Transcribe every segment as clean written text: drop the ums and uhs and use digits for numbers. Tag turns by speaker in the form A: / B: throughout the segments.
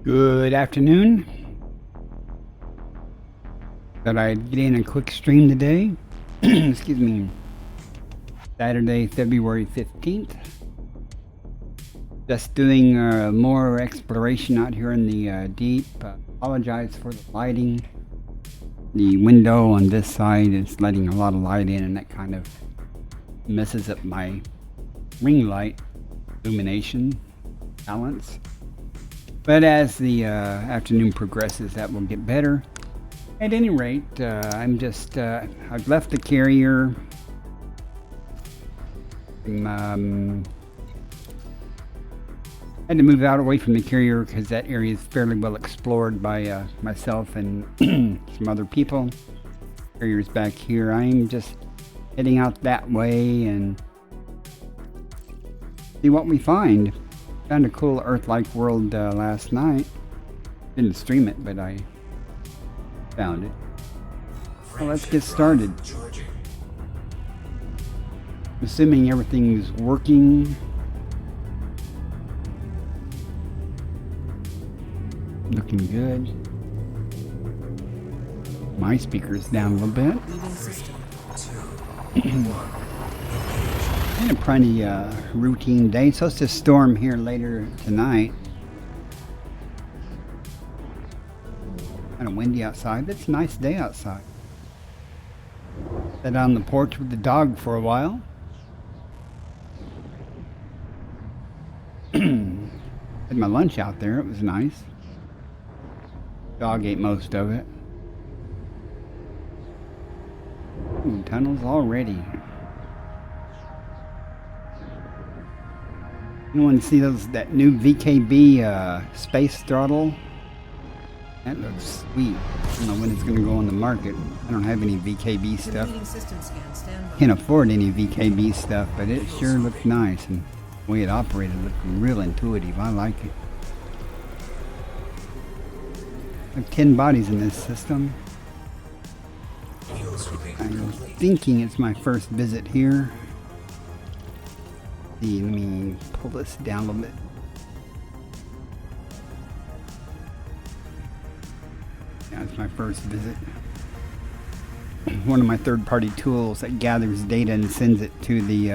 A: Good afternoon. Thought I'd get in a quick stream today. Excuse me. Saturday, February 15th. Just doing more exploration out here in the deep. Apologize for the lighting. The window on this side is letting a lot of light in, and that kind of messes up my ring light illumination balance. But as the afternoon progresses, that will get better. At any rate, I've left the carrier. Had to move out away from the carrier because that area is fairly well explored by myself and some other people. Carrier's back here. I'm just heading out that way and see what we find. Found a cool Earth-like world last night. Didn't stream it, but I found it. Well, let's get started. Assuming everything's working. Looking good. My speaker's down a little bit. Had a pretty routine day. It's supposed to storm here later tonight. Kind of windy outside. It's a nice day outside. Sat on the porch with the dog for a while. Had my lunch out there. It was nice. Dog ate most of it. Ooh, tunnels already. You want to see that new VKB space throttle? That looks sweet. I don't know when it's going to go on the market. I don't have any VKB stuff. Can't afford any VKB stuff, but it sure looked nice, and the way it operated looked real intuitive. I like it. I have 10 bodies in this system. I'm thinking it's my first visit here. See, let me pull this down a little bit. Yeah, it's my first visit. One of my third-party tools that gathers data and sends it to the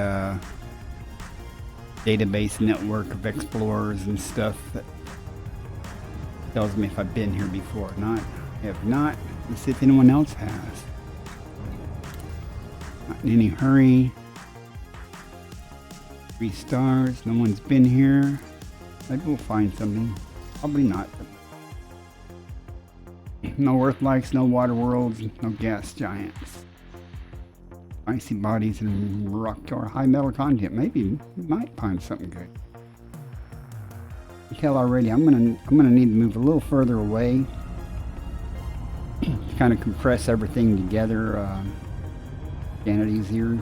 A: database network of explorers and stuff that tells me if I've been here before or not. I have not. Let's see if anyone else has. Not in any hurry. 3 stars. No one's been here. Maybe we'll find something. Probably not. No Earth-likes, no water worlds, no gas giants. Icy bodies and rock or high metal content. Maybe we might find something good. You can tell already. I'm gonna need to move a little further away to kind of compress everything together. Get it easier,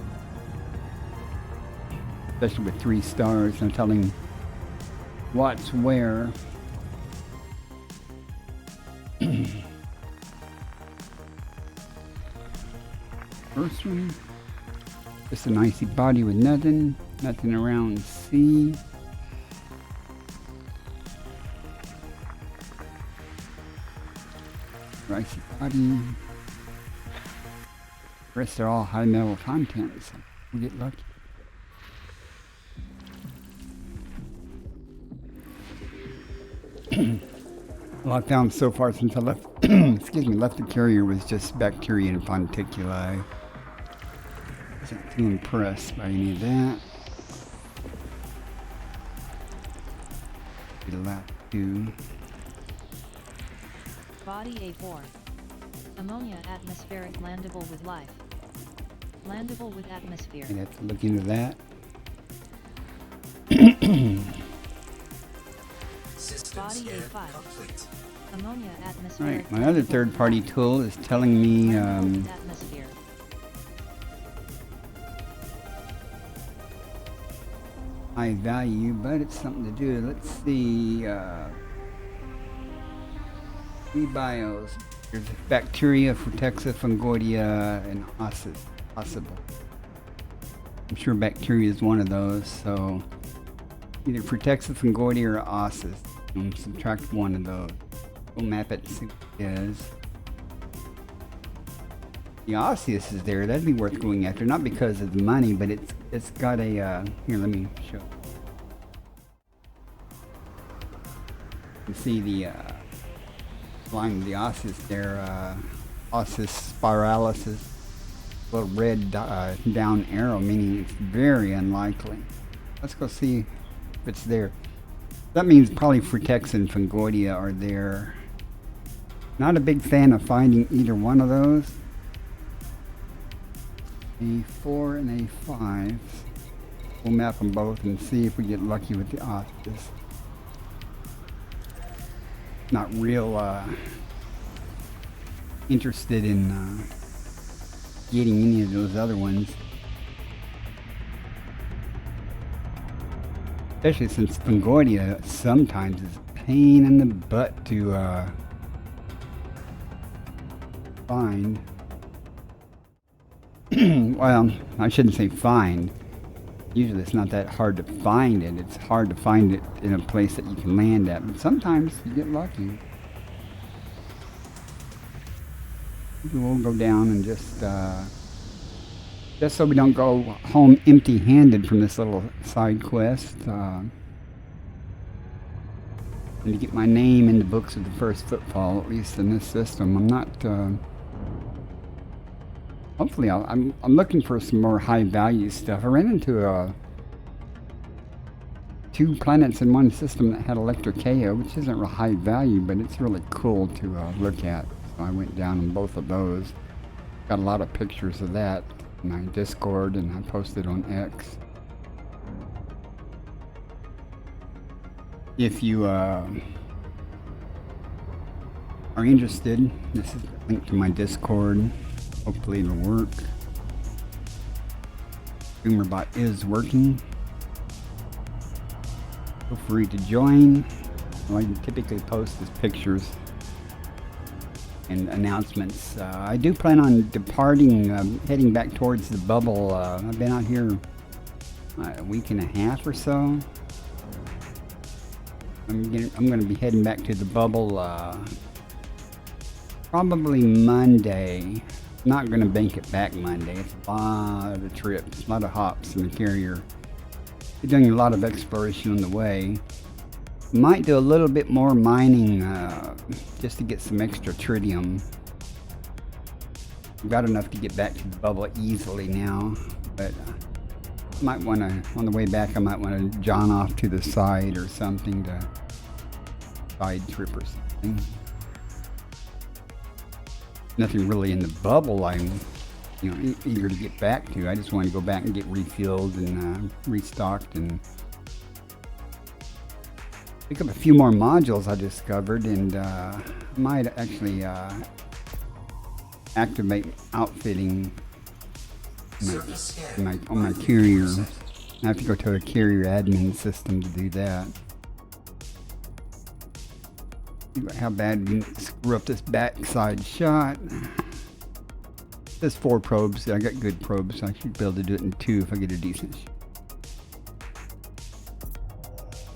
A: especially with 3 stars. I'm telling what's where. First one, just an icy body with nothing around C. Icy body. The rest are all high metal content, so we'll get lucky. All I found so far since I left, left the carrier was just bacteria and ponticuli. Wasn't too impressed by any of that. Be the last 2.
B: Body A4. Ammonia atmospheric landable with life. Landable with atmosphere.
A: I'd have to look into that.
B: Body A5. Ammonia atmospheric.
A: Right, my other third-party tool is telling me
B: atmosphere.
A: high value, but it's something to do. Let's see. 3 bios. There's bacteria, Frutexa, Fungoidia, and possible. I'm sure bacteria is one of those, so either Frutexa, Fungoidia, or ossis. And subtract one of those. We'll map it and see what it is. The osseous is there. That'd be worth going after, not because of the money, but it's got a here. Let me show. You see the line of the ossis there, ossis spiralis, little red down arrow, meaning it's very unlikely. Let's go see if it's there. That means probably Frutex and Fungoidia are there. Not a big fan of finding either one of those. A4 and A5. We'll map them both and see if we get lucky with the ostis. Not real interested in getting any of those other ones. Especially since Fungoidia sometimes is a pain in the butt to find. Well, I shouldn't say find. Usually it's not that hard to find it. It's hard to find it in a place that you can land at. But sometimes you get lucky. We'll go down and just so we don't go home empty-handed from this little side quest. And to get my name in the books of the first footfall, at least in this system. I'm not... hopefully I'm looking for some more high-value stuff. I ran into 2 planets in one system that had Electrocao, which isn't real high value, but it's really cool to look at. So I went down on both of those. Got a lot of pictures of that in my Discord, and I posted on X. If you are interested, this is a link to my Discord. Hopefully it'll work. StreamerBot is working. Feel free to join. What I typically post is pictures and announcements. I do plan on departing, heading back towards the bubble. I've been out here a week and a half or so. I'm going to be heading back to the bubble probably Monday. Not going to bank it back Monday. It's a lot of trips, a lot of hops in the carrier. We're doing a lot of exploration on the way. Might do a little bit more mining just to get some extra tritium. I've got enough to get back to the bubble easily now, but might want to, on the way back, I might want to john off to the side or something to side trip or something. Nothing really in the bubble I'm eager to get back to. I just want to go back and get refilled and restocked and pick up a few more modules I discovered, and might actually activate outfitting on my carrier. I have to go to a carrier admin system to do that. How bad we can screw up this backside shot. There's 4 probes. I got good probes, so I should be able to do it in 2 if I get a decent shot.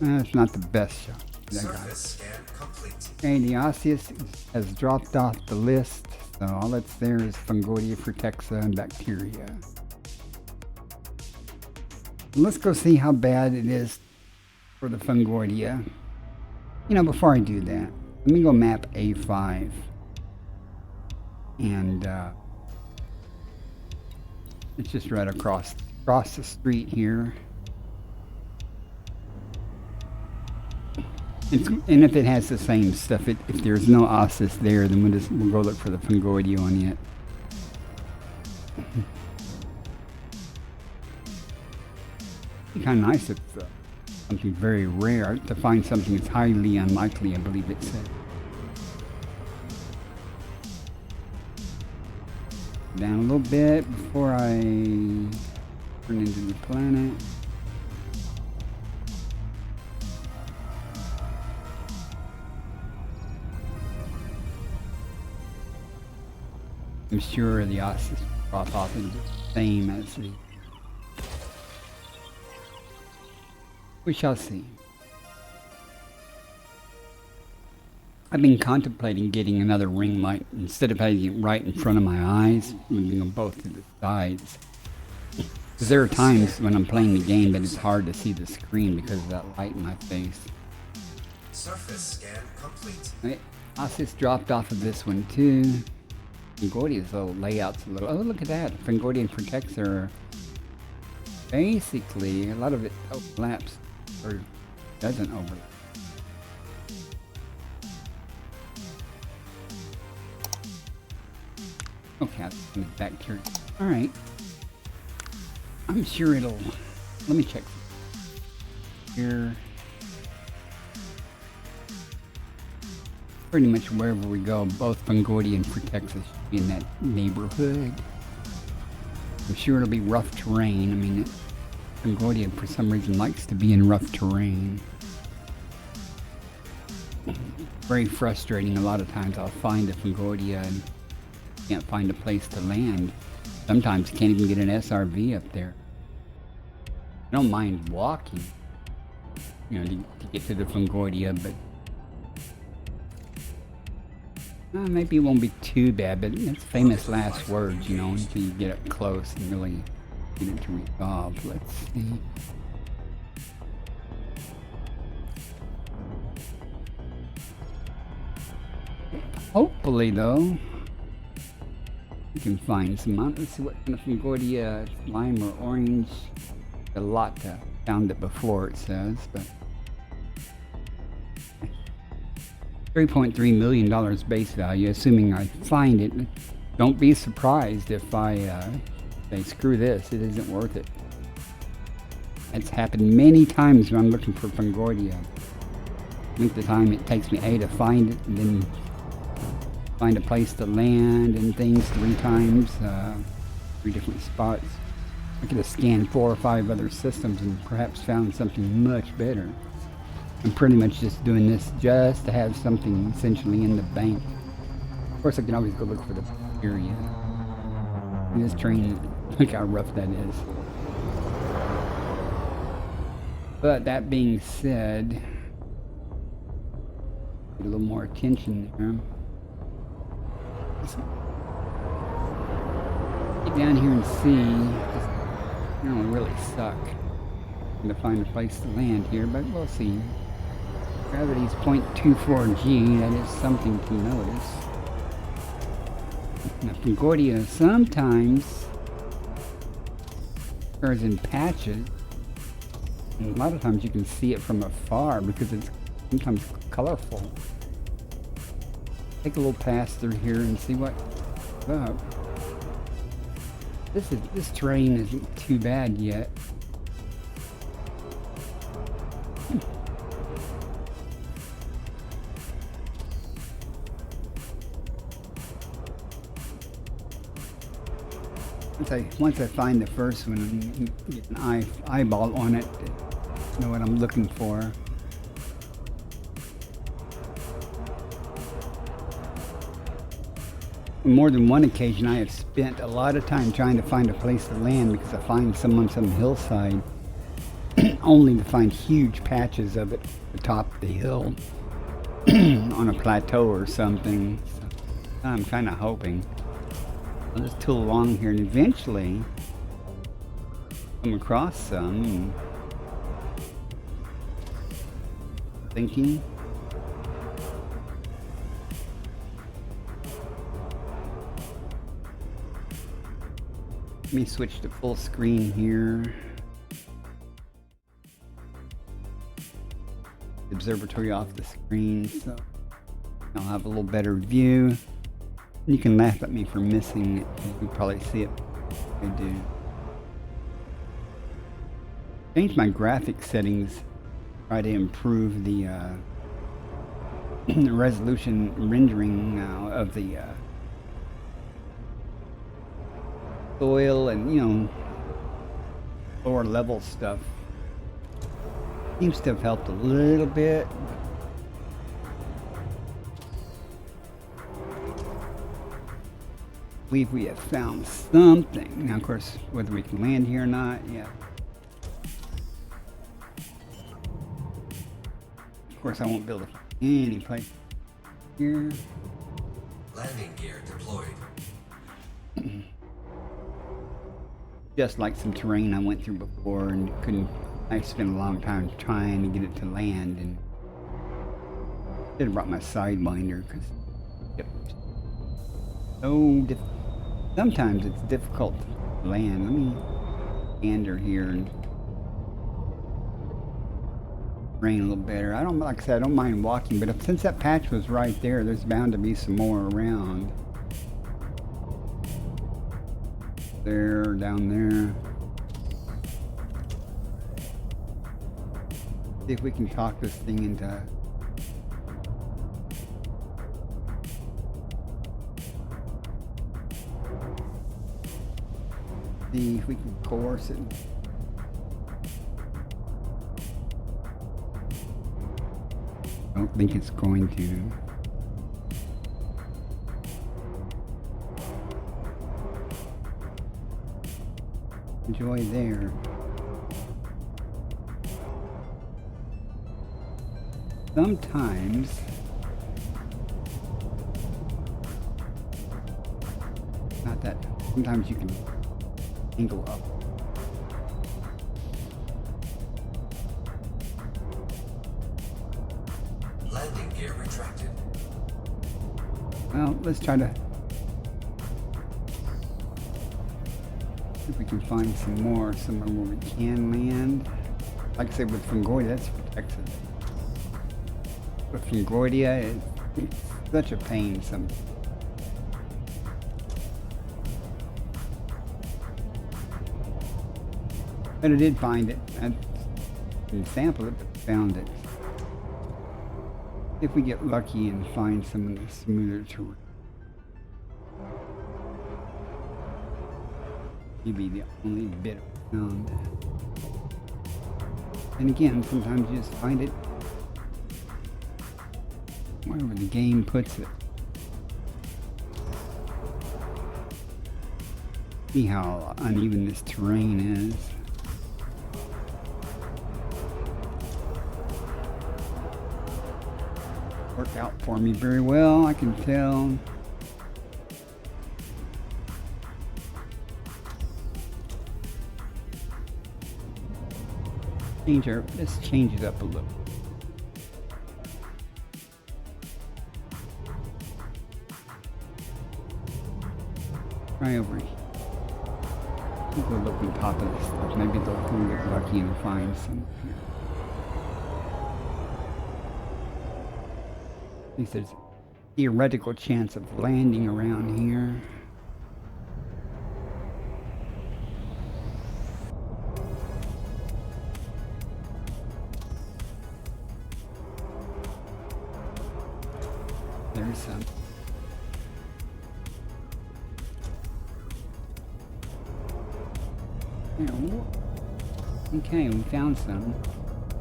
A: It's not the best shot.
C: Surface scan complete.
A: Okay, the osseous has dropped off the list, so all that's there is Fungoidia, Frutexa, and bacteria. Let's go see how bad it is for the Fungoidia. Before I do that, let me go map A5. And it's just right across the street here. And if it has the same stuff, if there's no ossis there, then we'll go look for the Fungoidia on it. It's kind of nice if something very rare to find something that's highly unlikely, I believe it said. Down a little bit before I turn into the planet. I'm sure the ossis drop off into the same as the... We shall see. I've been contemplating getting another ring light instead of having it right in front of my eyes, moving them both to the sides. Because there are times when I'm playing the game that it's hard to see the screen because of that light in my face.
C: Surface scan complete.
A: Right. Ossis dropped off of this one too. Fangordia's little layout's a little. Oh, look at that. Fangordian protects are basically a lot of it overlaps or doesn't overlap. Okay, I'm bacteria. All right. I'm sure it'll. Let me check here. Pretty much wherever we go, both Fangordia and Protexus should be in that neighborhood. I'm sure it'll be rough terrain. I mean, Fangordia for some reason likes to be in rough terrain. Very frustrating. A lot of times I'll find a Fangordia and can't find a place to land. Sometimes can't even get an SRV up there. I don't mind walking, you know, to get to the Fangordia, but maybe it won't be too bad, but it's famous last words, you know, until you get up close and really get it to resolve. Let's see. Hopefully, though, we can find some. Let's see what kind of Fangordia, lime or orange. A lot found it before, it says, but $3.3 million base value, assuming I find it. Don't be surprised if they screw this. It isn't worth it. It's happened many times when I'm looking for Fangordia. I think the time it takes me to find it, and then find a place to land and things 3 times, 3 different spots. I could have scanned 4 or 5 other systems and perhaps found something much better. I'm pretty much just doing this just to have something essentially in the bank. Of course, I can always go look for the area. This train, look how rough that is. But that being said, get a little more attention there. Let's get down here and see. It don't really suck to find a place to land here, but we'll see. Gravity's 0.24 G, that is something to notice. Now, Fangordia sometimes occurs in patches, and a lot of times you can see it from afar because it's sometimes colorful. Take a little pass through here and see what's up. This terrain isn't too bad yet. Once I find the first one and get an eyeball on it, know what I'm looking for. On more than one occasion, I have spent a lot of time trying to find a place to land because I find some on some hillside, only to find huge patches of it atop the hill on a plateau or something. So I'm kind of hoping I'll just tool along here and eventually come across some. And thinking. Let me switch to full screen here. Observatory off the screen, so I'll have a little better view. You can laugh at me for missing it. You can probably see it. I do. Change my graphic settings. Try to improve the resolution rendering of the soil and, you know, lower level stuff. Seems to have helped a little bit. I believe we have found something. Now, of course, whether we can land here or not, yeah. Of course, I won't be able to find any place here.
C: Landing gear deployed.
A: Just like some terrain I went through before and couldn't. I spent a long time trying to get it to land, and Should have brought my sidewinder because so sometimes it's difficult to land. Let me gander here and rain a little better. I don't, like I said, I don't mind walking, but since that patch was right there, there's bound to be some more around. There, down there. See if we can talk this thing into see if we can coerce it. I don't think it's going to. Enjoy there. Sometimes not that. Sometimes you can angle up.
C: Landing gear retracted.
A: Well, let's try to see if we can find some more somewhere where we can land. Like I said, with Fungoidia, that's protected. With Fungoidia, it's such a pain sometimes. But I did find it. I didn't sample it, but found it. If we get lucky and find some of the smoother terrain. Maybe the only bit around. And again, sometimes you just find it wherever the game puts it. See how uneven this terrain is. Worked out for me very well, I can tell. Let's change it up a little. Try over here. We'll go look on top of this stuff. Maybe we'll get lucky and find some here. At least there's a theoretical chance of landing around here. There's some. Okay, we found some.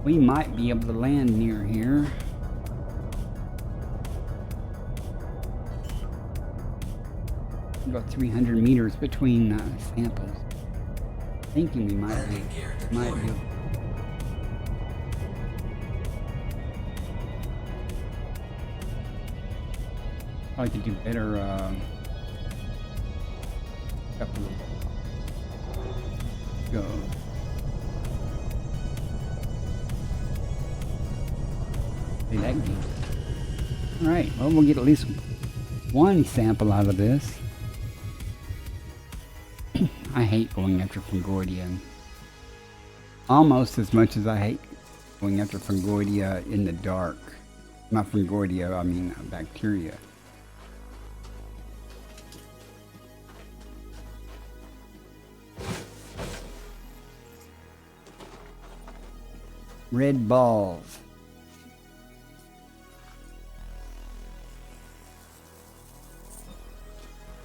A: We might be able to land near here. About 300 meters between samples. Thinking we might be able. Probably could do better up a little bit. Go. Play that game. Alright, well, we'll get at least one sample out of this. I hate going after Fungoidia. Almost as much as I hate going after Fungoidia in the dark. Not Fungoidia, I mean bacteria. Red balls.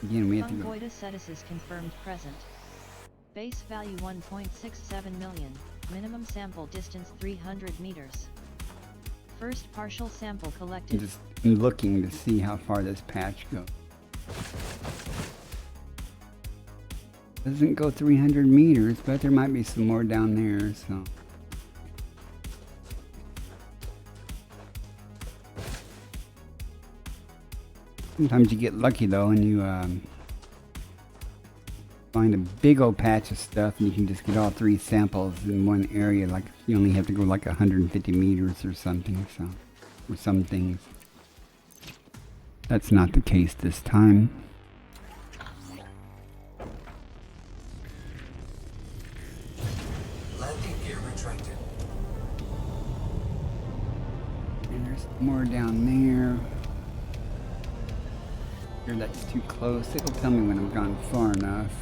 A: Again, we have to go.
B: Fungoidia setis confirmed present. Base value 1.67 million. Minimum sample distance 300 meters. First partial sample collected.
A: Just looking to see how far this patch goes. Doesn't go 300 meters, but there might be some more down there, so. Sometimes you get lucky though, and you find a big old patch of stuff, and you can just get all three samples in one area. Like you only have to go like 150 meters or something. So, for some things. That's not the case this time.
C: Landing gear retracted.
A: And there's more down there. Here, that's too close. It'll tell me when I've gone far enough.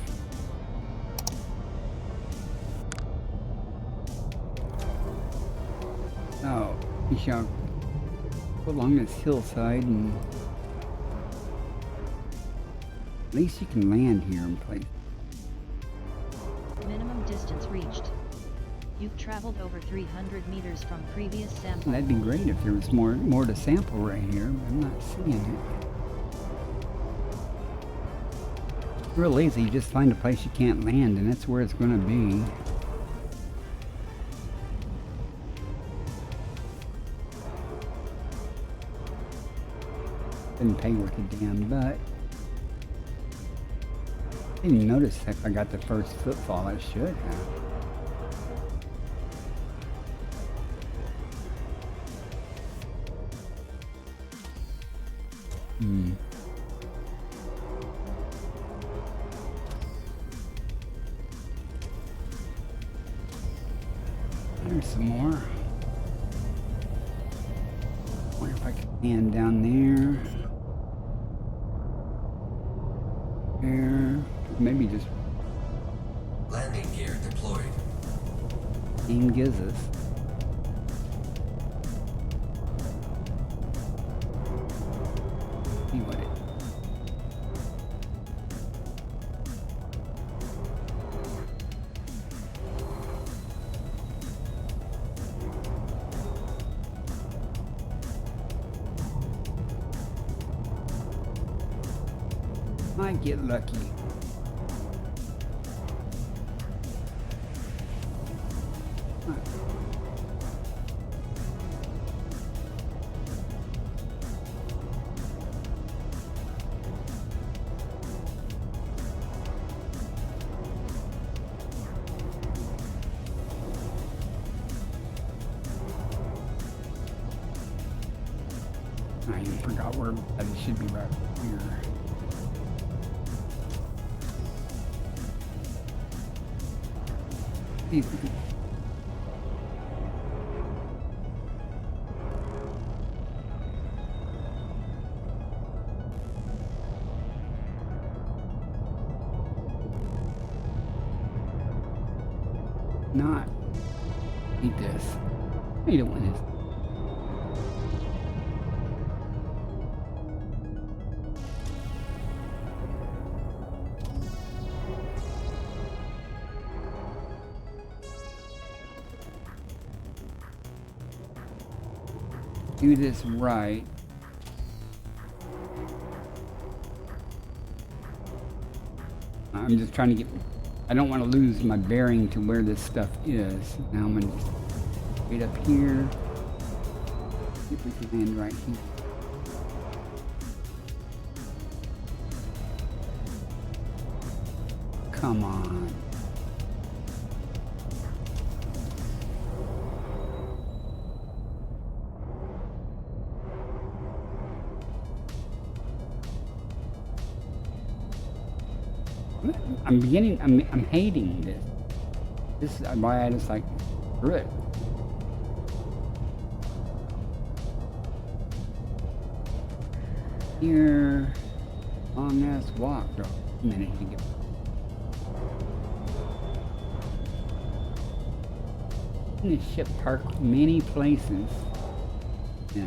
A: So, we shall go along this hillside, and at least you can land here in place.
B: Minimum distance reached. You've traveled over 300 meters from previous sample.
A: That'd be great if there was more to sample right here, but I'm not seeing it. Real easy, you just find a place you can't land, and that's where it's going to be. Didn't pay worth a damn butt. Didn't notice if I got the first footfall. I should have. There's some more. Wonder if I can land down there. There. Maybe just
C: Landing gear deployed.
A: game gives us. See what it. Might get lucky. I even forgot where it should be right here. See if we can. Not eat this. I don't want this. Do this right. I'm just trying to get. I don't want to lose my bearing to where this stuff is. Now I'm gonna just wait up here. See if we can land right here. Come on. I'm hating this. This is why I just like, screw it. Here, long ass walk. Oh, a minute to get. This ship parked many places. Yeah.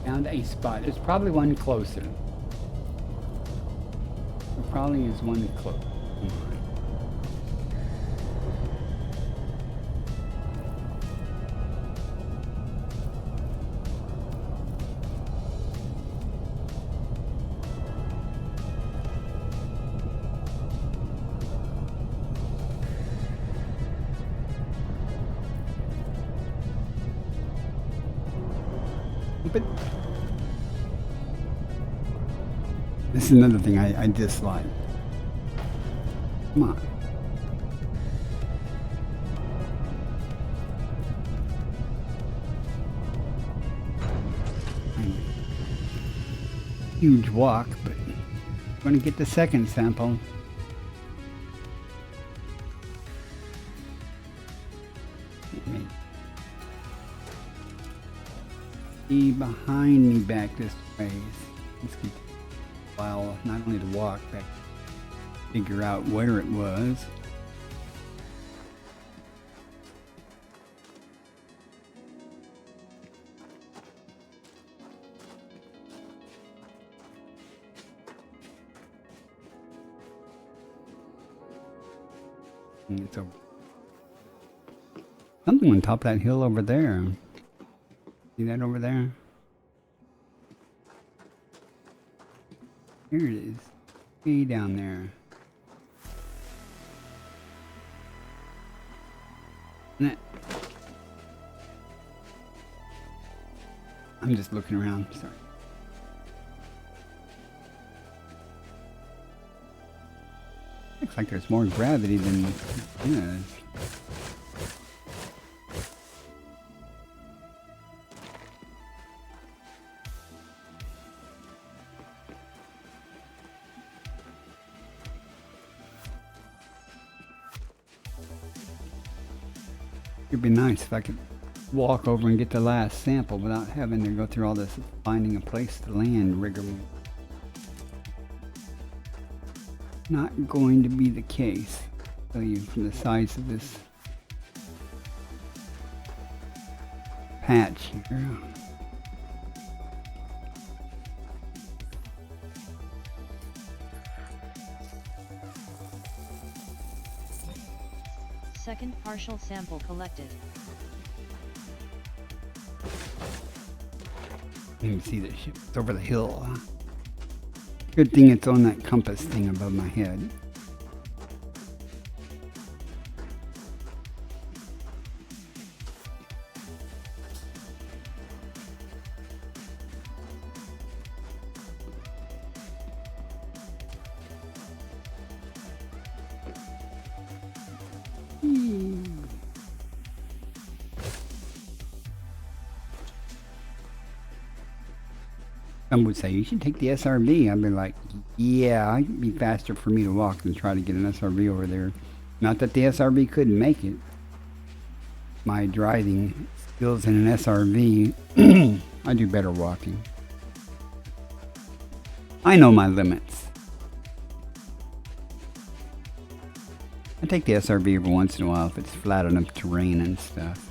A: Found a spot. There's probably one closer. There probably is one close. But this is another thing I dislike. Come on. huge walk, but I'm going to get the second sample. Be behind me back this way. This could take a while, not only to walk, but figure out where it was. And it's something on top of that hill over there. See that over there? Here it is. Way down there. I'm just looking around, sorry. Looks like there's more gravity than is. It'd be nice if I could walk over and get the last sample without having to go through all this finding a place to land rigmarole. Not going to be the case. I'll tell you from the size of this patch here.
B: Second partial sample collected.
A: You can see the ship. It's over the hill. Good thing it's on that compass thing above my head. Some would say, you should take the SRB. I'd be like, yeah, it'd be faster for me to walk than try to get an SRB over there. Not that the SRB couldn't make it. My driving skills in an SRV, I do better walking. I know my limits. I take the SRB every once in a while if it's flat enough terrain and stuff.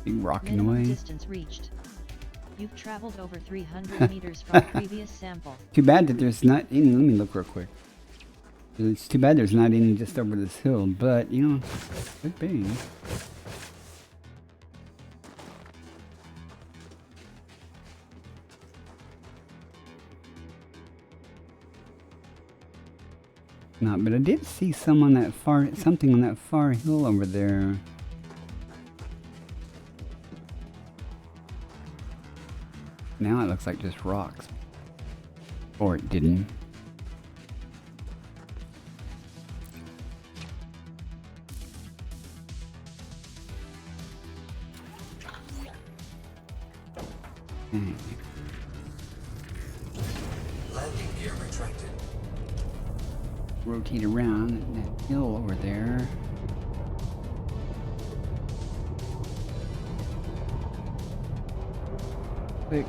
A: Rocking
B: Minimum
A: away.
B: Distance reached. You've traveled over 300 meters from previous sample.
A: Too bad that there's not any. Let me look real quick. It's too bad there's not any just over this hill, but you know, could be. Not, but I did see some on that far, something on that far hill over there. Now it looks like just rocks. Or it didn't.
C: Landing gear retracted.
A: Rotate around that hill over there. Quick.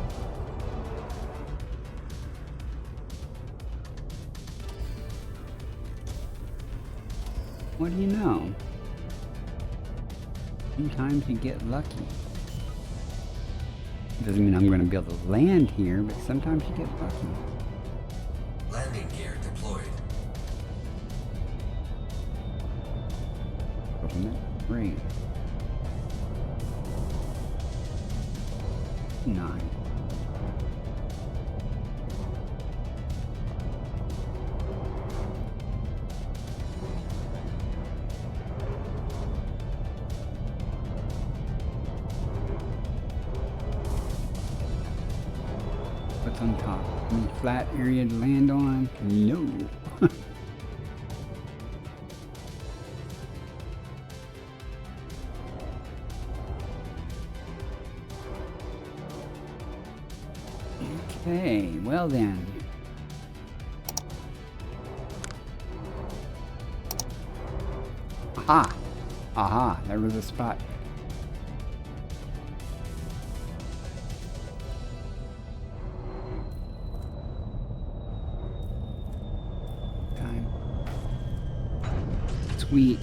A: What do you know? Sometimes you get lucky. Doesn't mean I'm going to be able to land here, but sometimes you get lucky.
C: Landing gear deployed.
A: Isn't that great? Nice. What's on top? Any flat area to land on? No. Okay, well then. Aha! Aha, there was a spot. Time. Sweet.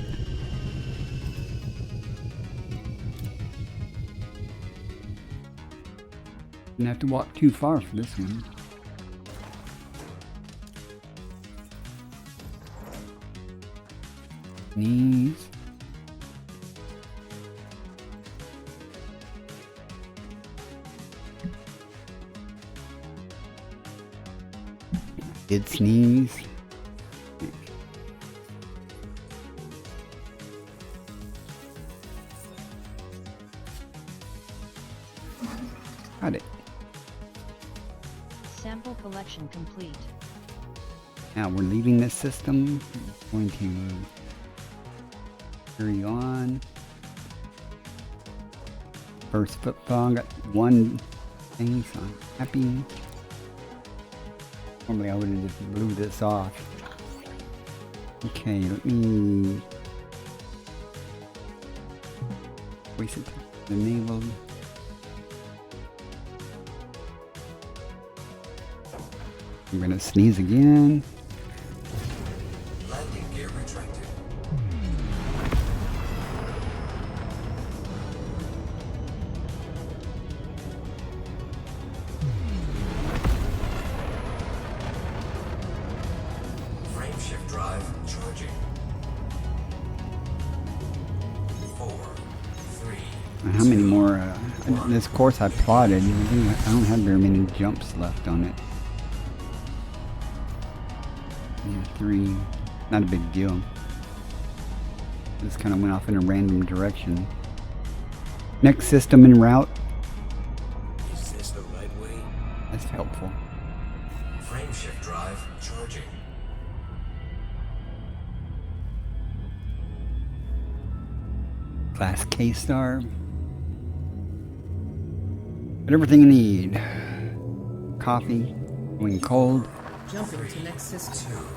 A: Didn't have to walk too far for this one. Knees. Did sneeze. Got it.
B: Sample collection complete.
A: Now we're leaving this system. Going to carry on. First football, got one thing, so I'm happy. Normally I would have just blew this off. Okay, let me waste it. Enable. I'm gonna sneeze again.
C: Landing gear retracted. Frame shift drive charging. 4, 3.
A: How many more? This course I plotted. I don't have very many jumps left on it. Yeah, 3. Not a big deal. Just kind of went off in a random direction. Next system en route.
C: Is this the right way?
A: That's helpful.
C: Frame shift drive charging.
A: Class K-Star. Got everything you need. Coffee. Going cold.
D: Jumping to next system.
C: 2, 1.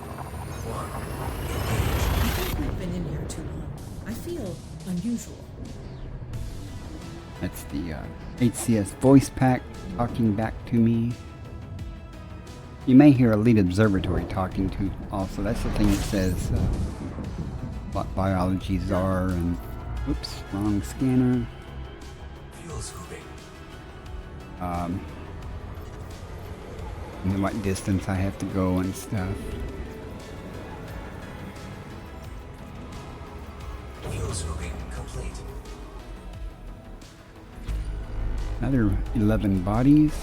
D: I think we've been in here too long. I feel unusual.
A: That's the HCS voice pack talking back to me. You may hear Elite Observatory talking to also. That's the thing that says what biologies are and... Oops, wrong scanner.
C: Fuel scooping.
A: And what distance I have to go and stuff.
C: Fuel scooping complete.
A: Another 11 bodies.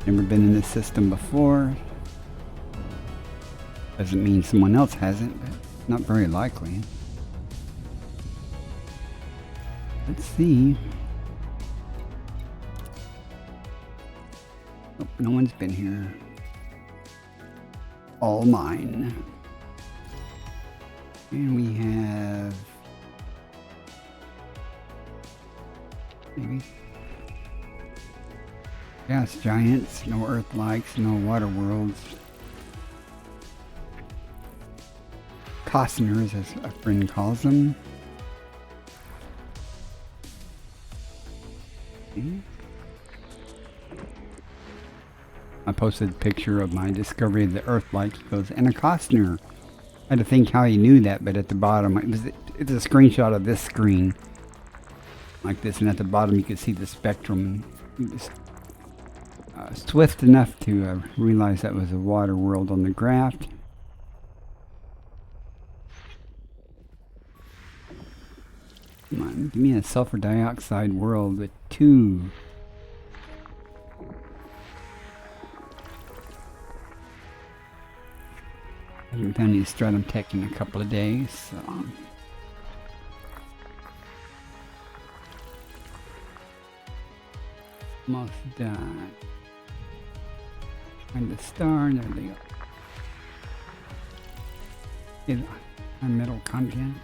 A: Never been in this system before. Doesn't mean someone else hasn't, but not very likely. Let's see. Oh, no one's been here. All mine. And we have... maybe... gas giants, no earth likes, no water worlds. Costners, as a friend calls them. I posted a picture of my discovery of the Earth-like. He goes, and a Costner. I had to think how he knew that, but at the bottom, it's a screenshot of this screen. Like this, and at the bottom you can see the spectrum. He was swift enough to realize that was a water world on the graph. Come on, give me a sulfur dioxide world with 2. I haven't found any stratum tech in a couple of days, so. Almost done. Find the star, there they go. Get our metal content.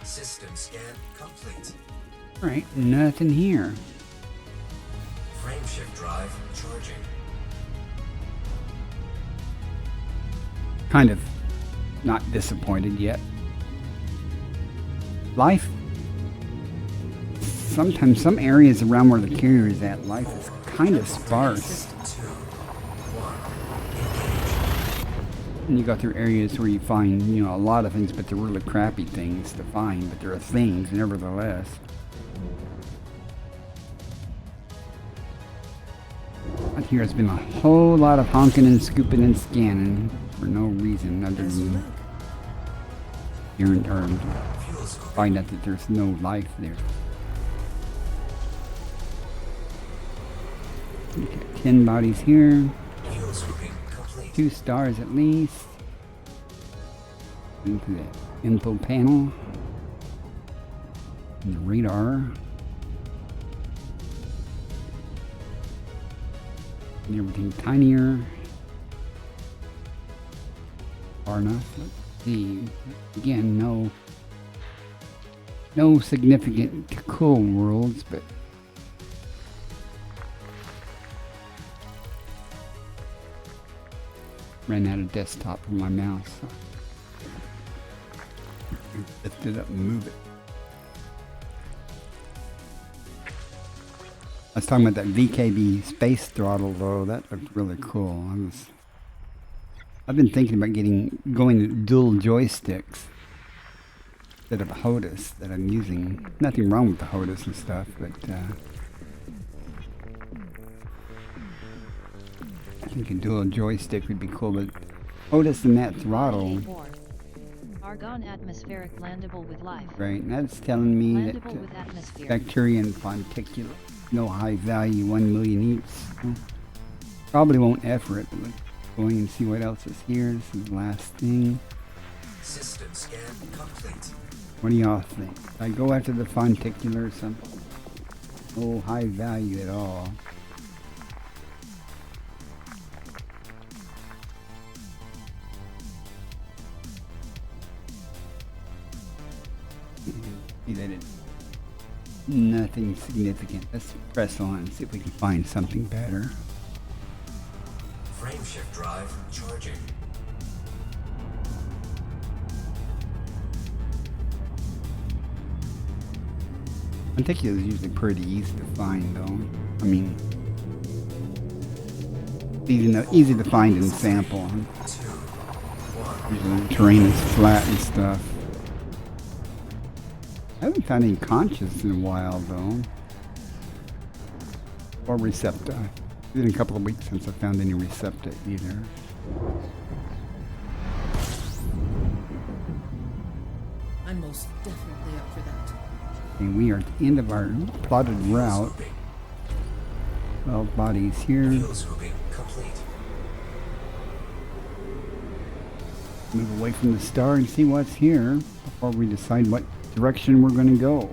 C: System scan complete.
A: Alright, nothing here.
C: Frame shift Frameshift drive charging.
A: Kind of not disappointed yet. Life. Sometimes some areas around where the carrier is at, life is kind of sparse.
C: System 2. 1. Engage.
A: And you go through areas where you find, a lot of things, but they're really crappy things to find, but there are things nevertheless. Out here has been a whole lot of honking and scooping and scanning for no reason other than
C: Fuel scooping.
A: find out that there's no life there. We got 10 bodies here,
C: Fuel scooping complete.
A: 2 stars at least. Into the info panel. And the radar. And everything tinier. Far enough. Let's see. Again, no significant cool worlds, but ran out of desktop for my mouse. So lift it up and move it. I was talking about that VKB space throttle though. That looked really cool. I've been thinking about going to dual joysticks instead of a HOTUS that I'm using. Nothing wrong with the HOTUS and stuff, but I think a dual joystick would be cool. But HOTUS and that throttle,
B: Argon atmospheric landable with life.
A: right? And that's telling me that
B: Landable with atmosphere.
A: bacteria and fonticula, no high value, 1 million each. So probably won't effort it. But let's go in and see what else is here. This is the last thing.
C: System scan complete.
A: What do y'all think? Should I go after the fonticular or something? No high value at all. See that it's nothing significant. Let's press on and see if we can find something better.
C: Frameshift drive charging.
A: Fonticular is usually pretty easy to find though. I mean, easy to find in sample.
C: 2. 1.
A: Usually the terrain is flat and stuff. I haven't found any conscious in a while though. Or recepta. It's been a couple of weeks since I found any recepta either.
D: I'm most definitely up for that.
A: And we are at the end of our plotted route.
C: Scooping.
A: 12 bodies here.
C: Fuel scooping complete.
A: Move away from the star and see what's here before we decide what direction we're going to go.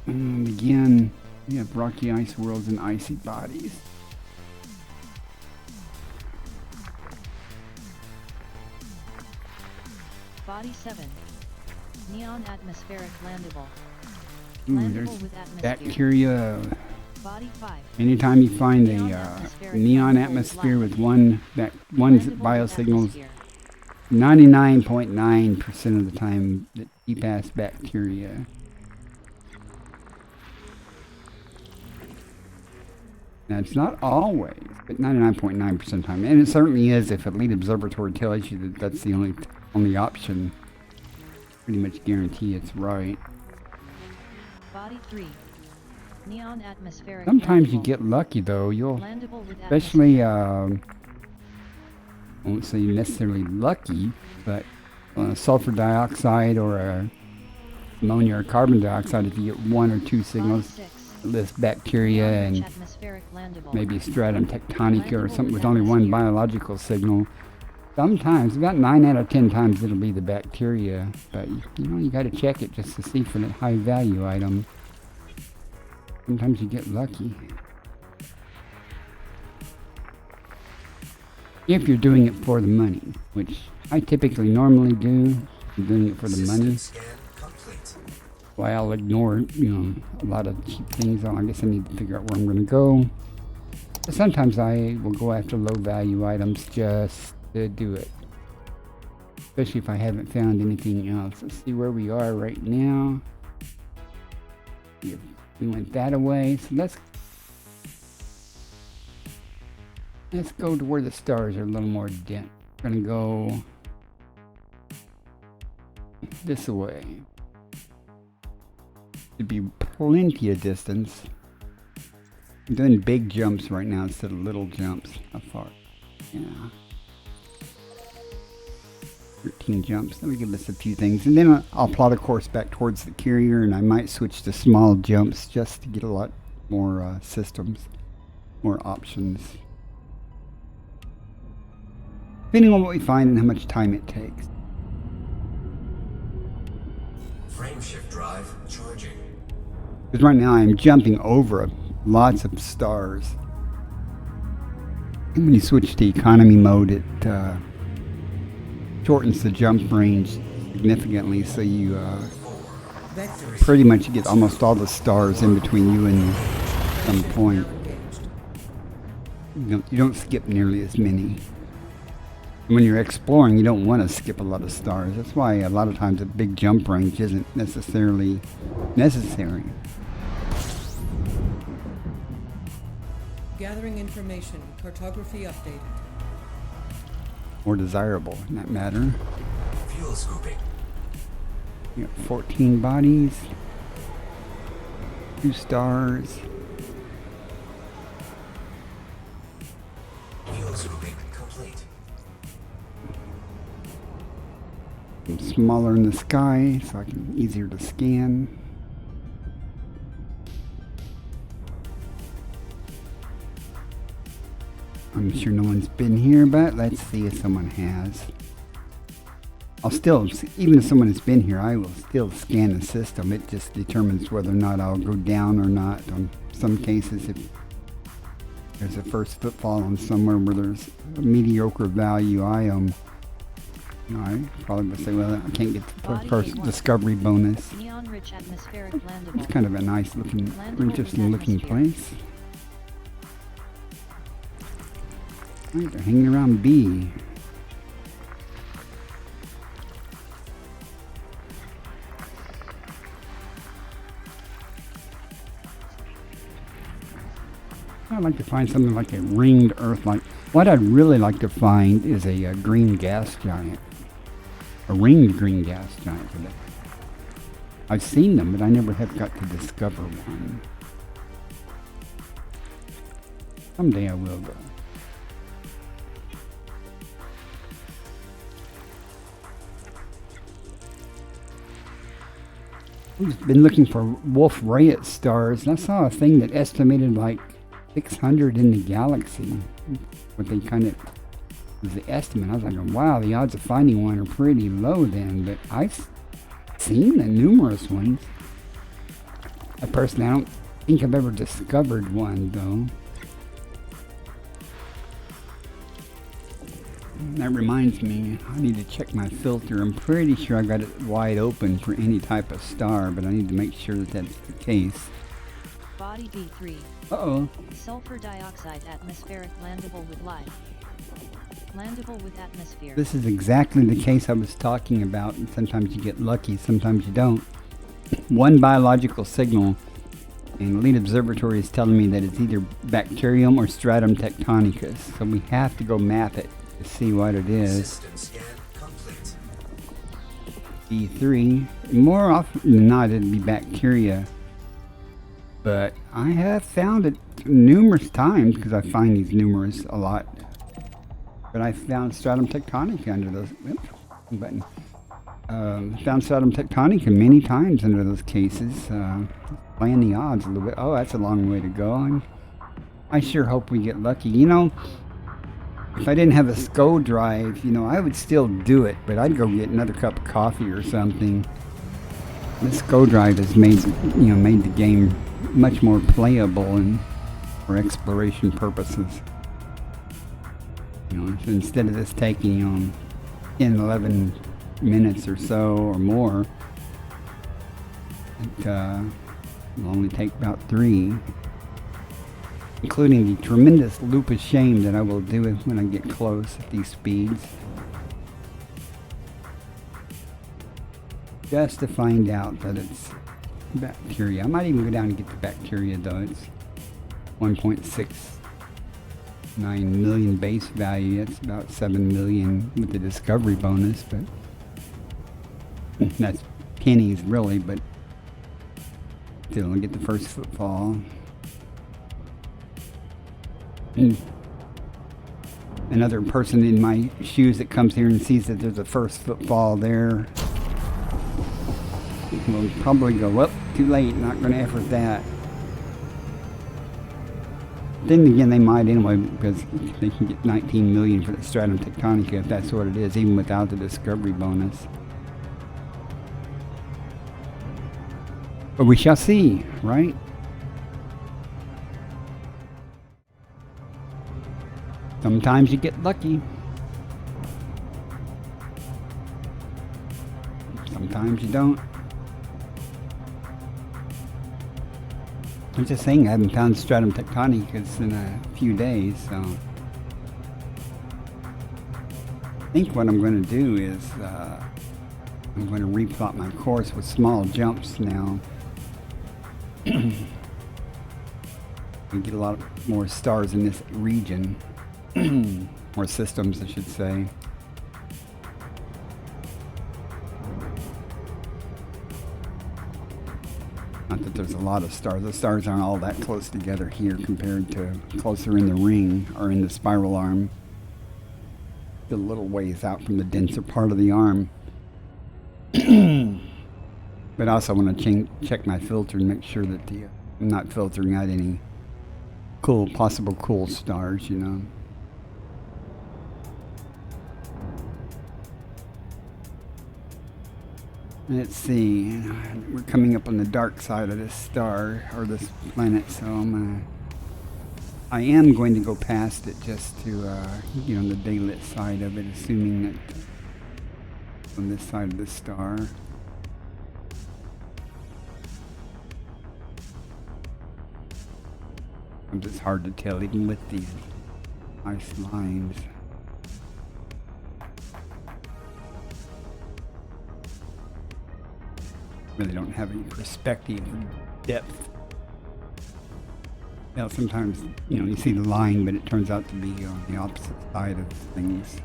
A: And again, we have rocky ice worlds and icy bodies.
B: Body 7. Neon atmospheric landable.
A: Ooh, there's
B: Landable with atmosphere.
A: bacteria.
B: Body 5.
A: Anytime you find
B: Neon
A: a
B: atmospheric
A: neon
B: landable
A: atmosphere
B: with
A: with one
B: Landable with
A: biosignals,
B: atmosphere.
A: 99.9% of the time that you pass bacteria. Now it's not always, but 99.9% of the time, and it certainly is if Elite Observatory tells you that that's the only option. Pretty much guarantee it's right.
B: Body 3. Neon atmospheric
A: Sometimes you
B: landable.
A: get lucky though. You'll,
B: Landable with
A: especially,
B: atmosphere.
A: I won't say necessarily lucky, but on a sulfur dioxide or a ammonia or carbon dioxide, if you get 1 or 2
B: Body
A: signals,
B: 6.
A: it lists bacteria
B: Neon
A: and
B: atmospheric landable.
A: maybe stratum tectonica or something with only one biological signal. Sometimes, about 9 out of 10 times, it'll be the bacteria, but you got to check it just to see for that high value item. Sometimes you get lucky. If you're doing it for the money, which I typically normally do. I'm doing it for the money.
C: System scan complete.
A: Why I'll ignore, a lot of cheap things. I guess I need to figure out where I'm going to go. But sometimes I will go after low value items just to do it. Especially if I haven't found anything else. Let's see where we are right now. Yeah, we went that away. So let's go to where the stars are a little more dense. We're going to go this way. Should be plenty of distance. I'm doing big jumps right now instead of little jumps. How far? Yeah. 13 jumps. Let me give us a few things. And then I'll plot a course back towards the carrier, and I might switch to small jumps just to get a lot more systems, more options. Depending on what we find and how much time it takes.
C: Frameshift drive charging.
A: Because right now I'm jumping over lots of stars. And when you switch to economy mode, it shortens the jump range significantly, so you pretty much get almost all the stars in between you and some point. You don't skip nearly as many. When you're exploring, you don't want to skip a lot of stars. That's why a lot of times a big jump range isn't necessarily necessary.
D: Gathering information. Cartography updated.
A: More desirable in that matter.
C: Fuel scooping.
A: You got 14 bodies, 2 stars.
C: Fuel scooping complete.
A: I'm smaller in the sky, so I can easier to scan. I'm sure no one's been here, but let's see if someone has. I'll still, even if someone has been here, I will still scan the system. It just determines whether or not I'll go down or not. On some cases, if there's a first footfall on somewhere where there's a mediocre value item, I probably would say, well, I can't get the first discovery bonus.
B: Neon-rich atmospheric
A: It's
B: landable.
A: kind of a nice looking, interesting looking place. Right, they're hanging around B. I'd like to find something like a ringed Earth. Like what I'd really like to find is a green gas giant, a ringed green gas giant. I've seen them, but I never have got to discover one. Someday I will, though. I've been looking for Wolf-Rayet stars, and I saw a thing that estimated like 600 in the galaxy. What they kind of was the estimate. I was like, wow, the odds of finding one are pretty low then. But I've seen the numerous ones. I personally, I don't think I've ever discovered one though. That reminds me, I need to check my filter. I'm pretty sure I got it wide open for any type of star, but I need to make sure that that's the case.
B: Body B3.
A: Uh-oh.
B: Sulfur dioxide atmospheric landable with life. Landable with atmosphere.
A: This is exactly the case I was talking about, and sometimes you get lucky, sometimes you don't. One biological signal, and Elite Observatory is telling me that it's either bacterium or stratum tectonicus, so we have to go map it to see what it is.
C: System scan complete.
A: B3. More often than not, it'd be bacteria. But I have found it numerous times, because I find these numerous a lot. But I found stratum tectonica under those. Oops, button. Found stratum tectonica many times under those cases. Playing the odds a little bit. Oh, that's a long way to go. I sure hope we get lucky. You know, if I didn't have a SCO drive, I would still do it, but I'd go get another cup of coffee or something. The SCO drive has made, made the game much more playable and for exploration purposes. So instead of this taking 10, 11 minutes or so or more. It will only take about 3, including the tremendous loop of shame that I will do when I get close at these speeds. Just to find out that it's bacteria. I might even go down and get the bacteria though. It's 1.69 million base value. It's about 7 million with the discovery bonus, but that's pennies really, but still I'll get the first footfall. And another person in my shoes that comes here and sees that there's a first footfall there will probably go, well, too late, not going to effort that. Then again, they might anyway, because they can get 19 million for the stratum tectonica if that's what it is, even without the discovery bonus. But we shall see, right? Sometimes you get lucky. Sometimes you don't. I'm just saying I haven't found stratum tectonicus in a few days, so I think what I'm going to do is I'm going to replot my course with small jumps now. We get a lot more stars in this region, or systems I should say. Not that there's a lot of stars. The stars aren't all that close together here compared to closer in the ring or in the spiral arm. Still a little ways out from the denser part of the arm. But I also want to check my filter and make sure that I'm not filtering out any possible cool stars, you know. Let's see, we're coming up on the dark side of this star, or this planet, so I am going to go past it just to get on the daylit side of it, assuming that on this side of the star. It's hard to tell even with these nice lines. Really don't have any perspective or depth. Now sometimes, you see the line, but it turns out to be on the opposite side of things.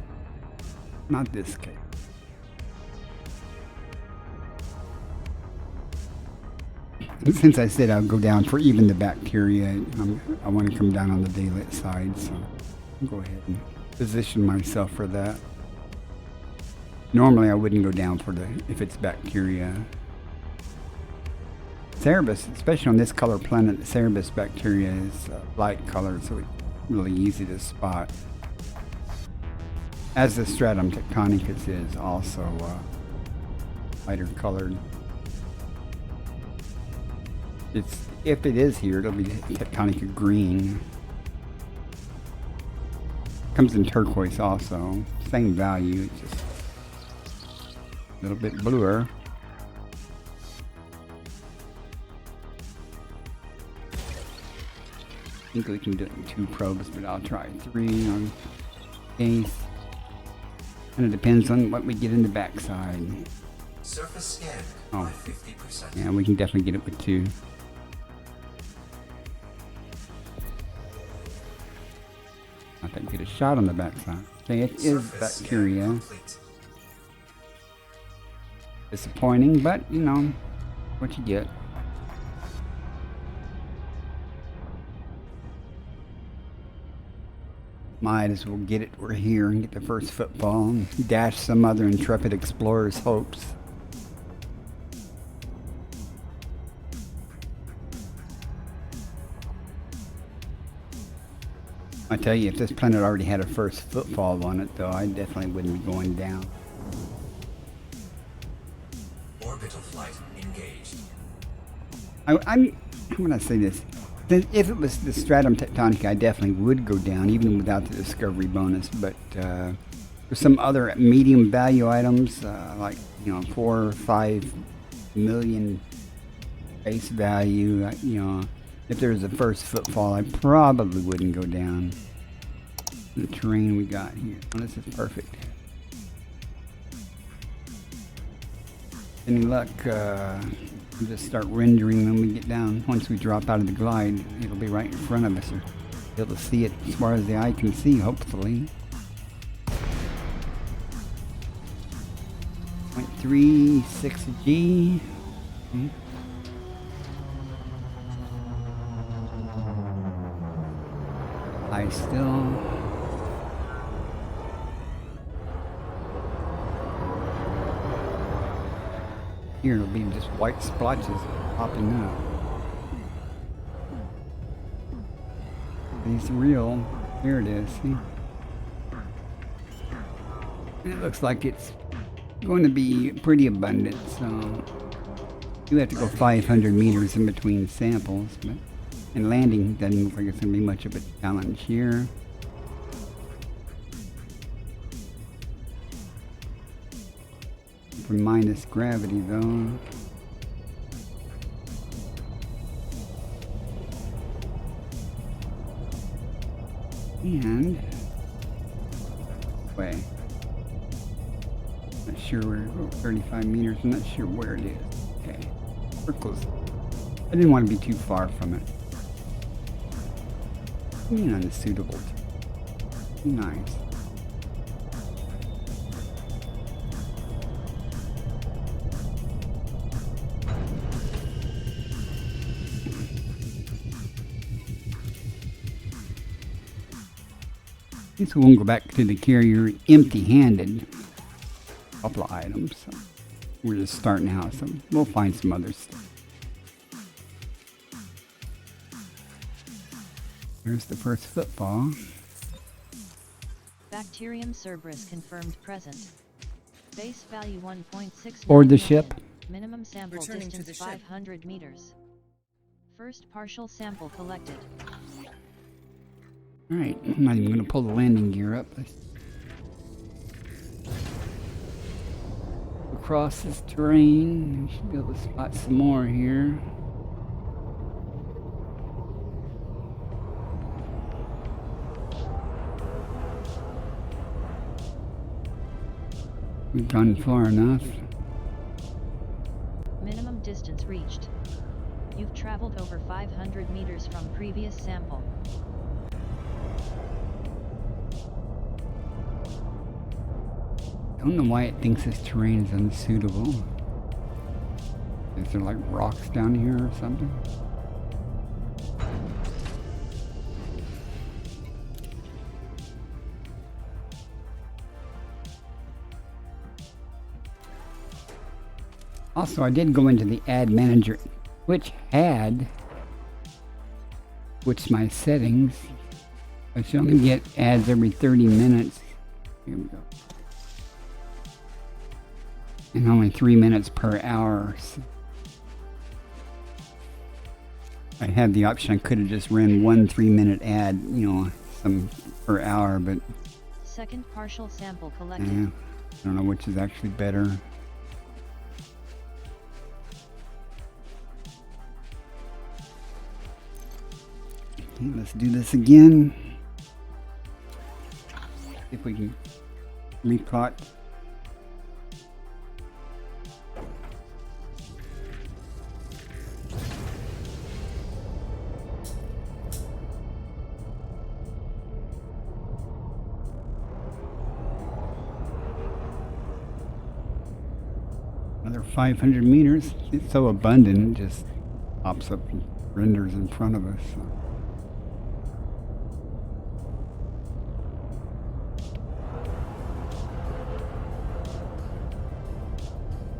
A: Not this case. Since I said I'll go down for even the bacteria, I want to come down on the daylit side, so I'll go ahead and position myself for that. Normally I wouldn't go down for if it's bacteria. Cerebus, especially on this color planet, the Cerebus bacteria is light colored, so it's really easy to spot. As the stratum tectonicus is also lighter colored. If it is here, it'll be tectonica green. Comes in turquoise also, same value, it's just a little bit bluer. I think we can do it in 2 probes, but I'll try 3 on case. And it depends on what we get in the backside.
C: Surface scanned by 50%.
A: Yeah, we can definitely get it with 2. I think get a shot on the backside. Okay, it is bacteria. Disappointing, but what you get. Might as well get it. We're here and get the first football and dash some other intrepid explorer's hopes. I tell you, if this planet already had a first footfall on it, though, I definitely wouldn't be going down.
C: Orbital flight engaged.
A: I'm when I say this, if it was the stratum tectonica, I definitely would go down, even without the discovery bonus. But There's some other medium value items, like, 4 or 5 million face value. If there's a first footfall, I probably wouldn't go down. The terrain we got here. Oh, this is perfect. Any luck, we'll just start rendering when we get down. Once we drop out of the glide, it'll be right in front of us. We'll be able to see it as far as the eye can see, hopefully. 0.36 G. Okay. Eye still. Here it'll be just white splotches popping up. These real. Here it is. See? And it looks like it's going to be pretty abundant, so you have to go 500 meters in between samples, but and landing doesn't look like it's going to be much of a challenge here. For minus gravity though. And way. Not sure where 35 meters, I'm not sure where it is. Okay. We're close. I didn't want to be too far from it. Unsuitable. Nice. So we'll go back to the carrier empty-handed. A couple of items. So we're just starting out, so we'll find some other stuff. There's the first football.
B: Bacterium Cerberus confirmed present. Base value 1.6.
A: Board the ship.
B: Minimum sample
D: Returning to
B: distance
D: the ship.
B: 500 meters. First partial sample collected.
A: Alright, I'm not even going to pull the landing gear up. Across this terrain, we should be able to spot some more here. We've gone far enough.
B: Minimum distance reached. You've traveled over 500 meters from previous sample.
A: I don't know why it thinks this terrain is unsuitable. Is there like rocks down here or something? Also, I did go into the ad manager, which my settings. I should only get ads every 30 minutes. Here we go. And only 3 minutes per hour. So I had the option. I could have just ran one 3-minute ad, some per hour, but
B: Second partial sample collected.
A: yeah, I don't know which is actually better. Okay, let's do this again. See if we can replot. Another 500 meters. It's so abundant, it just pops up and renders in front of us. So.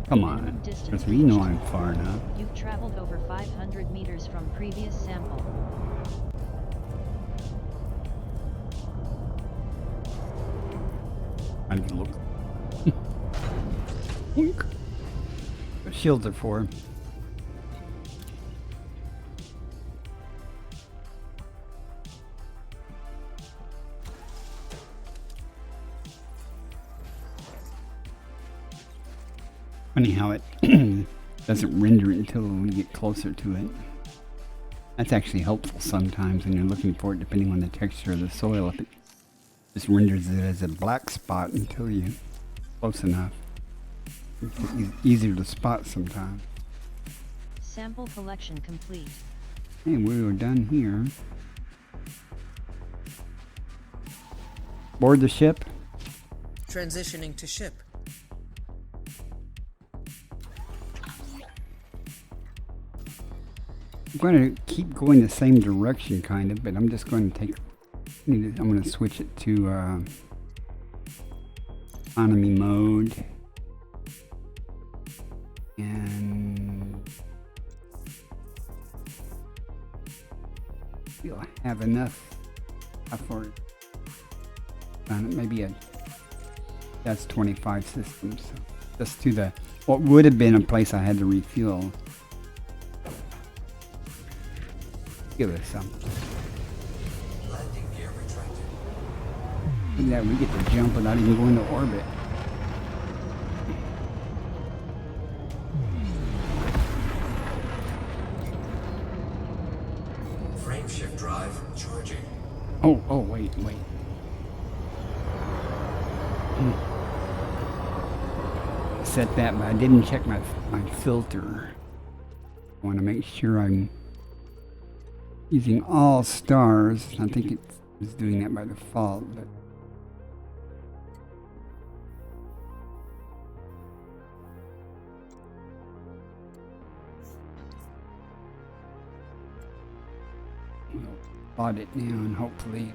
A: Come on,
B: Distance
A: so you know
B: reached.
A: I'm far enough.
B: You've traveled over 500 meters from previous sample.
A: I can look. Boink. What shields are for? Funny how it doesn't render it until we get closer to it. That's actually helpful sometimes when you're looking for it, depending on the texture of the soil. If it just renders it as a black spot until you close enough, it's easier to spot sometimes.
B: Sample collection complete.
A: Hey, we're done here. Board the ship.
D: Transitioning to ship.
A: I'm going to keep going the same direction, kind of, but I'm just going to I'm going to switch it to economy mode, and you'll have enough for maybe that's 25 systems. So just to the what would have been a place I had to refuel. Give us some.
C: Landing gear retracted.
A: Look at that, we get to jump without even going to orbit.
C: Frameshift drive charging.
A: Oh, wait. Set that, but I didn't check my filter. I want to make sure I'm using all stars. I think it's doing that by default, but we'll plot it now, and hopefully,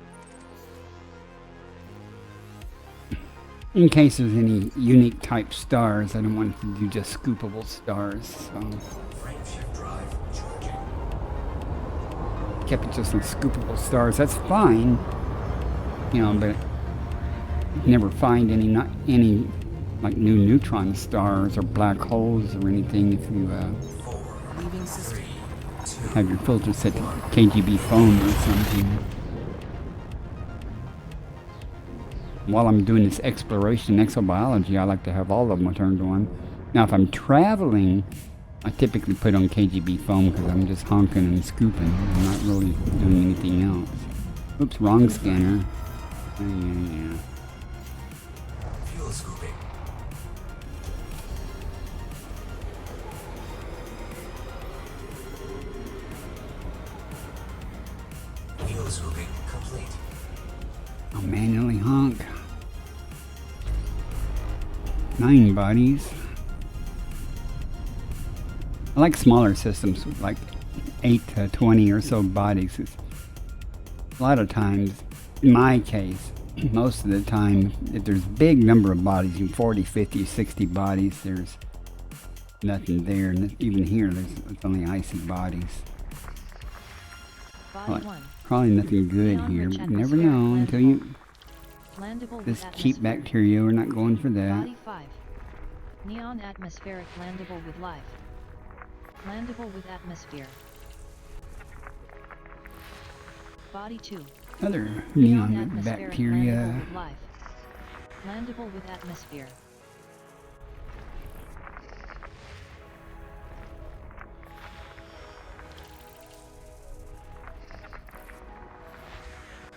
A: in case there's any unique type stars, I don't want it to do just scoopable stars. So
C: Frameshift drive charging.
A: kept it just on scoopable stars. That's fine, but you never find any like new neutron stars or black holes or anything if you
D: Leaving system.
A: have your filter set to KGB foam or something. While I'm doing this exploration in exobiology, I like to have all of them turned on. Now, if I'm traveling, I typically put on KGB foam because I'm just honking and scooping. I'm not really doing anything else. Oops, wrong scanner. Yeah.
C: Fuel scooping. Fuel scooping complete.
A: I'll manually honk. 9 bodies. I like smaller systems with like 8 to 20 or so bodies. A lot of times, in my case, most of the time, if there's a big number of bodies, 40, 50, 60 bodies, there's nothing there. And even here, it's only icy bodies.
B: Body 1.
A: Probably nothing good
B: Neon
A: here,
B: rich
A: but you never
B: atmospheric
A: know until you...
B: Landable with
A: This
B: atmosphere.
A: cheap bacteria, we're not going for that.
B: Body 5. Neon atmospheric landable with life. Landable with atmosphere. Body 2.
A: Other neon
B: atmospheric
A: bacteria.
B: landable with life. Landable with atmosphere.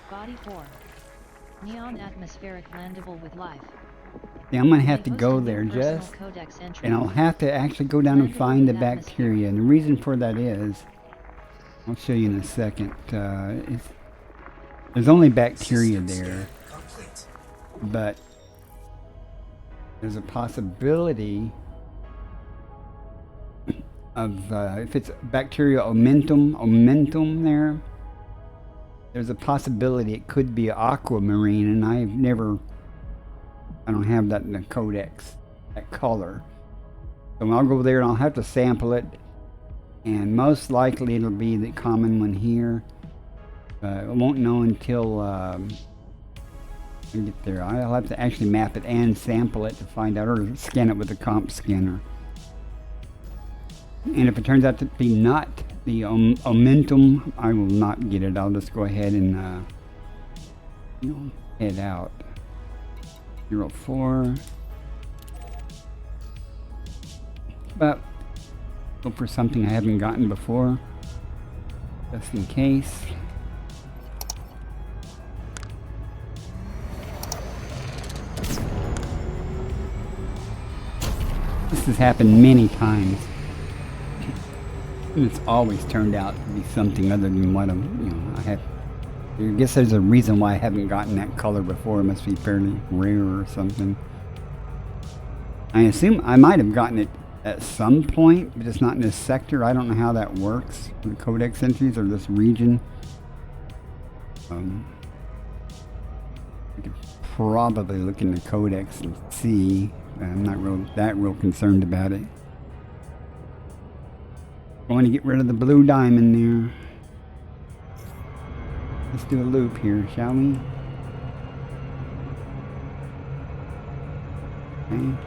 B: Body 4. Neon atmospheric landable with life.
A: Yeah, I'm gonna have to
B: May host
A: go
B: a new
A: there,
B: personal
A: Jess,
B: codex entry.
A: and I'll have to actually go down and
B: Landable
A: find the
B: with atmosphere.
A: bacteria. And the reason for that is, I'll show you in a second. There's only bacteria
C: System
A: there,
C: scan complete.
A: but there's a possibility of if it's bacteria omentum there. There's a possibility it could be aquamarine, and I don't have that in the codex, that color. So I'll go there and I'll have to sample it, and most likely it'll be the common one here. I won't know until I get there. I'll have to actually map it and sample it to find out, or scan it with a comp scanner. And if it turns out to be not the omentum, I will not get it. I'll just go ahead and head out. 04. but look for something I haven't gotten before, just in case. This has happened many times. And it's always turned out to be something other than what I have. I guess there's a reason why I haven't gotten that color before. It must be fairly rare or something. I assume I might have gotten it at some point, but it's not in this sector. I don't know how that works. The codex entries or this region. I could probably look in the codex and see. I'm not real concerned about it. I want to get rid of the blue diamond there. Let's do a loop here, shall we? Okay.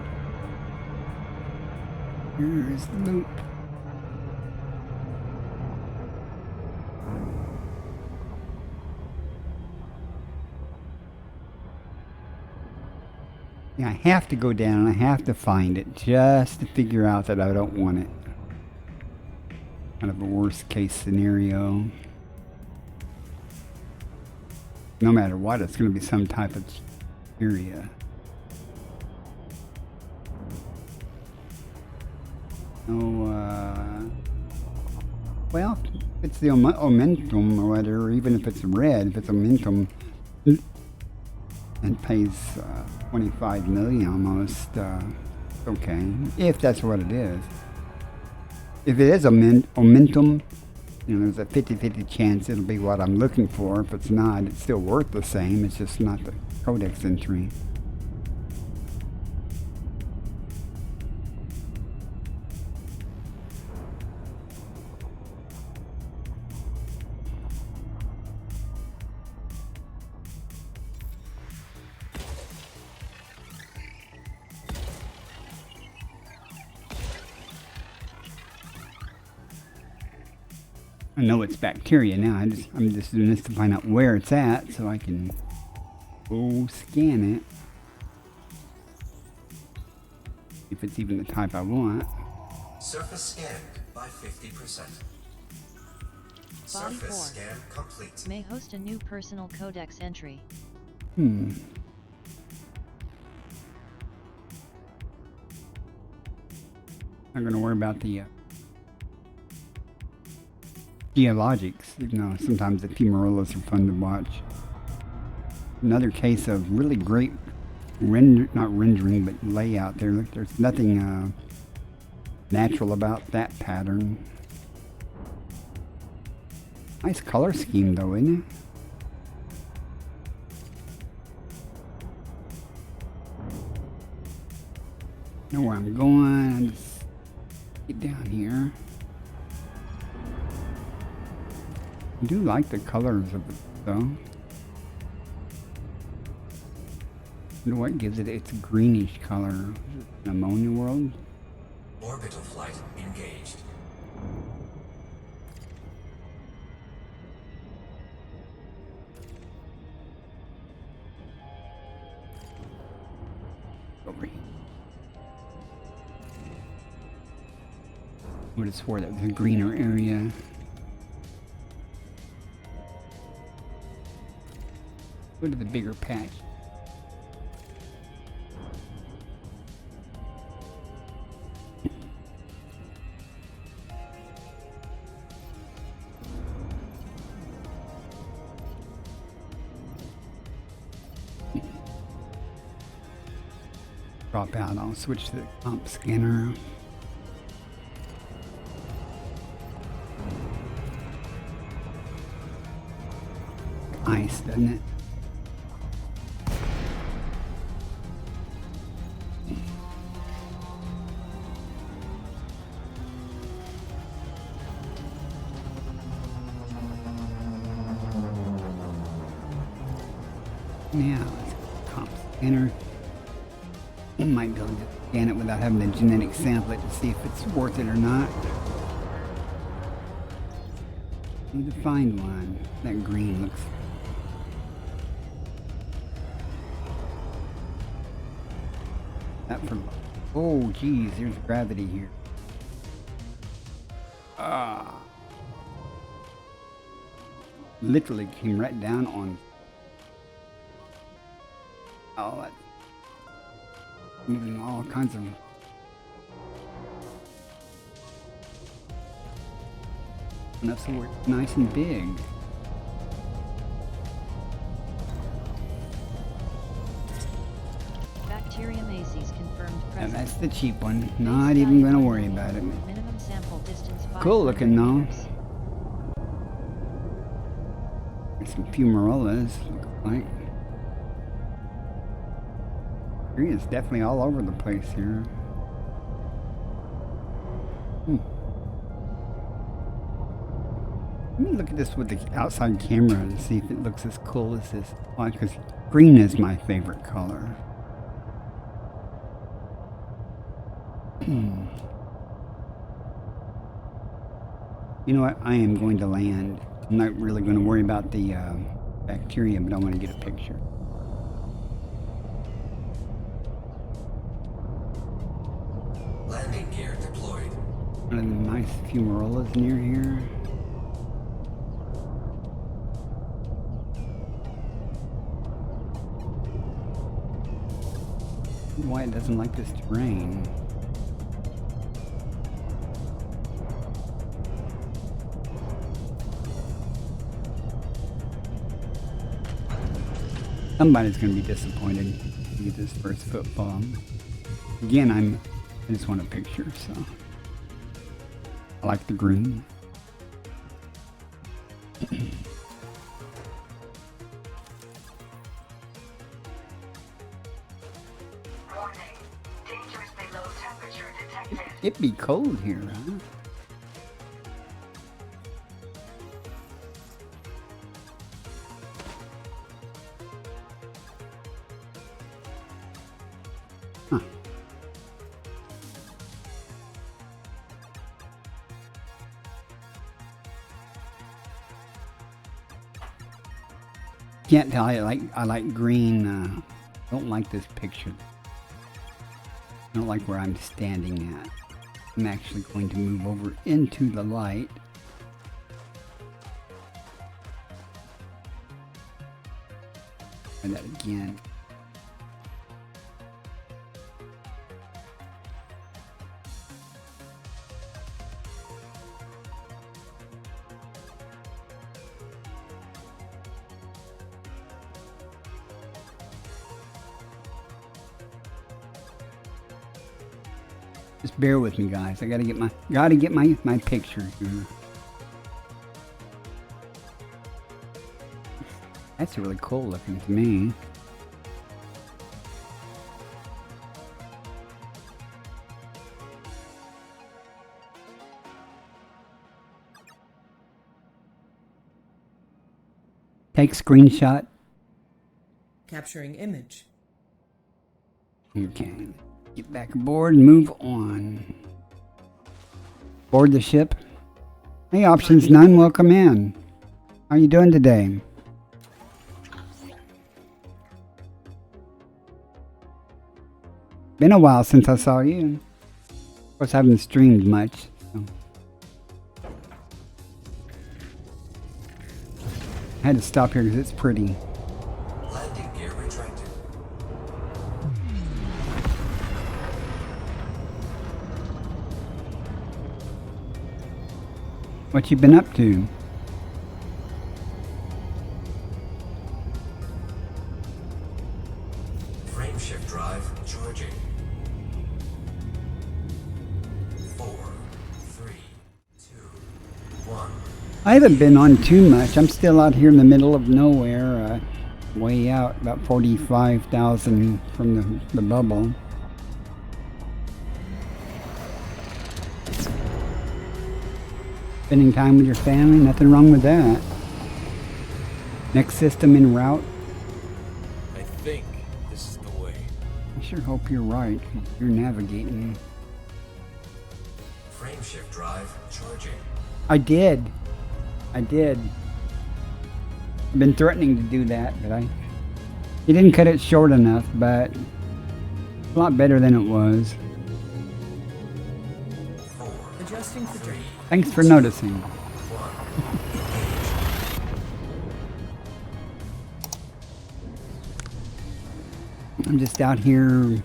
A: Here's the loop. Yeah, I have to go down and I have to find it just to figure out that I don't want it. Kind of a worst case scenario. No matter what, it's going to be some type of area. Well, if it's the omentum or whatever, or even if it's red, if it's omentum, and pays 25 million almost, okay, if that's what it is. If it is omentum, there's a 50-50 chance it'll be what I'm looking for. If it's not, it's still worth the same. It's just not the codex entry. I know it's bacteria now. I'm just doing this to find out where it's at so I can go scan it. If it's even the type I want.
C: Surface scanned by 50%.
B: Body 4
C: Surface scan complete.
B: may host a new personal codex entry.
A: I'm going to worry about the geologics. Sometimes the fumarolas are fun to watch. Another case of really great not rendering, but layout there. Look, there's nothing natural about that pattern. Nice color scheme though, isn't it? Know where I'm going. Just get down here. I do like the colors of it though. You know what gives it its greenish color? Is it an ammonia world?
C: Orbital flight engaged.
A: Over here. Would have swore that was a greener area. Go to the bigger patch. Drop out, I'll switch to the comp scanner. Ice, doesn't it? Now, let's comp scanner. I might be able to scan it without having to genetic sample it to see if it's worth it or not. Need to find one. That green looks... That for... Oh, geez, there's gravity here. Literally came right down on. Oh, that's moving all kinds of. Enough so we're nice and big.
B: Bacterium aces confirmed
A: And
B: present.
A: that's the cheap one.
B: Base
A: Not even
B: value
A: gonna
B: 1
A: worry
B: million.
A: about it.
B: Minimum sample distance 500
A: Cool looking though.
B: meters.
A: There's some fumarollas, looks like. Green is definitely all over the place here. Let me look at this with the outside camera and see if it looks as cool as this one, because green is my favorite color. You know what? I am going to land. I'm not really going to worry about the bacteria, but I want to get a picture.
C: Landing gear deployed.
A: One of the nice fumarollas near here. Why it doesn't like this terrain. Somebody's going to be disappointed to get this first football. Again, I just want a picture, so I like the green.
E: Warning. Dangerously low temperature detected.
A: It'd be cold here, huh? Huh. Can't tell. I like green. Don't like this picture. I don't like where I'm standing at. I'm actually going to move over into the light. Try that again. Just bear with me, guys. I gotta get my picture here. That's really cool looking to me. Take screenshot.
D: Capturing image.
A: Okay. Get back aboard and move on. Board the ship. Hey, options none, welcome in. How you doing today? Been a while since I saw you. Of course, I haven't streamed much. So. I had to stop here because it's pretty.
C: Landing gear retracted.
A: What you been up to?
C: Frame shift drive charging. 4, 3, 2, 1.
A: I haven't been on too much. I'm still out here in the middle of nowhere, way out, about 45,000 from the bubble. Spending time with your family, nothing wrong with that. Next system en route.
F: I think this is the way.
A: I sure hope you're right. You're navigating.
C: Frame shift drive charging.
A: I did. I've been threatening to do that, but he didn't cut it short enough, but a lot better than it was.
C: 4,
D: Adjusting for drink.
A: Thanks for noticing.
C: One.
A: I'm just out here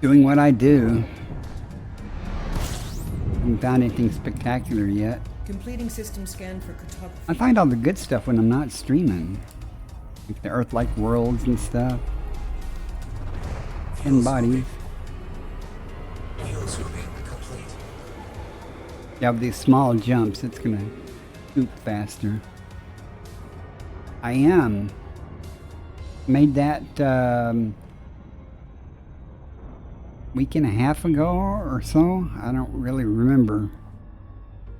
A: doing what I do. Haven't found anything spectacular yet.
D: Completing system scan for cartography.
A: I find all the good stuff when I'm not streaming. Like the Earth-like worlds and stuff. And bodies.
C: Fuel scooping complete.
A: Yeah, with these small jumps, it's gonna scoop faster. I am. Made that week and a half ago or so. I don't really remember.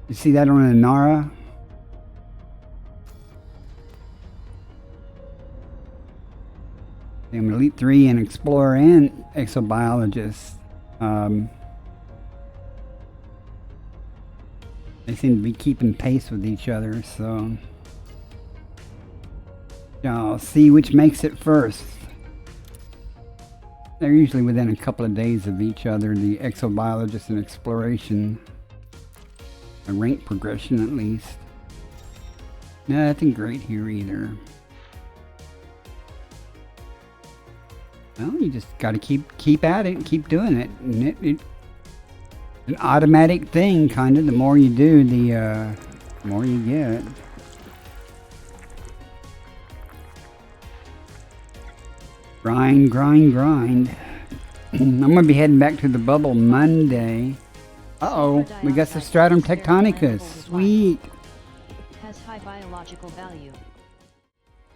A: You see that on Inara? I'm Elite 3 and Explorer and Exobiologist. They seem to be keeping pace with each other, so I'll see which makes it first. They're usually within a couple of days of each other, the Exobiologist and Exploration. A rank progression at least. Nothing great here either. Well, you just got to keep at it, keep doing it, and it's an automatic thing, kind of. The more you do, the more you get. Grind, grind, grind. I'm gonna be heading back to the bubble Monday. Uh-oh, we got the Stratum Tectonicus. Sweet.
B: Has high biological value.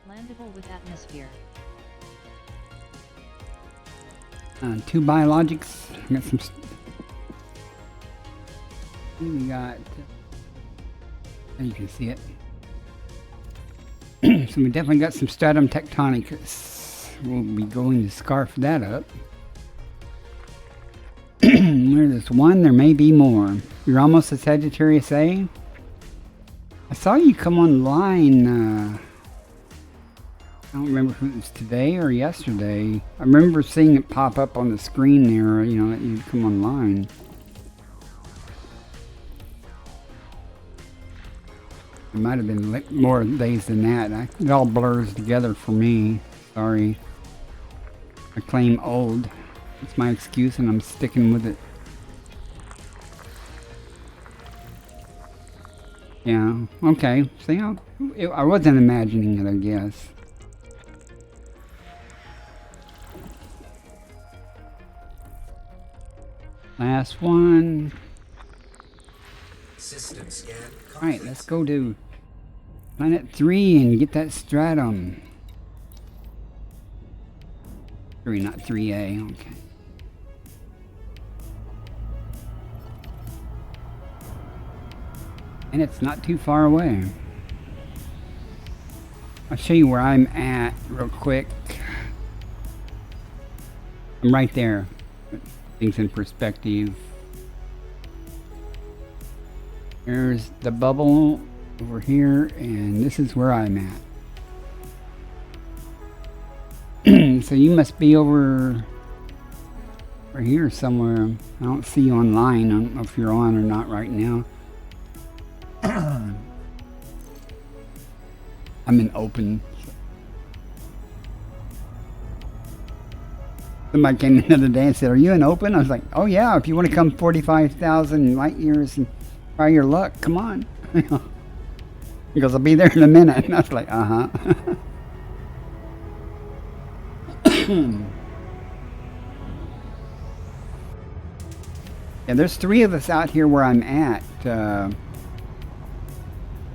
B: Landable with atmosphere.
A: 2 biologics. We got some. We got. You can see it. So we definitely got some Stratum Tectonicus. We'll be going to scarf that up. There's one, there may be more. You're almost a Sagittarius A. I saw you come online. I don't remember if it was today or yesterday. I remember seeing it pop up on the screen there, you know, that you'd come online. It might have been more days than that. It all blurs together for me. Sorry. I claim old. It's my excuse and I'm sticking with it. Yeah, okay. See, I wasn't imagining it, I guess. Last one.
C: System scan complete.
A: Alright, let's go to Planet 3 and get that stratum. 3, not 3A, okay. And it's not too far away. I'll show you where I'm at real quick. I'm right there. Things in perspective. There's the bubble over here, and this is where I'm at. So you must be over here somewhere. I don't see you online. I don't know if you're on or not right now. I'm in open. Somebody came in the other day and said, "Are you in open?" I was like, "Oh yeah, if you want to come 45,000 light years and try your luck, come on." He goes, "I'll be there in a minute." And I was like, "Uh-huh." Yeah, there's 3 of us out here where I'm at.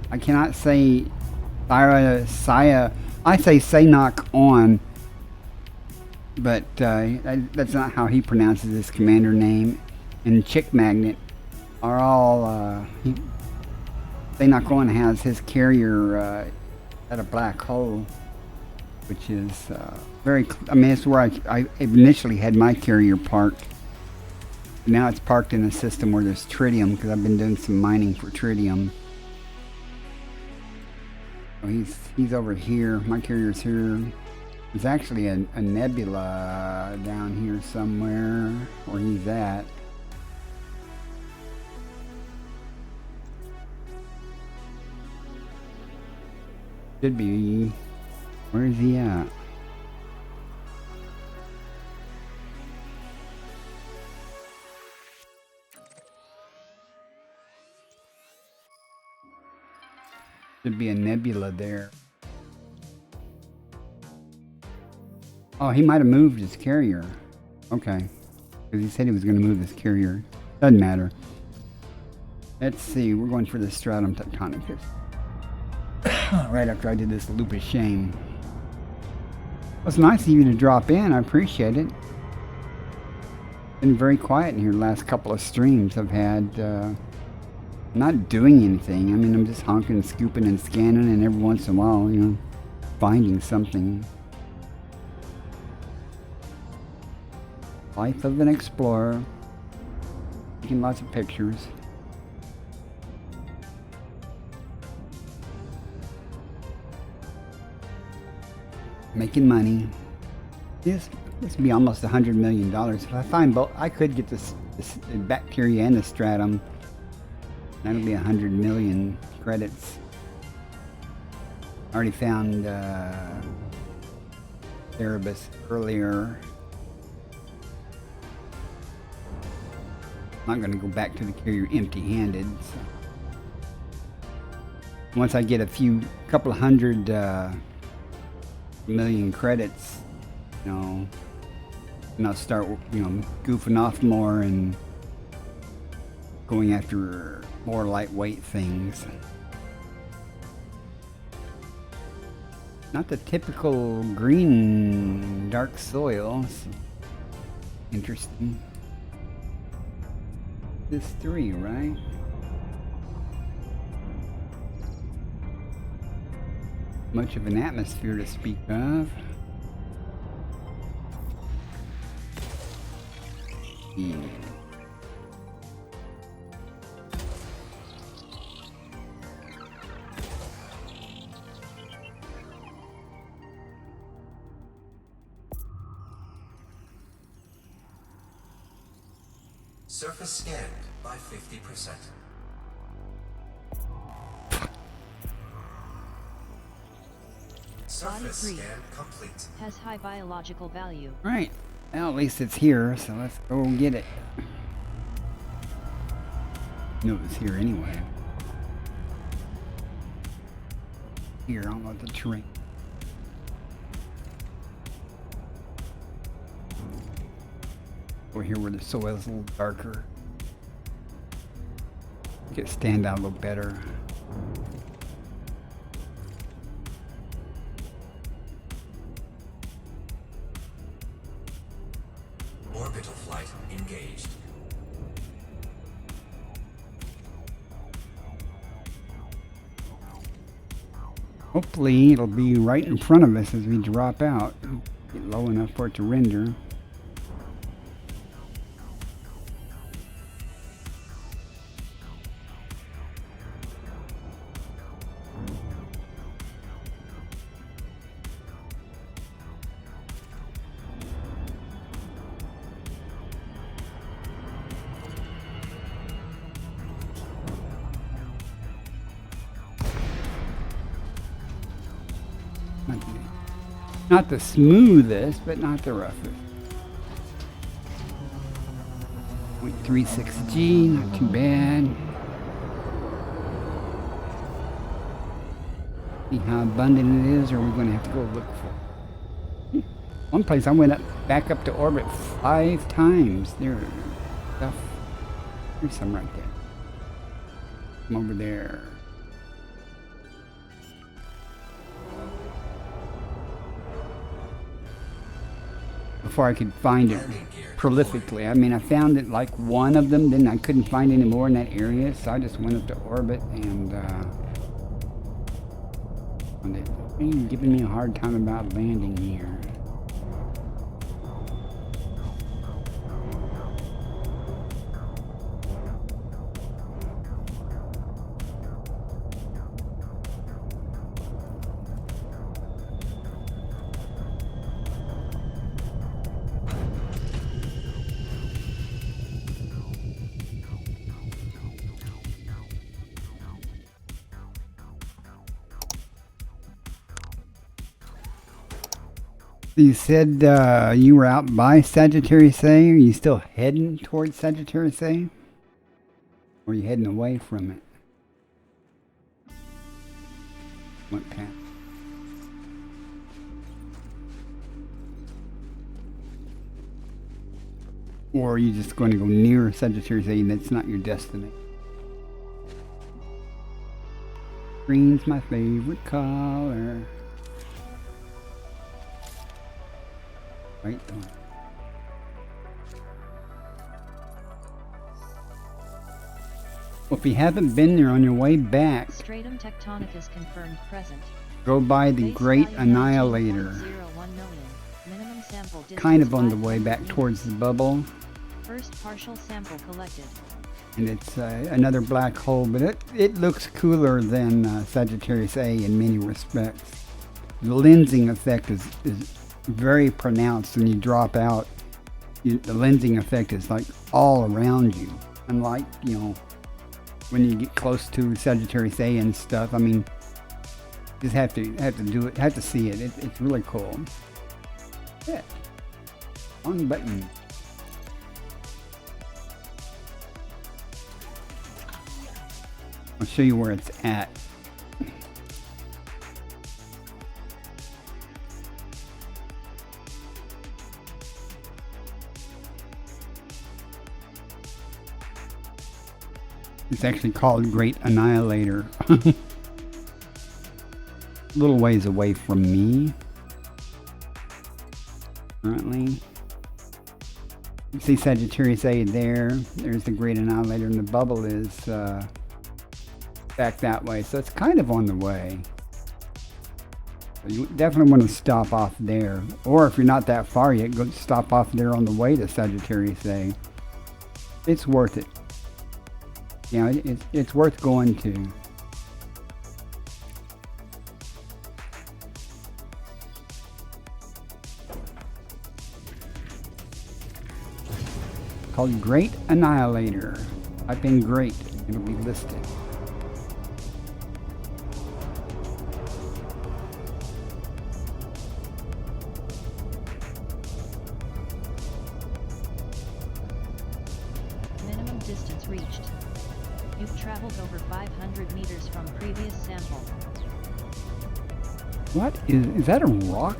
A: I cannot say Saya. I say Saynock on, but that's not how he pronounces his commander name. And Chick Magnet are all. Saynock on has his carrier at a black hole, which is very. I mean, it's where I initially had my carrier parked. Now it's parked in a system where there's tritium because I've been doing some mining for tritium. So he's over here. My carrier's here. There's actually a nebula down here somewhere where he's at. Should be. Where is he at? Should be a nebula there. Oh, he might have moved his carrier. Okay. Because he said he was going to move his carrier. Doesn't matter. Let's see. We're going for the stratum tectonicus. Right after I did this loop of shame. It's nice of you to drop in. I appreciate it. Been very quiet in here the last couple of streams I've had. Not doing anything. I mean, I'm just honking, scooping, and scanning, and every once in a while, you know, finding something. Life of an explorer. Taking lots of pictures. Making money. This would be almost $100 million. If I find both, I could get this bacteria and the stratum. That'll be 100 million credits. I already found Erebus earlier. I'm not going to go back to the carrier empty-handed. So. Once I get couple of hundred million credits, you know, and I'll start, you know, goofing off more and going after more lightweight things. Not the typical green dark soils. Interesting. This 3, right? Much of an atmosphere to speak of. Yeah.
C: Surface scanned by 50%. Surface
B: Body 3
C: scan complete.
B: has high biological value.
A: Right. Well, at least it's here, so let's go get it. No, it's here anyway. Here, I don't know the terrain. Over here where the soil is a little darker. Get stand out a little better.
C: Orbital flight engaged.
A: Hopefully it'll be right in front of us as we drop out. Get low enough for it to render. Not the smoothest, but not the roughest. 0.36G, not too bad. See how abundant it is, or we're going to have to go look for it. One place I went back up to orbit 5 times. There's stuff. There's some right there. Come over there. Before I could find it prolifically. I mean, I found it like one of them, then I couldn't find any more in that area, so I just went up to orbit and they're giving me a hard time about landing here. You said you were out by Sagittarius A. Are you still heading towards Sagittarius A? Or are you heading away from it? Went past. Or are you just going to go near Sagittarius A and that's not your destination? Green's my favorite color. Right on. Well, if you haven't been there on your way back,
B: Stratum tectonicus confirmed present.
A: go by the
B: Base
A: Great
B: value
A: Annihilator.
B: 19.01 million. Minimum sample distance
A: Kind of on the
B: 5
A: way back
B: meters.
A: towards the bubble.
B: First partial sample collected.
A: And it's another black hole, but it looks cooler than Sagittarius A in many respects. The lensing effect is very pronounced when you drop out. The lensing effect is like all around you. Unlike, you know, when you get close to Sagittarius A and stuff, I mean, just have to do it, have to see it. It's really cool. Yeah. On button. I'll show you where it's at. It's actually called Great Annihilator. A little ways away from me. Currently. You see Sagittarius A there. There's the Great Annihilator, and the bubble is back that way. So it's kind of on the way. So you definitely want to stop off there. Or if you're not that far yet, go stop off there on the way to Sagittarius A. It's worth it. You know, it's worth going to. Called Great Annihilator. Type in Great, it'll be listed.
B: Minimum distance reached. You've traveled over 500 meters from previous sample.
A: What is that a rock?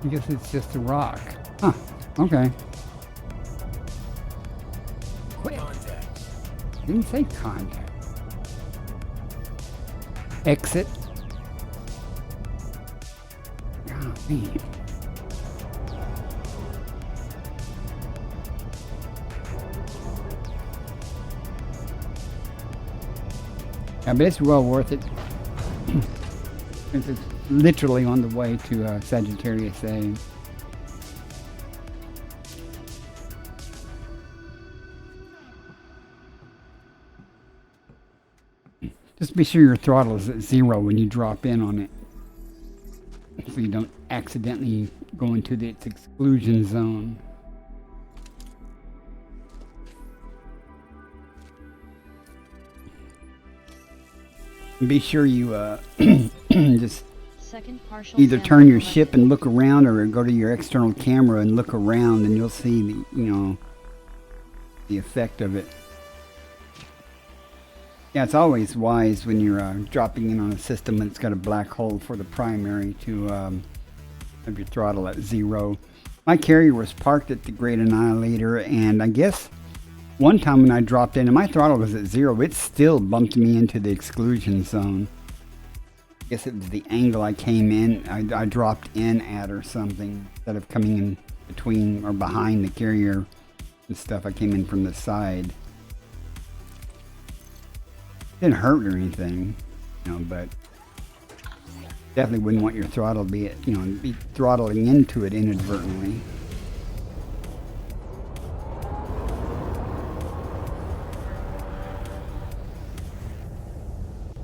A: I guess it's just a rock. Huh, okay. Quit.
F: Contact.
A: Didn't say contact. Exit. Oh, man. Yeah, but it's well worth it. It's literally on the way to Sagittarius A. Just be sure your throttle is at 0 when you drop in on it, so you don't accidentally go into its exclusion zone. And be sure you just
B: Second partial
A: either
B: sample
A: turn your
B: collected.
A: ship and look around, or go to your external camera and look around, and you'll see the, you know, the effect of it. Yeah, it's always wise when you're dropping in on a system that's got a black hole for the primary to have your throttle at 0. My carrier was parked at the Great Annihilator, and I guess one time when I dropped in and my throttle was at 0, it still bumped me into the exclusion zone. I guess it was the angle I came in, I dropped in at or something. Instead of coming in between or behind the carrier and stuff, I came in from the side. Didn't hurt or anything, you know, but definitely wouldn't want your throttle to be, you know, be throttling into it inadvertently.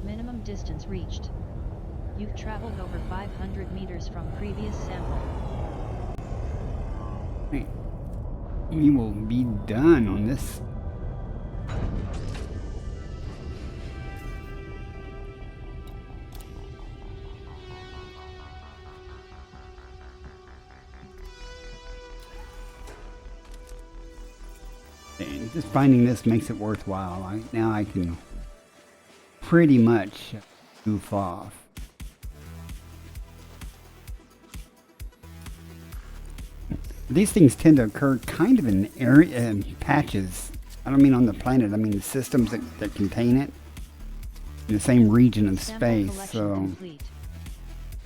B: Minimum distance reached. You've traveled over 500 meters from previous sample.
A: Right. we will be done on this. And just finding this makes it worthwhile. Now I can pretty much goof off. These things tend to occur kind of in area patches. I don't mean on the planet. I mean the systems that contain it in the same region of
B: Sample
A: space.
B: collection
A: So
B: complete.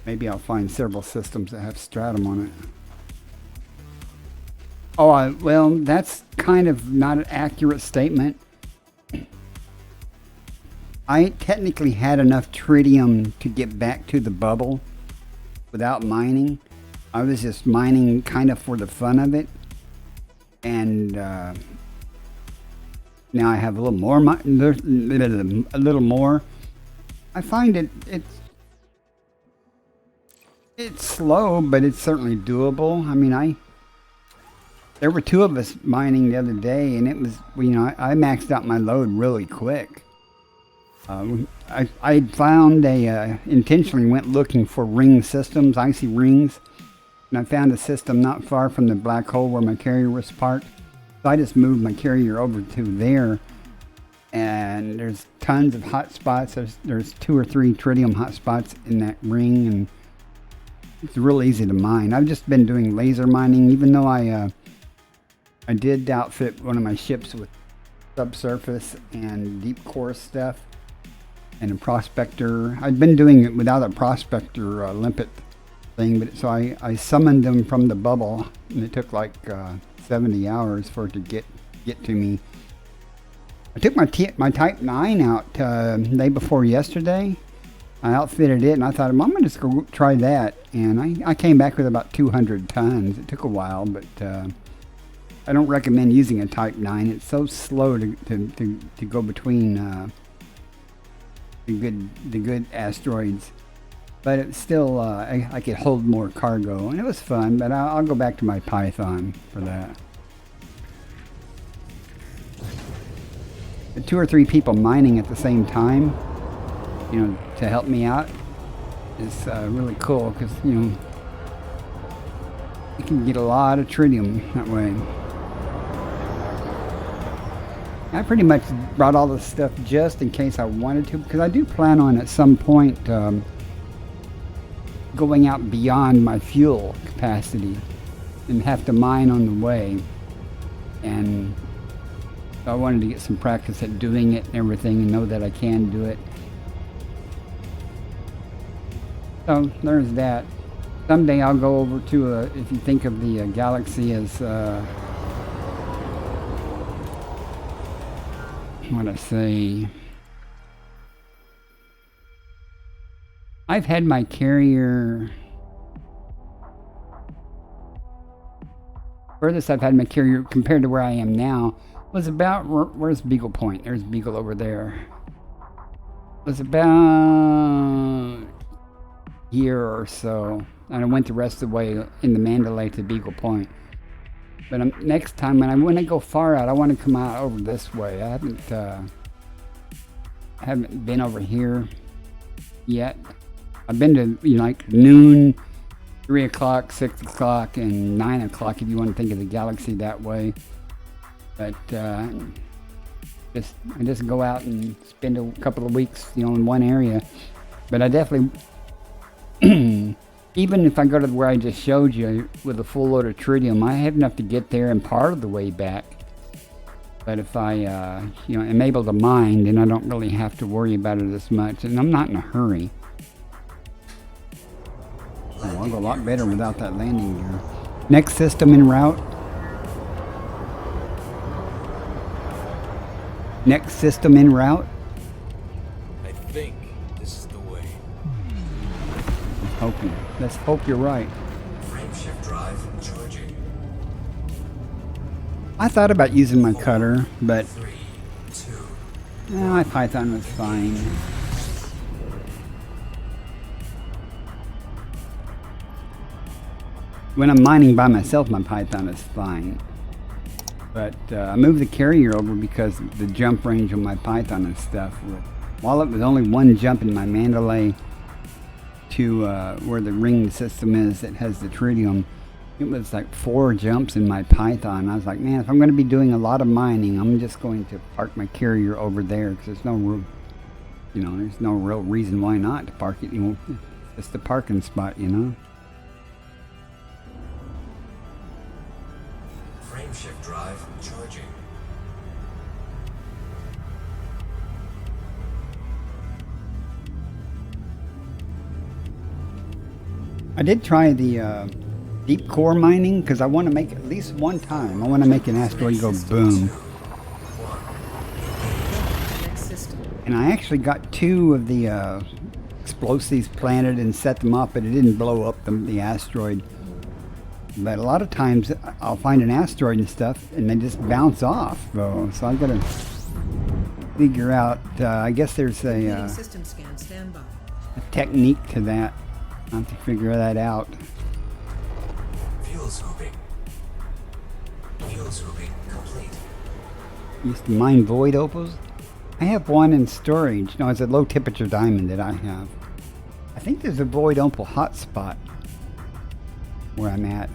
A: maybe I'll find several systems that have stratum on it. Oh, well, that's kind of not an accurate statement. I technically had enough tritium to get back to the bubble without mining. I was just mining kind of for the fun of it. And now I have a little more, a little more. I find it's slow, but it's certainly doable. I mean, there were two of us mining the other day, and it was, I maxed out my load really quick. I found intentionally went looking for ring systems, icy rings, and I found a system not far from the black hole where my carrier was parked. So I just moved my carrier over to there, and there's tons of hot spots. There's 2 or 3 tritium hot spots in that ring, and it's real easy to mine. I've just been doing laser mining, even though I did outfit one of my ships with subsurface and deep core stuff and a prospector. I'd been doing it without a prospector limpet thing, but so I summoned them from the bubble, and it took like 70 hours for it to get to me. I took my Type 9 out day before yesterday. I outfitted it, and I thought, well, I'm going to just go try that. And I came back with about 200 tons. It took a while, but I don't recommend using a Type 9. It's so slow to go between the good asteroids. But it's still, I could hold more cargo, and it was fun, but I'll go back to my Python for that. The 2 or 3 people mining at the same time, to help me out is really cool, because, you can get a lot of tritium that way. I pretty much brought all this stuff just in case I wanted to, because I do plan on at some point going out beyond my fuel capacity and have to mine on the way. And so I wanted to get some practice at doing it and everything, and know that I can do it. So there's that. Someday I'll go over to, if you think of the galaxy as, what I say, I've had my carrier, furthest I've had my carrier compared to where I am now was about, where's Beagle Point? There's Beagle over there. Was about year or so, and I went the rest of the way in the Mandalay to Beagle Point. But next time when I go far out, I want to come out over this way. I haven't been over here yet. I've been to like noon, 3 o'clock, 6 o'clock, and 9 o'clock if you want to think of the galaxy that way. But I just go out and spend a couple of weeks, in one area. But I definitely, even if I go to where I just showed you with a full load of tritium, I have enough to get there and part of the way back. But if I, am able to mine, then I don't really have to worry about it as much. And I'm not in a hurry. Oh, I'll go a lot better without that landing gear. Next system en route. Next system en route.
F: I think this is the way.
A: Let's hope you're right.
C: Frameshift drive charging.
A: I thought about using my cutter, but
C: 3, 2.
A: my Python was fine. When I'm mining by myself, my Python is fine. But I moved the carrier over because the jump range on my Python and stuff. While it was only one jump in my Mandalay to where the ring system is that has the tritium, it was like 4 jumps in my Python. I was like, man, if I'm going to be doing a lot of mining, I'm just going to park my carrier over there because there's no room. You know, there's no real reason why not to park it. You know, it's just a parking spot, you know.
C: Frameshift drive charging.
A: I did try the deep core mining because I want to make at least one time. I want to make an asteroid go boom.
D: Next system.
A: And I actually got 2 of the explosives planted and set them up, but it didn't blow up the asteroid. But a lot of times I'll find an asteroid and stuff, and they just bounce off, though. So I've got to figure out. I guess there's
D: Completing system scan. Stand by.
A: a technique to that. I have to figure that out.
C: Fuel scooping. Fuel scooping complete.
A: Used to mine void opals. I have one in storage. No, it's a low temperature diamond that I have. I think there's a void opal hotspot where I'm at.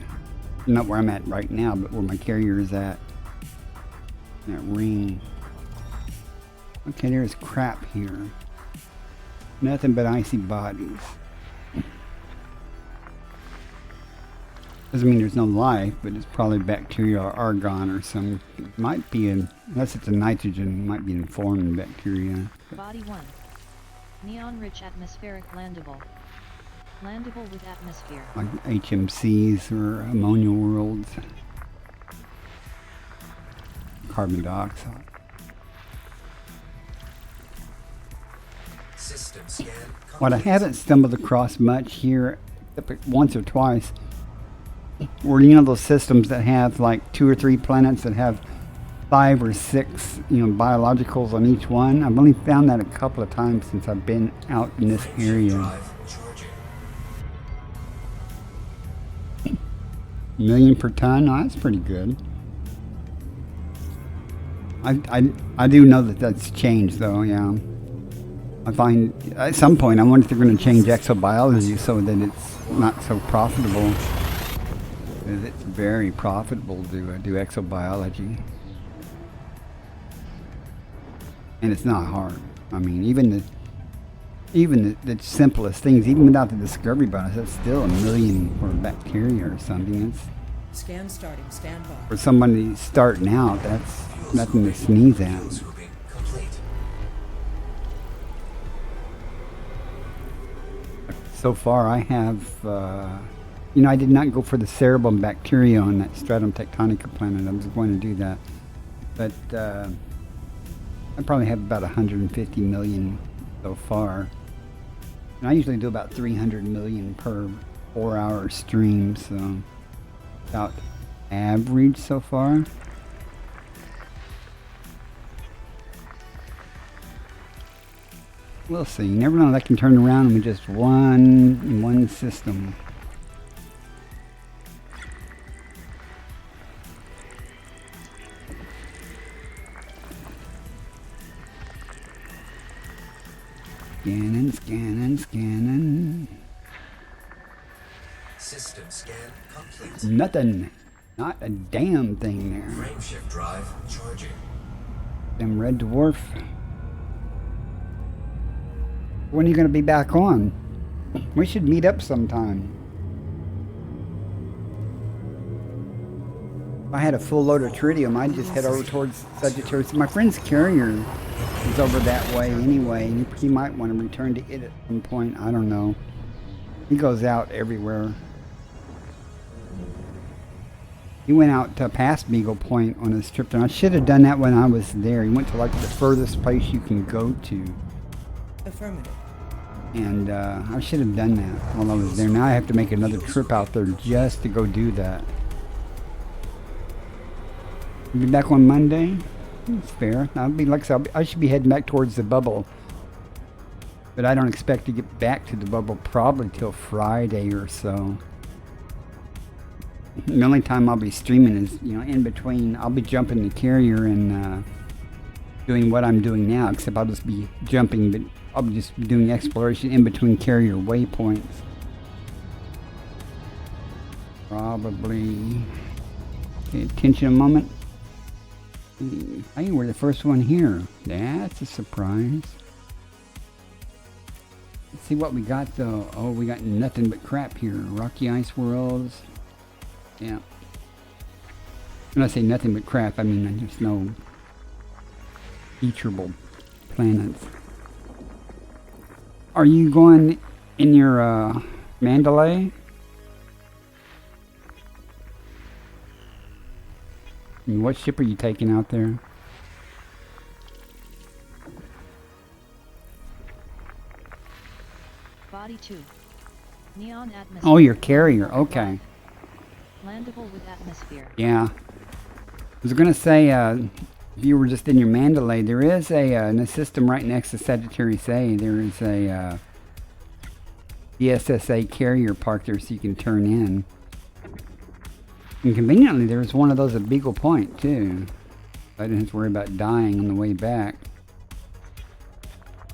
A: Not where I'm at right now, but where my carrier is at. That ring. Okay, there's crap here. Nothing but icy bodies. Doesn't mean there's no life, but it's probably bacteria or argon or some. It might be unless it's a nitrogen, it might be informed bacteria.
B: Body 1. Neon-rich atmospheric landable. Landable with atmosphere.
A: Like HMCs or ammonia worlds. Carbon dioxide.
C: System scan complete.
A: What I haven't stumbled across much here, except once or twice, were, you know, those systems that have like 2 or 3 planets that have 5 or 6, you know, biologicals on each one. I've only found that a couple of times since I've been out in this
C: Frameshift
A: area.
C: drive charging.
A: $1,000,000 per ton? Oh, that's pretty good. I do know that that's changed, though, yeah. I find at some point I wonder if they're going to change exobiology so that it's not so profitable. It's very profitable to do exobiology. And it's not hard. I mean, even the simplest things, even without the discovery bonus, that's still $1 million for bacteria or something. It's,
D: Scan starting. Stand by.
A: for somebody starting out, that's nothing to sneeze at.
C: Fuel scooping complete.
A: So far, I have, you know, I did not go for the cerebellum bacteria on that Stratum Tectonica planet. I was going to do that. But I probably have about 150 million so far. And I usually do about 300 million per 4-hour stream, so about average so far. We'll see. You never know, that can turn around with just one system. Scanning, scanning, scanning.
C: System scan complete.
A: Nothing. Not a damn thing there.
C: Frameshift drive charging.
A: Them red dwarf. When are you going to be back on? We should meet up sometime. If I had a full load of tritium, I'd just head over towards Sagittarius. My friend's carrier is over that way anyway, and he might want to return to it at some point. I don't know. He goes out everywhere. He went out to past Beagle Point on his trip, and I should have done that when I was there. He went to like the furthest place you can go to.
D: Affirmative.
A: And I should have done that while I was there. Now I have to make another trip out there just to go do that. I'll be back on Monday. It's fair. I'll be like I should be heading back towards the bubble, but I don't expect to get back to the bubble probably till Friday or so. The only time I'll be streaming is, in between. I'll be jumping the carrier and doing what I'm doing now, except I'll just be jumping, but I'll be just doing exploration in between carrier waypoints. Probably. Pay attention a moment. Hey, we're the first one here. That's a surprise. Let's see what we got though. Oh, we got nothing but crap here. Rocky ice worlds. Yeah. When I say nothing but crap, I mean there's no featureable planets. Are you going in your Mandalay? And what ship are you taking out there?
B: Body 2. Neon atmosphere.
A: Oh, your carrier. Okay.
B: Landable with atmosphere.
A: Yeah. I was going to say, if you were just in your Mandalay, there is in a system right next to Sagittarius A, there is a DSSA carrier parked there so you can turn in. And conveniently, there's one of those at Beagle Point, too. I didn't have to worry about dying on the way back.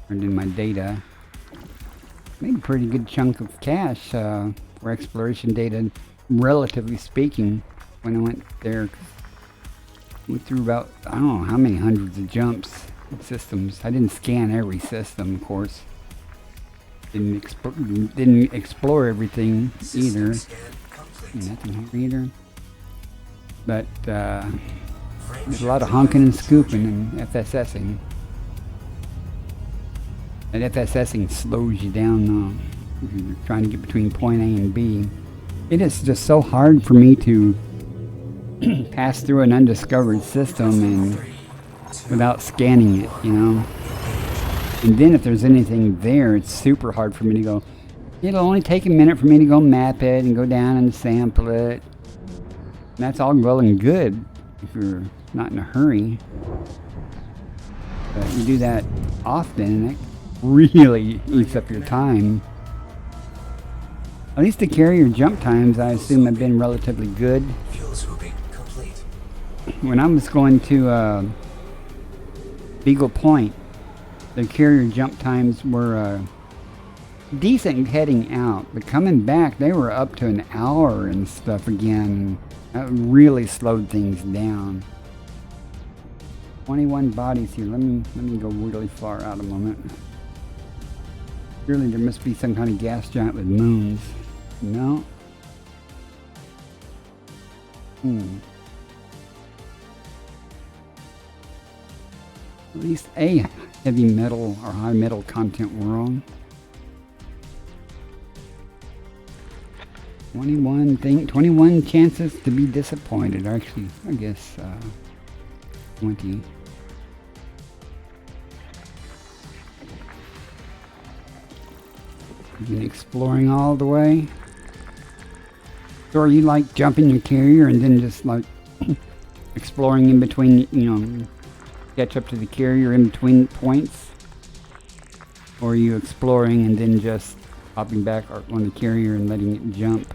A: Turned in my data. Made a pretty good chunk of cash for exploration data, relatively speaking, when I went there. Went through about, I don't know how many hundreds of jumps and systems. I didn't scan every system, of course. Didn't explore everything either. Nothing here either. But there's a lot of honking and scooping and FSSing. And FSSing slows you down if you're trying to get between point A and B. It is just so hard for me to pass through an undiscovered system and without scanning it, And then if there's anything there, it's super hard for me to go. It'll only take a minute for me to go map it and go down and sample it. And that's all well and good if you're not in a hurry. But you do that often and it really eats up your time. At least the carrier jump times, I assume, have been relatively good.
C: Fuel swooping complete.
A: When I was going to Beagle Point, the carrier jump times were decent heading out, but coming back, they were up to an hour and stuff again. That really slowed things down. 21 bodies here. Let me go really far out a moment. Surely there must be some kind of gas giant with moons. No. At least a heavy metal or high metal content world. 21 chances to be disappointed. Actually, I guess 20. You've been exploring all the way. So are you like jumping your carrier and then just like exploring in between, catch up to the carrier in between points? Or are you exploring and then just hopping back on the carrier and letting it jump?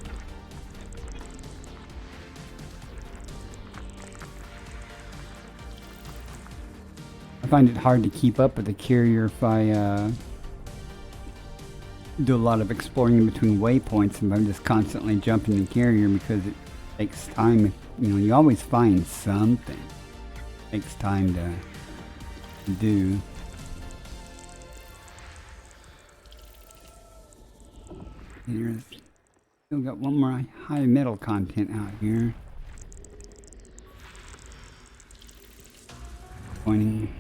A: I find it hard to keep up with the carrier if I do a lot of exploring in between waypoints and I'm just constantly jumping the carrier because it takes time. You always find something. It takes time to do. There's still got one more high metal content out here. Pointing.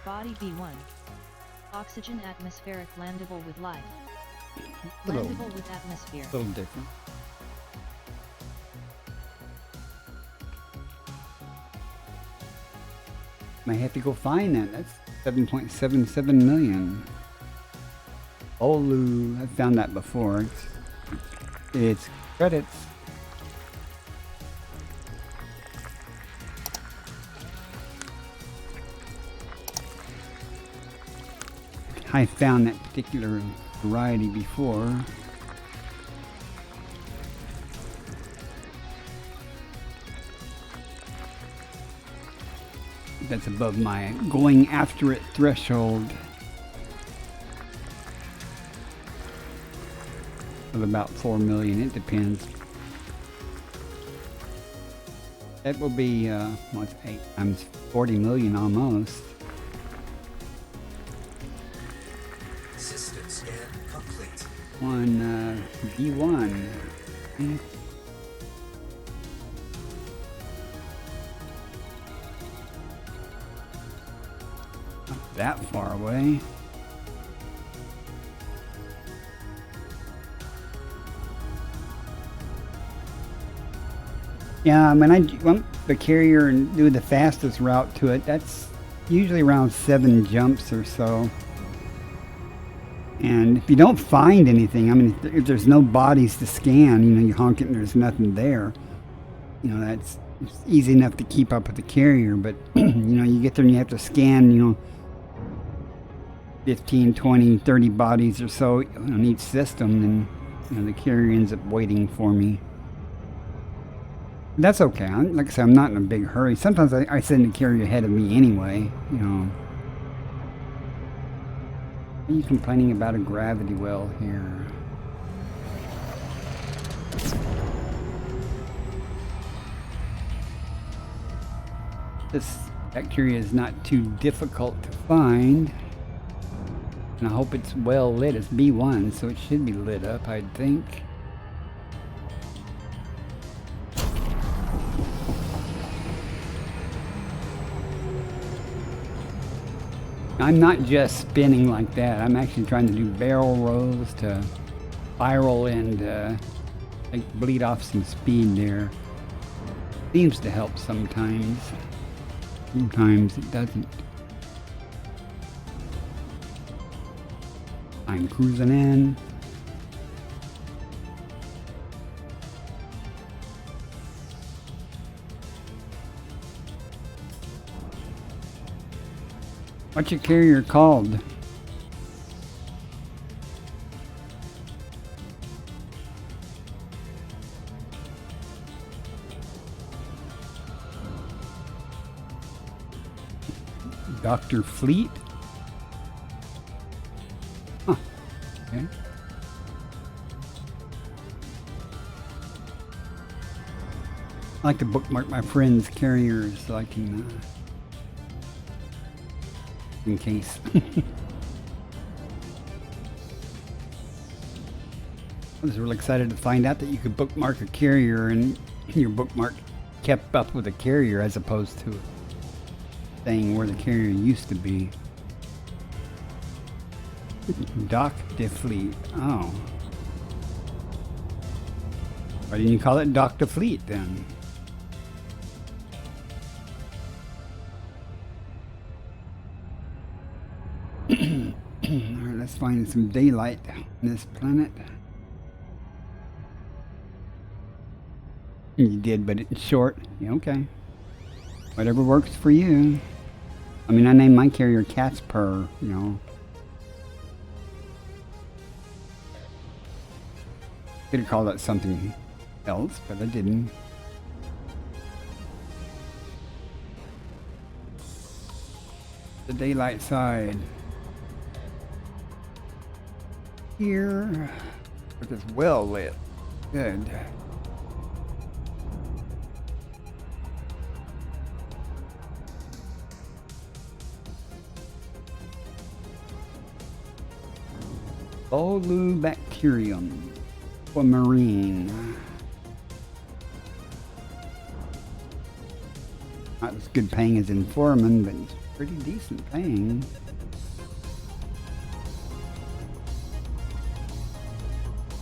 B: Body B1. Oxygen atmospheric landable with life. Landable with atmosphere.
A: A little different. Might have to go find that. That's 7.77 million. Olu, I've found that before. It's credits. I found that particular variety before. That's above my going after it threshold of about 4 million. It depends. That will be what's 8 times 40 million almost.
C: System scan complete.
A: On B1. Not that far away. Yeah, when I want the carrier and do the fastest route to it, that's usually around 7 jumps or so. And if you don't find anything, I mean, if there's no bodies to scan, you know, you honk it and there's nothing there, you know, it's easy enough to keep up with the carrier. But, you know, you get there and you have to scan, you know, 15, 20, 30 bodies or so on each system, and, you know, the carrier ends up waiting for me. That's okay. Like I said, I'm not in a big hurry. Sometimes I send the carrier ahead of me anyway, you know. Are you complaining about a gravity well here? This bacteria is not too difficult to find. And I hope it's well lit. It's B1, so it should be lit up, I'd think. I'm not just spinning like that. I'm actually trying to do barrel rolls to spiral and like bleed off some speed there. Seems to help sometimes. Sometimes it doesn't. I'm cruising in. What's your carrier called? Dr. Fleet? Huh. Okay. I like to bookmark my friends' carriers so I can in case. I was really excited to find out that you could bookmark a carrier and your bookmark kept up with the carrier as opposed to saying where the carrier used to be. Dock de Fleet. Oh. Why didn't you call it Dock de Fleet then? Alright, let's find some daylight on this planet. You did, but it's short. Yeah, okay. Whatever works for you. I mean, I named my carrier Catspur, you know. Could have called it something else, but I didn't. The daylight side. Here, it is well lit. Good. Bolubacterium for marine. Not as good paying as Informan, but it's pretty decent paying.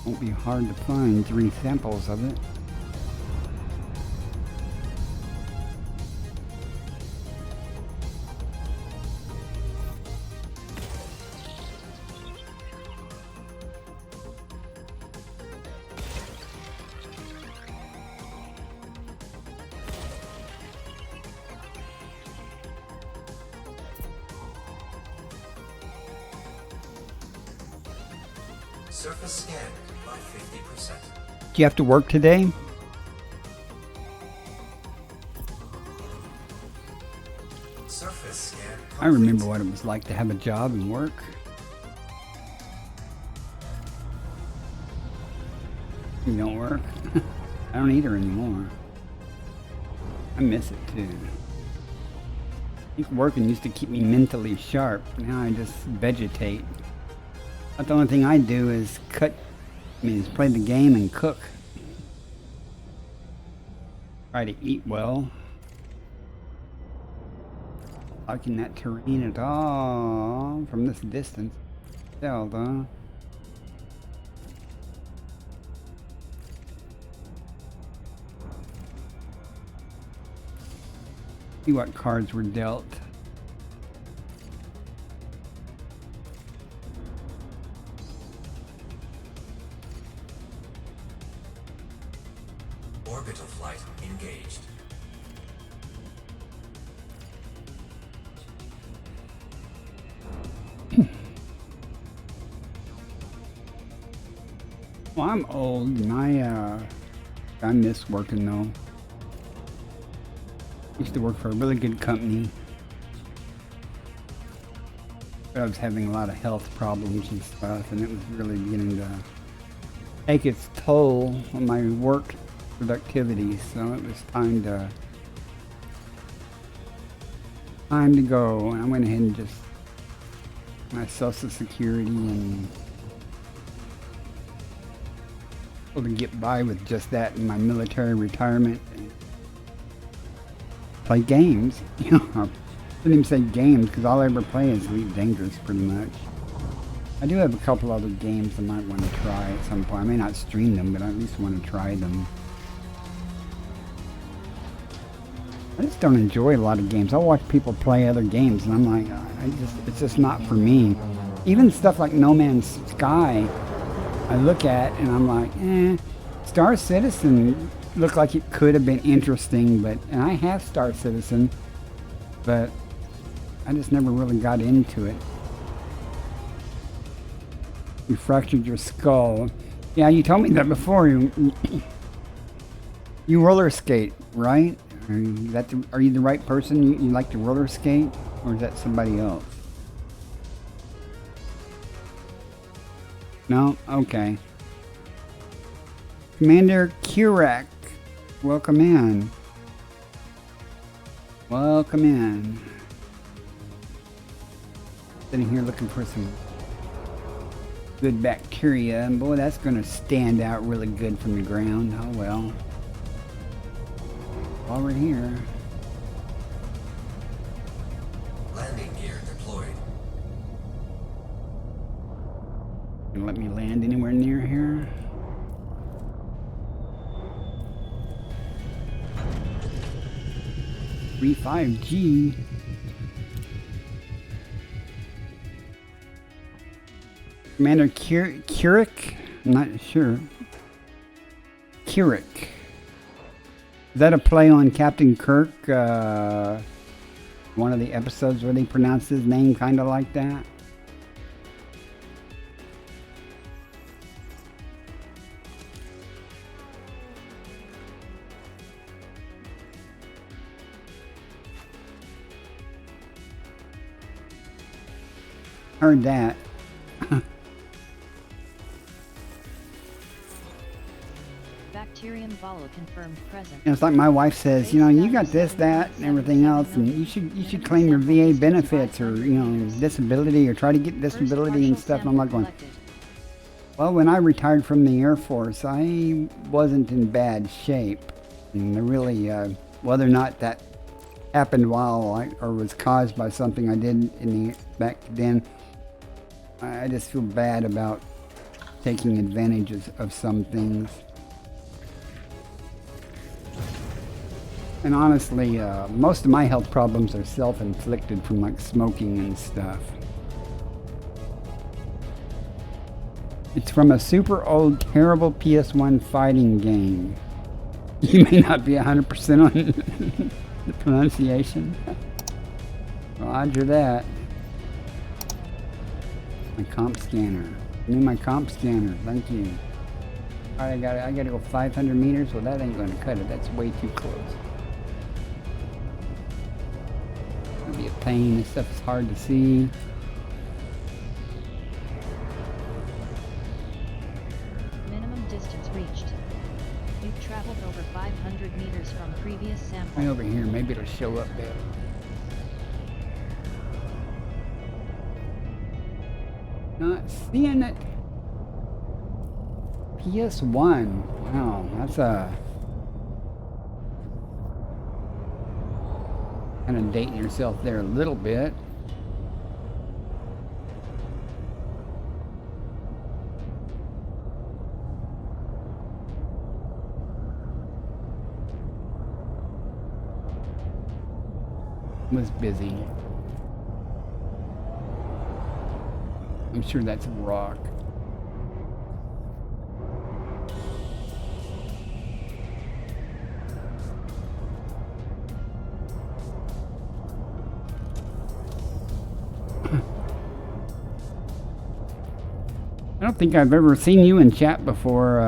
A: Won't be hard to find 3 samples of it.
C: Surface scanned by 50%.
A: Do you have to work today?
C: Surface scan complete.
A: I remember what it was like to have a job and work. You don't work? I don't either anymore. I miss it too. I think working used to keep me mentally sharp. Now I just vegetate. But the only thing I do is is play the game and cook. Try to eat well. Liking that terrain at all from this distance. Zelda. See what cards were dealt.
C: Orbital flight engaged.
A: Well, I'm old and I miss working though. Used to work for a really good company. But I was having a lot of health problems and stuff, and it was really beginning to take its toll on my work productivity, so it was time to go. And I went ahead and just my Social Security and able to get by with just that in my military retirement. Play games, you know. I didn't even say games because all I ever play is EliteDangerous pretty much. I do have a couple other games I might want to try at some point. I may not stream them, but I at least want to try them. I just don't enjoy a lot of games. I watch people play other games and I'm like, it's just not for me. Even stuff like No Man's Sky, I look at and I'm like, Star Citizen looked like it could have been interesting, and I have Star Citizen, but I just never really got into it. You fractured your skull. Yeah, you told me that before. You roller skate, right? Are you the right person? You like to roller skate, or is that somebody else? No? Okay. Commander Kurak, welcome in. Welcome in. Sitting here looking for some good bacteria, and boy, that's going to stand out really good from the ground. Oh well. While we're here.
C: Landing gear deployed.
A: Gonna let me land anywhere near here? Free 5G. Commander Kurik? I'm not sure. Kurik. Is that a play on Captain Kirk? One of the episodes where they pronounce his name kind of like that? Heard that.
B: Bacterium Valo confirmed present.
A: It's like my wife says, you know, you got this, that, and everything else, and you should claim your VA benefits or, you know, disability or try to get disability and stuff. And I'm like going, well, when I retired from the Air Force, I wasn't in bad shape. And I really, whether or not that happened or was caused by something I did back then, I just feel bad about taking advantage of some things. And honestly, most of my health problems are self-inflicted from like smoking and stuff. It's from a super old, terrible PS1 fighting game. You may not be 100% on the pronunciation. Roger that. My comp scanner. Give me my comp scanner. Thank you. Alright, I gotta go 500 meters. Well, that ain't gonna cut it. That's way too close. It's gonna be a pain. This stuff is hard to see.
B: Minimum distance reached. You've traveled over 500 meters from previous sample.
A: Right over here. Maybe it'll show up better. Not seeing it. PS1. Wow, that's a kind of dating yourself there a little bit. Was busy. I'm sure that's a rock. I don't think I've ever seen you in chat before.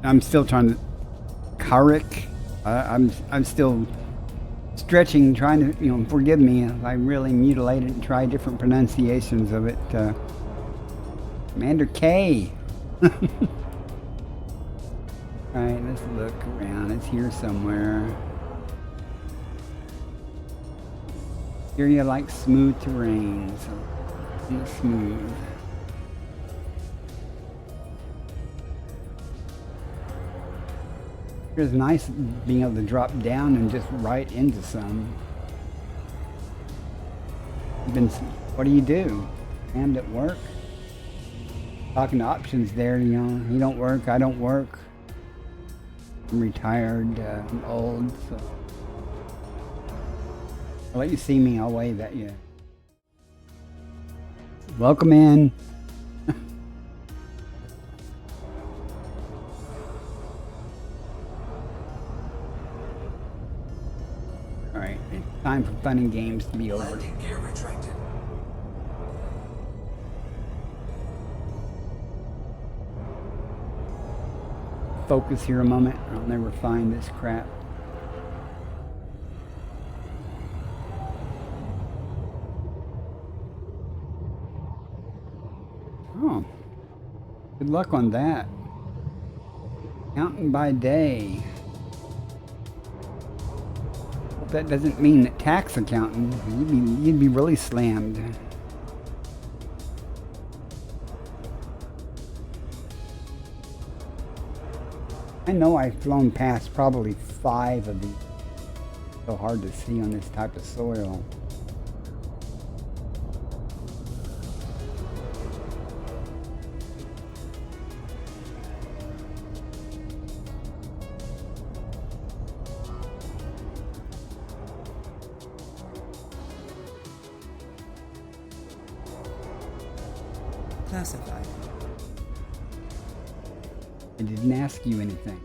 A: I'm still trying to. Karik. I'm still stretching, trying to, forgive me if I really mutilate it and try different pronunciations of it. Commander K. Alright, let's look around. It's here somewhere. Here you like smooth terrain, so it's smooth. It's nice being able to drop down and just right into some. What do you do? And at work? Talking to options there, you don't work, I don't work. I'm retired, I'm old, so. I'll let you see me, I'll wave at you. Welcome in. Alright, it's time for fun and games to be over.
C: Landing gear retracted.
A: Focus here a moment, or I'll never find this crap. Oh, good luck on that. Counting by day. Hope that doesn't mean that tax accounting. You'd be really slammed. I know I've flown past probably 5 of these. So hard to see on this type of soil.
D: Classified.
A: I didn't ask you anything.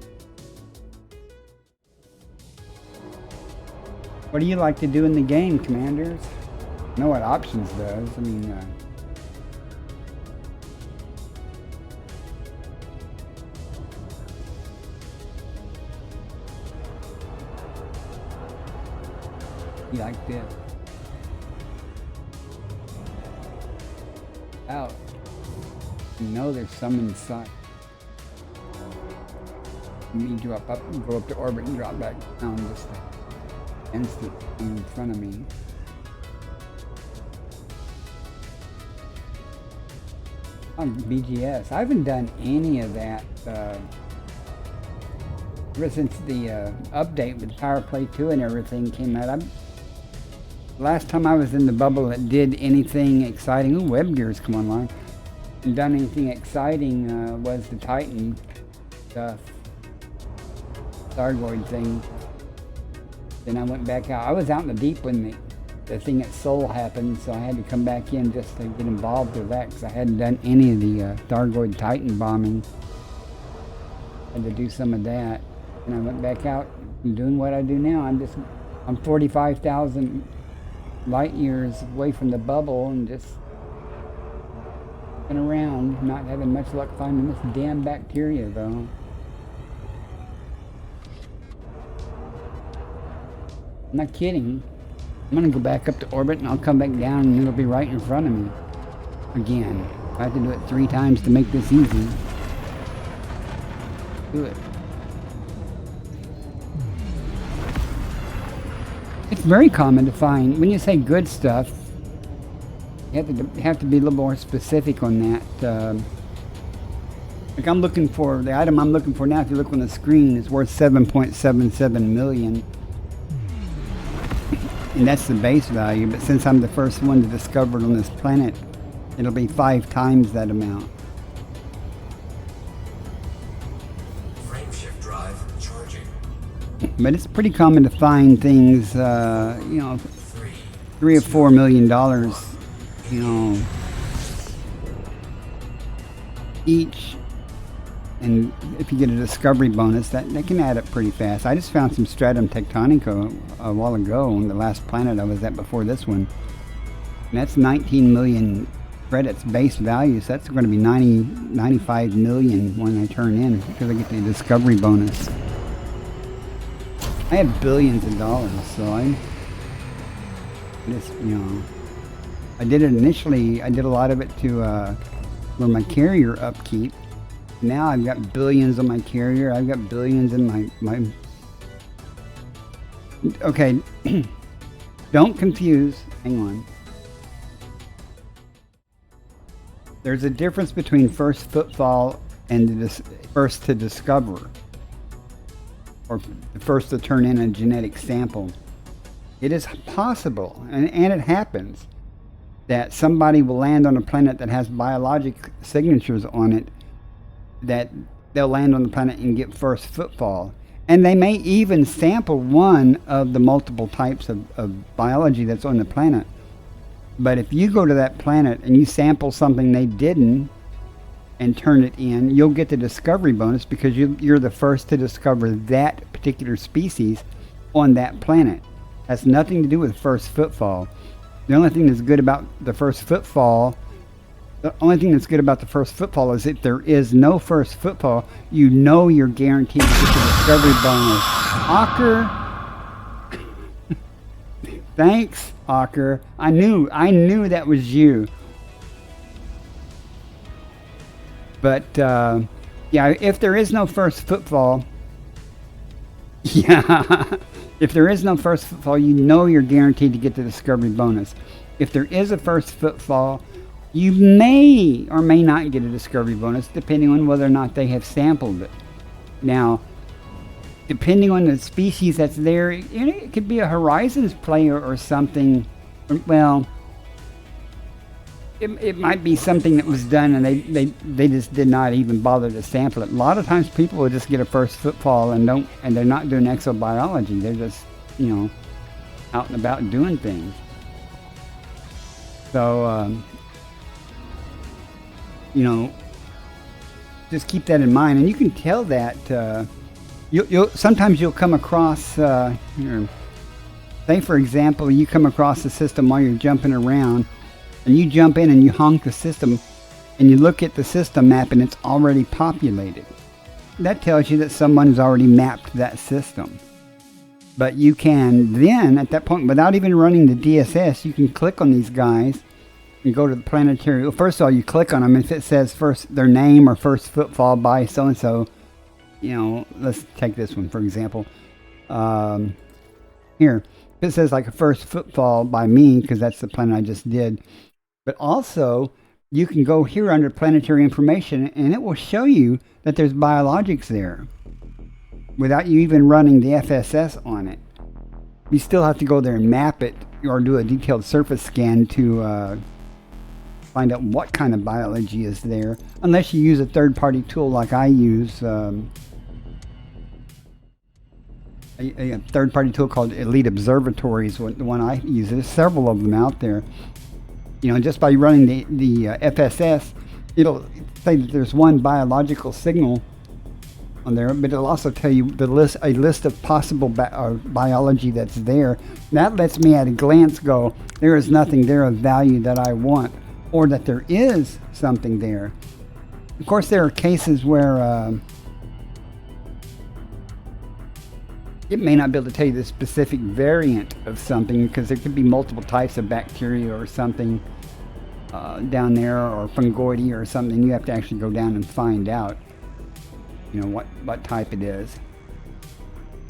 A: What do you like to do in the game, Commanders? I know what options does. I mean, you like this. Out. You know there's some inside. Me drop up and go up to orbit and drop back down just instant in front of me. On BGS, I haven't done any of that ever since the update with Power Play 2 and everything came out. Last time I was in the bubble that did anything exciting, WebGear's come online, and done anything exciting was the Titan stuff. Stargoid thing. Then I went back out. I was out in the deep when the thing at Seoul happened, so I had to come back in just to get involved with that because I hadn't done any of the Stargoid Titan bombing. Had to do some of that, and I went back out and doing what I do now. I'm 45,000 light years away from the bubble and just Been around, not having much luck finding this damn bacteria though. I'm not kidding. I'm gonna go back up to orbit and I'll come back down and it'll be right in front of me. Again. I have to do it 3 times to make this easy. Do it. It's very common to find, when you say good stuff, you have to be a little more specific on that. Like I'm looking for, the item I'm looking for now, if you look on the screen, is worth 7.77 million. And that's the base value, but since I'm the first one to discover it on this planet, it'll be 5 times that amount.
C: Frameshift drive charging.
A: But it's pretty common to find things, you know, 3 or 4 million dollars, you know, each. And if you get a discovery bonus, that can add up pretty fast. I just found some stratum tectonica a while ago on the last planet I was at before this one. And that's 19 million credits base value, so that's going to be 95 million when I turn in, because I get the discovery bonus. I have billions of dollars, so I just, you know, I did it initially, I did a lot of it to for my carrier upkeep. Now I've got billions on my carrier, I've got billions in my okay, don't confuse, hang on. There's a difference between first footfall and the first to discover, or the first to turn in a genetic sample. It is possible, and it happens, that somebody will land on a planet that has biologic signatures on it, that they'll land on the planet and get first footfall. And they may even sample one of the multiple types of biology that's on the planet. But if you go to that planet and you sample something they didn't and turn it in, you'll get the discovery bonus because you're the first to discover that particular species on that planet. Has nothing to do with first footfall. The only thing that's good about the first footfall is if there is no first footfall, you know you're guaranteed to get the discovery bonus. Ocker. Thanks, Ocker. I knew that was you. But yeah, if there is no first footfall, yeah, if there is no first footfall, you know you're guaranteed to get the discovery bonus. If there is a first footfall, you may or may not get a discovery bonus depending on whether or not they have sampled it. Now, depending on the species that's there, it could be a Horizons player or something. Well, it might be something that was done and they just did not even bother to sample it. A lot of times people will just get a first footfall and they're not doing exobiology. They're just, you know, out and about doing things. So, you know, just keep that in mind, and you can tell that sometimes you'll come across, say for example, you come across the system while you're jumping around, and you jump in and you honk the system, and you look at the system map and it's already populated. That tells you that someone's already mapped that system. But you can then, at that point, without even running the DSS, you can click on these guys and go to the planetary. Well, first of all, you click on them. If it says first their name or first footfall by so-and-so, you know, let's take this one, for example. Here, it says like a first footfall by me, because that's the planet I just did. But also, you can go here under planetary information, and it will show you that there's biologics there without you even running the FSS on it. You still have to go there and map it or do a detailed surface scan to find out what kind of biology is there, unless you use a third-party tool like I use. A third-party tool called Elite Observatories, the one I use. There's several of them out there. You know, just by running the FSS, it'll say that there's one biological signal on there, but it'll also tell you a list of possible biology that's there. That lets me at a glance go, there is nothing there of value that I want. or that there is something there. Of course, there are cases where it may not be able to tell you the specific variant of something, because there could be multiple types of bacteria or something down there, or fungoidy or something. You have to actually go down and find out, you know, what type it is.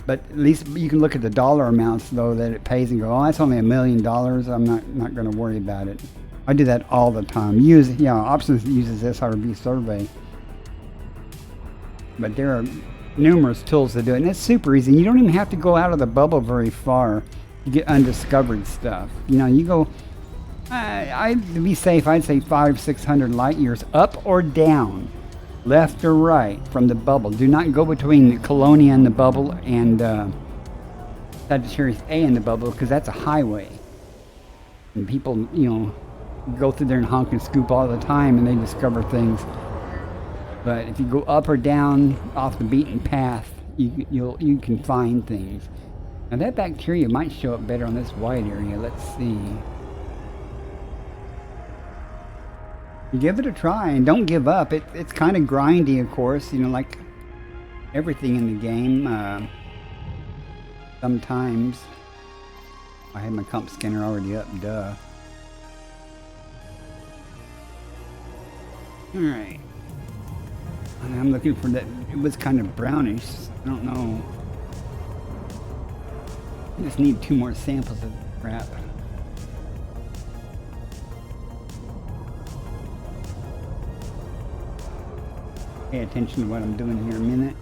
A: But at least you can look at the dollar amounts, though, that it pays and go, oh, that's only $1 million. I'm not going to worry about it. I do that all the time. Options uses SRB survey. But there are numerous tools to do it, and it's super easy. You don't even have to go out of the bubble very far to get undiscovered stuff. You know, you go, to be safe, I'd say 500-600 light years up or down, left or right from the bubble. Do not go between the Colonia and the bubble and Sagittarius A in the bubble, because that's a highway. And people, you know, go through there and honk and scoop all the time, and they discover things. But if you go up or down off the beaten path, you can find things. Now that bacteria might show up better on this white area. Let's see. Give it a try and don't give up. It's kind of grindy, of course, you know, like everything in the game. Sometimes I have my comp scanner already up, duh. Alright. I'm looking for that. It was kind of brownish. I don't know. I just need 2 more samples of crap. Pay attention to what I'm doing here a minute.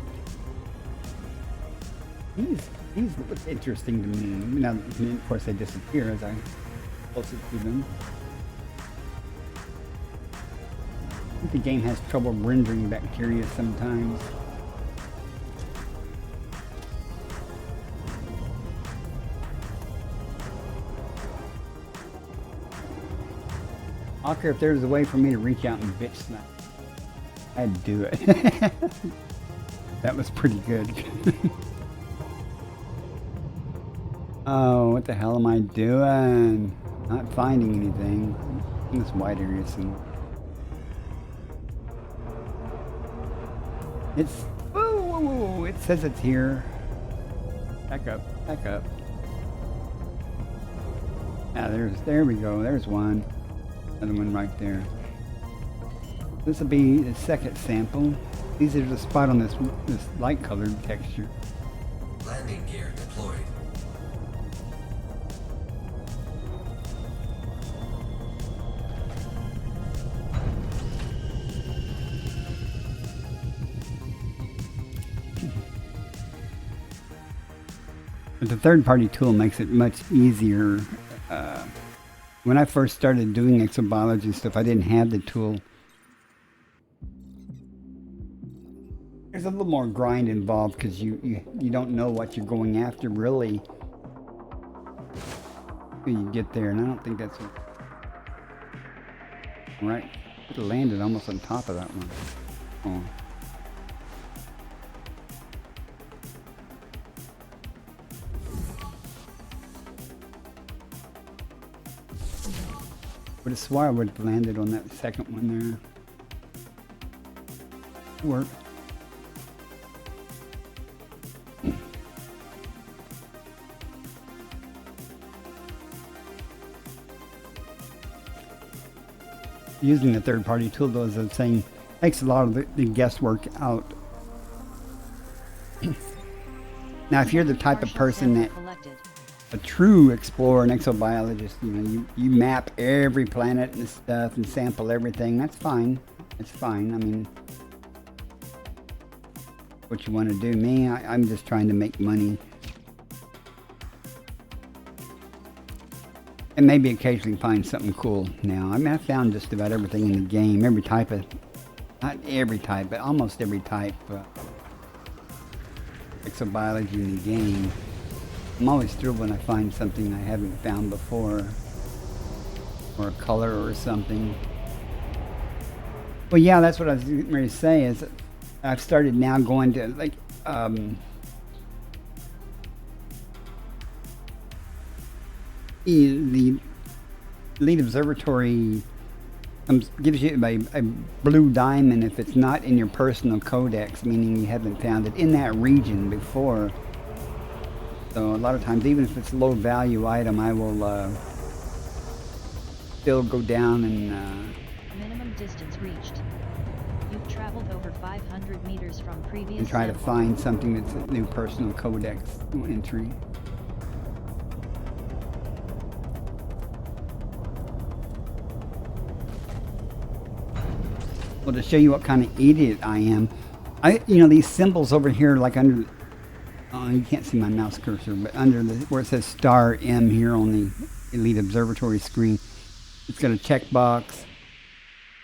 A: These look interesting to me. Now, of course, they disappear as I closer to them. I think the game has trouble rendering bacteria sometimes. I don't care if there's a way for me to reach out and bitch snap. I'd do it. That was pretty good. Oh, what the hell am I doing? Not finding anything in this white area. It's, oh, it says it's here. Back up, back up. Ah, there we go. There's one. Another one right there. This will be the second sample. These are the spot on this light colored texture.
C: Landing gear deployed.
A: But the third-party tool makes it much easier. When I first started doing exobiology stuff, I didn't have the tool. There's a little more grind involved because you don't know what you're going after really when you get there, and I don't think that's right. It landed almost on top of that one. Oh. Would have swore I would have landed on that second one there. Work. Using the third-party tool, though, as I'm saying, takes a lot of the guesswork out. Now, if you're the type of person that a true explorer and exobiologist, you know, you map every planet and stuff and sample everything. That's fine. It's fine. I mean, what you want to do. Me, I'm just trying to make money. And maybe occasionally find something cool now. I mean, I found just about everything in the game. Every type of, not every type, but almost every type of exobiology in the game. I'm always thrilled when I find something I haven't found before, or a color or something. Well, yeah, that's what I was going to say, is I've started now going to, like, the Elite Observatory gives you a blue diamond if it's not in your personal codex, meaning you haven't found it in that region before. So a lot of times, even if it's a low value item, I will still go down and
B: Minimum distance reached. You've traveled over 500 meters from previous
A: try to
B: sample.
A: find something that's a new personal codex entry. Well, to show you what kind of idiot I am, these symbols over here, like under, oh, you can't see my mouse cursor, but under where it says star M here on the Elite Observatory screen, it's got a checkbox.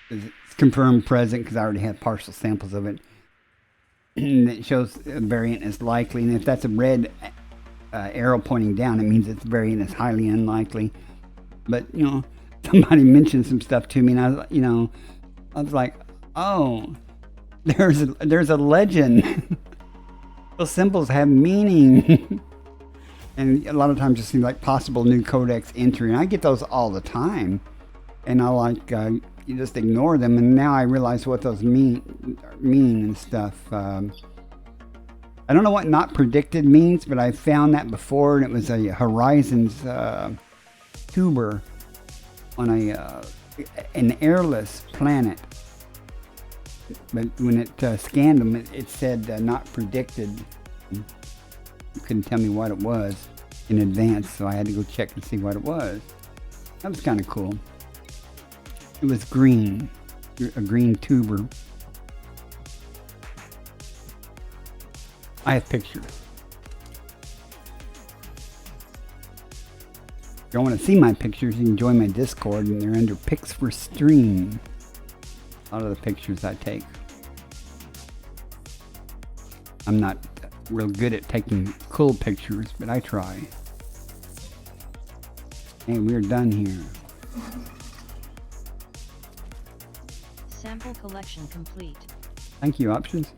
A: It's confirmed present because I already have partial samples of it. And it shows a variant is likely, and if that's a red arrow pointing down, it means its variant is highly unlikely. But somebody mentioned some stuff to me, and I was like, oh, there's a legend. Those symbols have meaning. And a lot of times just seem like possible new codex entry, and I get those all the time, and I you just ignore them, and now I realize what those mean and stuff. I don't know what not predicted means, but I found that before, and it was a Horizons tuber on an airless planet. But when it scanned them, it said not predicted. You couldn't tell me what it was in advance, so I had to go check and see what it was. That was kind of cool. It was green, a green tuber. I have pictures. If you want to see my pictures, you can join my Discord, and they're under Pics for Stream. A lot of the pictures I take. I'm not real good at taking cool pictures, but I try. Hey, we're done here.
B: Sample collection complete.
A: Thank you, Options.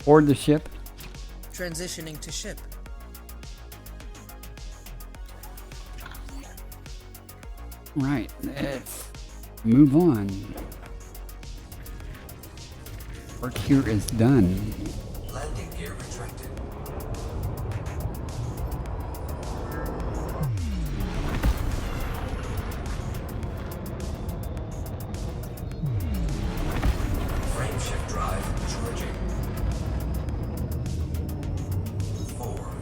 A: Board the ship.
D: Transitioning to ship.
A: Right, let's move on. Work here is done.
C: Landing gear retracted. Frame shift drive charging. 4,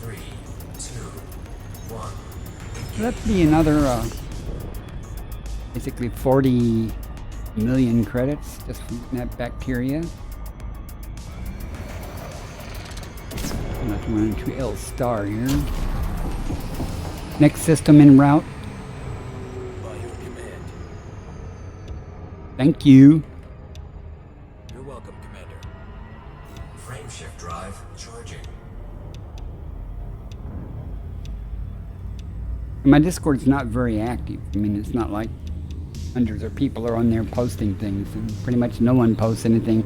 C: 3, 2, 1.
A: That'd be another, basically 40 million credits just from that bacteria. I'm going to run into L star here. Next system en route.
F: By your command.
A: Thank you.
F: You're welcome, Commander.
C: Frame shift drive charging.
A: My Discord's not very active. I mean, it's not like hundreds of people are on there posting things, and pretty much no one posts anything.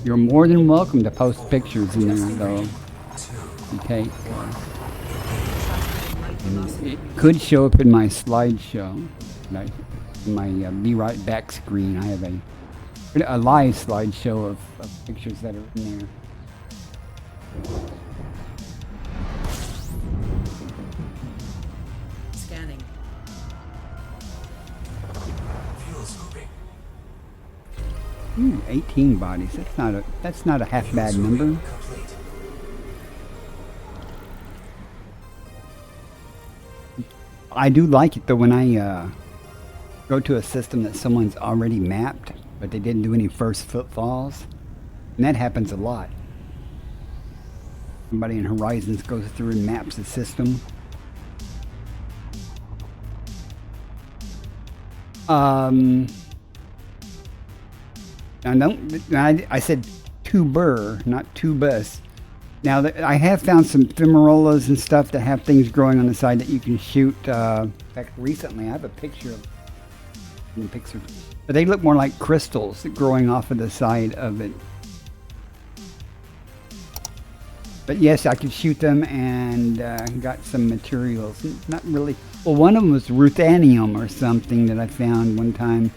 A: You're more than welcome to post pictures in there, though. Okay. It could show up in my slideshow. Like in my Be Right Back screen, I have a live slideshow of pictures that are in there.
D: Scanning.
C: Fuel scooping.
A: 18 bodies. That's not a half bad number.
C: Complete.
A: I do like it though when I go to a system that someone's already mapped, but they didn't do any first footfalls, and that happens a lot. Somebody in Horizons goes through and maps the system. I said tuber, not tubus. Now, I have found some fumarolas and stuff that have things growing on the side that you can shoot. In fact, recently I have a picture of but they look more like crystals growing off of the side of it. But yes, I could shoot them and got some materials. Not really. Well, one of them was ruthenium or something that I found one time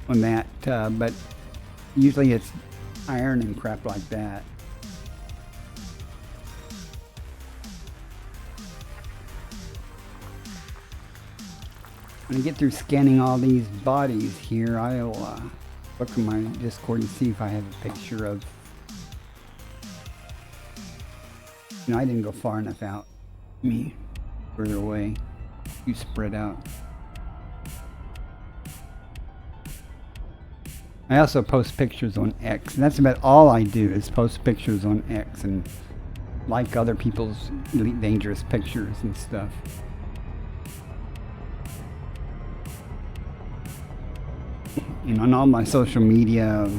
A: on that. But usually it's iron and crap like that. When I get through scanning all these bodies here, I'll look at my Discord and see if I have a picture of. You know, I didn't go far enough out. Me, further away. You spread out. I also post pictures on X, and that's about all I do is post pictures on X and like other people's Elite Dangerous pictures and stuff. And on all my social media,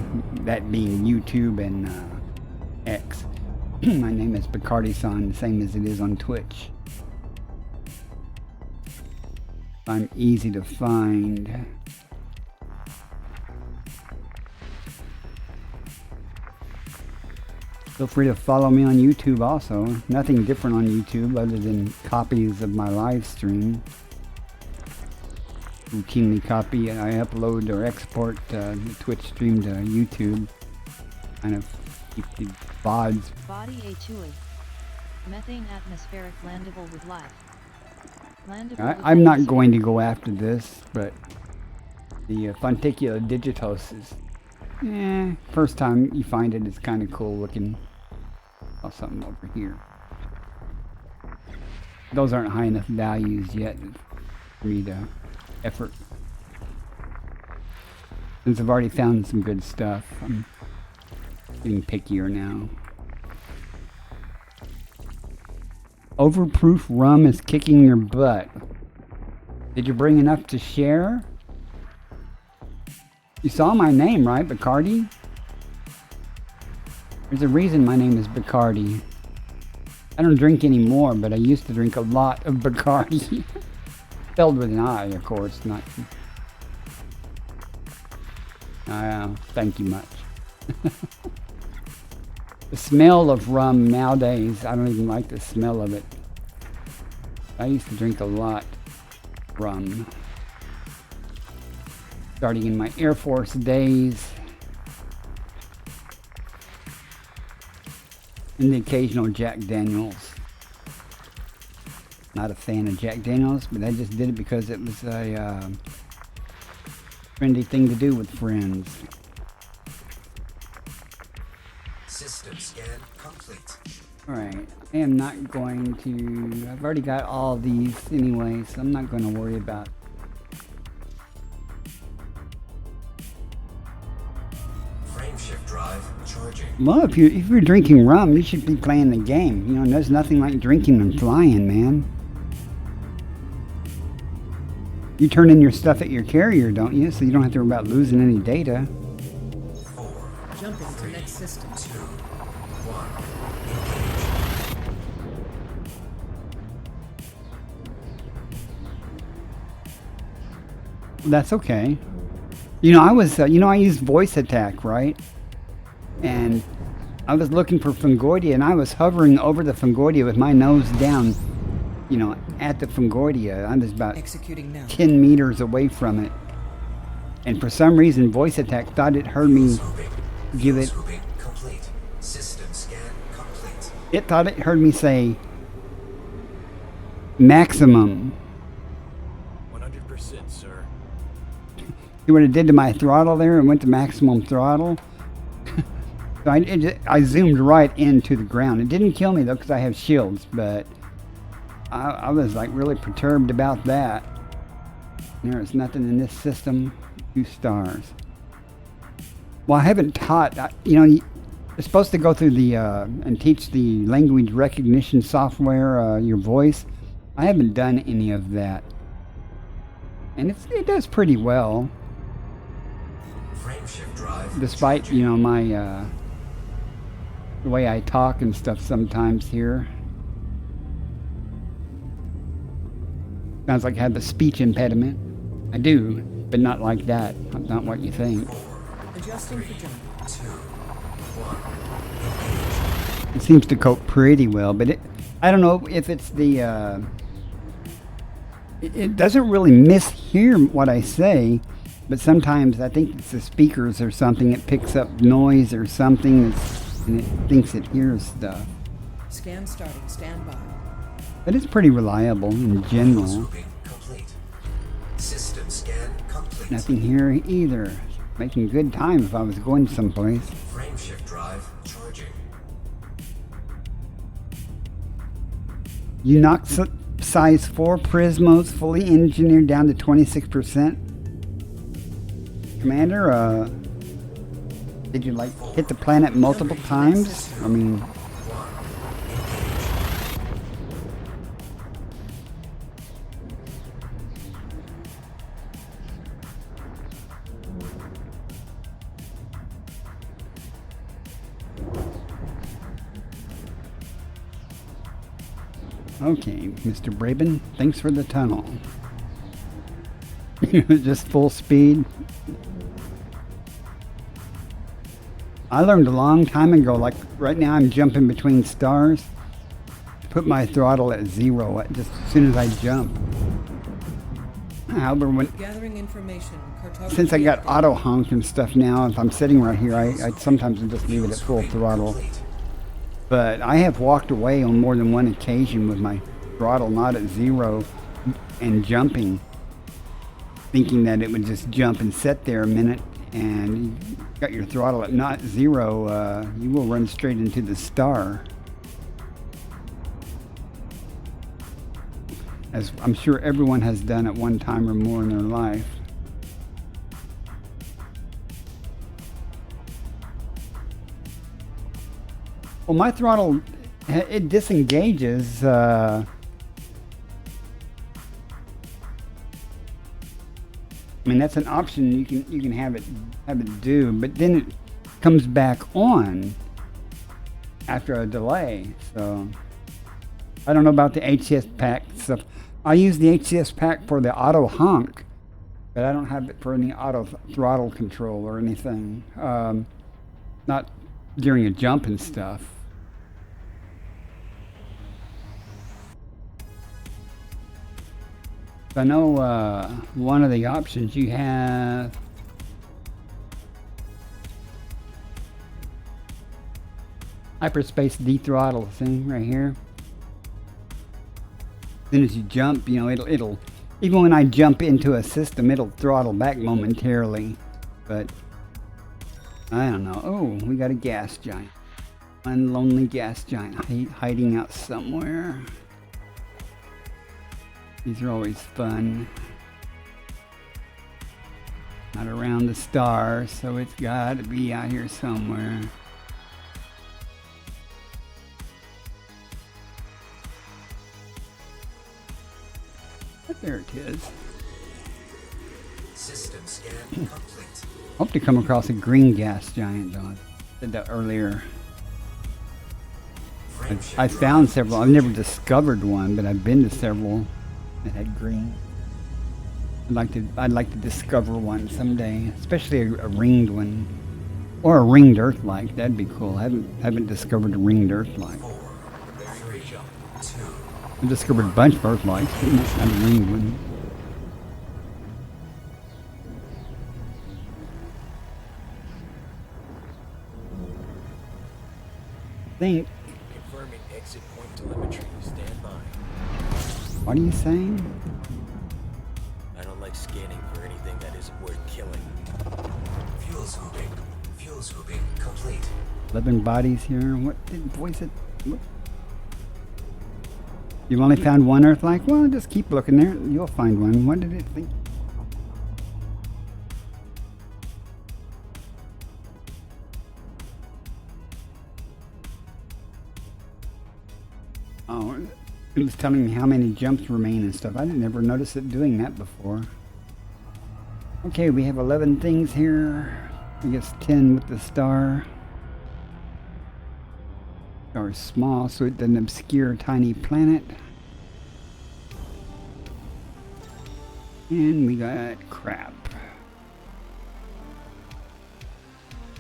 A: that being YouTube and X, my name is Bacardi-san, the same as it is on Twitch. I'm easy to find. Feel free to follow me on YouTube also. Nothing different on YouTube other than copies of my live stream. Routinely copy and I upload or export the Twitch stream to YouTube. Kind of keep the VODs.
B: Body A2. Methane atmospheric landable with life.
A: I'm not going to go after this, but the Fonticula digitos is, first time you find it, it's kind of cool looking. Oh, something over here. Those aren't high enough values yet for me to effort. Since I've already found some good stuff, I'm getting pickier now. Overproof rum is kicking your butt. Did you bring enough to share? You saw my name, right? Bacardi? There's a reason my name is Bacardi. I don't drink anymore, but I used to drink a lot of Bacardi. Spelled with an I, of course, not... thank you much. The smell of rum nowadays, I don't even like the smell of it. I used to drink a lot of rum. Starting in my Air Force days. And the occasional Jack Daniels. Not a fan of Jack Daniels, but I just did it because it was a trendy thing to do with friends.
C: System scan complete.
A: Alright, I am not going to... I've already got all these anyway, so I'm not going to worry about...
C: Frameshift drive charging.
A: Well, if you're drinking rum, you should be playing the game. You know, there's nothing like drinking and flying, man. You turn in your stuff at your carrier, don't you? So you don't have to worry about losing any data.
C: 4,
D: Jumping to next system.
C: 2, 1. Engage.
A: That's okay. You know, I was, I used voice attack, right? And I was looking for Fungoidia, and I was hovering over the Fungoidia with my nose down, you know, at the Fungoidia. I was about
D: Executing now.
A: 10 meters away from it. And for some reason, voice attack thought it heard me give it.
C: Scooping complete. System scan complete.
A: It thought it heard me say maximum.
F: 100%, sir.
A: See what it did to my throttle there? It went to maximum throttle. So I zoomed right into the ground. It didn't kill me though because I have shields, but I was like really perturbed about that. There is nothing in this system. 2 stars. Well, I haven't taught, you're supposed to go through the, and teach the language recognition software, your voice. I haven't done any of that. And it does pretty well.
C: Frameshift drive.
A: Despite, my, the way I talk and stuff sometimes here. Sounds like I have a speech impediment. I do, but not like that. Not what you think.
C: 4,
D: Adjusting for jump.
C: 2, 1. Engage.
A: It seems to cope pretty well, but I don't know if it's the, it doesn't really mishear what I say, but sometimes I think it's the speakers or something. It picks up noise or something, and it thinks it hears stuff.
D: Scan starting. Stand by.
A: But it's pretty reliable in
C: Fuel
A: general.
C: swooping complete. System scan complete.
A: Nothing here either. Making good time if I was going someplace.
C: Frameshift drive charging.
A: Unox size 4 Prismos fully engineered down to 26%. Commander, did you like hit the planet multiple times? I mean, okay, Mr. Braben, thanks for the tunnel. Just full speed. I learned a long time ago, like right now I'm jumping between stars. Put my throttle at 0 just as soon as I jump. However,
D: Gathering information. Cartography
A: since I got
D: update.
A: auto honk and stuff now, if I'm sitting right here, I sometimes just leave it at full throttle. But I have walked away on more than one occasion with my throttle not at 0 and jumping, thinking that it would just jump and sit there a minute, and you got your throttle at not 0, you will run straight into the star. As I'm sure everyone has done at one time or more in their life. Well, my throttle, it disengages. I mean, that's an option you can have it do, but then it comes back on after a delay. So I don't know about the HCS pack stuff. I use the HCS pack for the auto honk, but I don't have it for any auto throttle control or anything. Not during a jump and stuff. I know one of the options you have hyperspace dethrottle thing right here. As soon as you jump, you know, it'll even when I jump into a system, it'll throttle back momentarily. But I don't know. Oh, we got a gas giant. One lonely gas giant hiding out somewhere. These are always fun. Not around the stars, so it's got to be out here somewhere. But there it is.
C: System scan complete.
A: Hope to come across a green gas giant, though. I said that earlier. I found several. I've never discovered one, but I've been to several that had green. I'd like to discover one someday, especially a ringed one, or a ringed Earth-like. That'd be cool. I haven't discovered a ringed Earth-like.
C: 4, 3, 2.
A: I've discovered a bunch of Earth-likes, but not a ringed one. I think.
F: Confirming exit point telemetry. Stand by.
A: What are you saying?
F: I don't like scanning for anything that isn't worth killing.
C: Fuel swooping. Fuel swooping complete.
A: Living bodies here. What did voice it? What? You've only found one Earth-like? Well, just keep looking there. You'll find one. What did it think? Oh, it was telling me how many jumps remain and stuff. I didn't ever notice it doing that before. Okay, we have 11 things here. I guess 10 with the star. Star is small, so it doesn't obscure a tiny planet. And we got crap.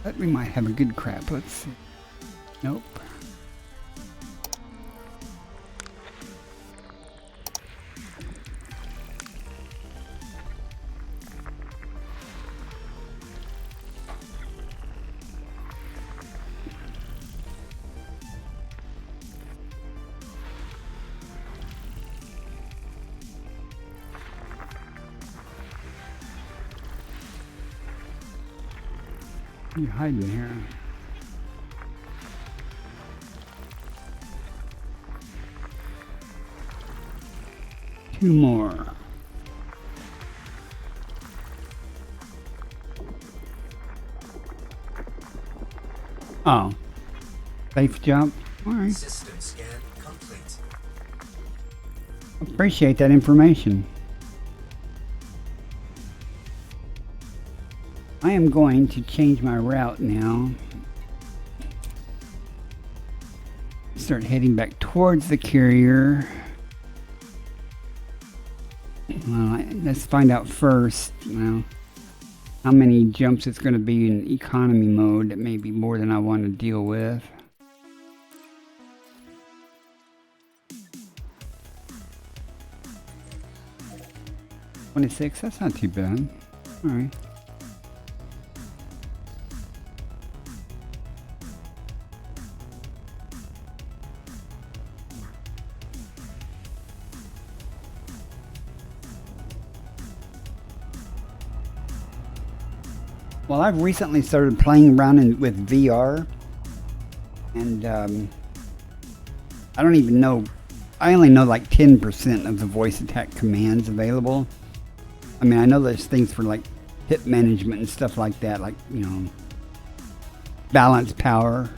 A: But we might have a good crap. Let's see. Nope. You hiding here? Two more. Oh, safe jump. All right.
C: System scan complete.
A: Appreciate that information. I am going to change my route now. Start heading back towards the carrier. Well, let's find out first, well, how many jumps it's going to be in economy mode. That may be more than I want to deal with. $26, that's not too bad. All right. Well, I've recently started playing around with VR, and I don't even know, I only know like 10% of the voice attack commands available. I mean, I know there's things for like hip management and stuff like that, like, you know, balance power,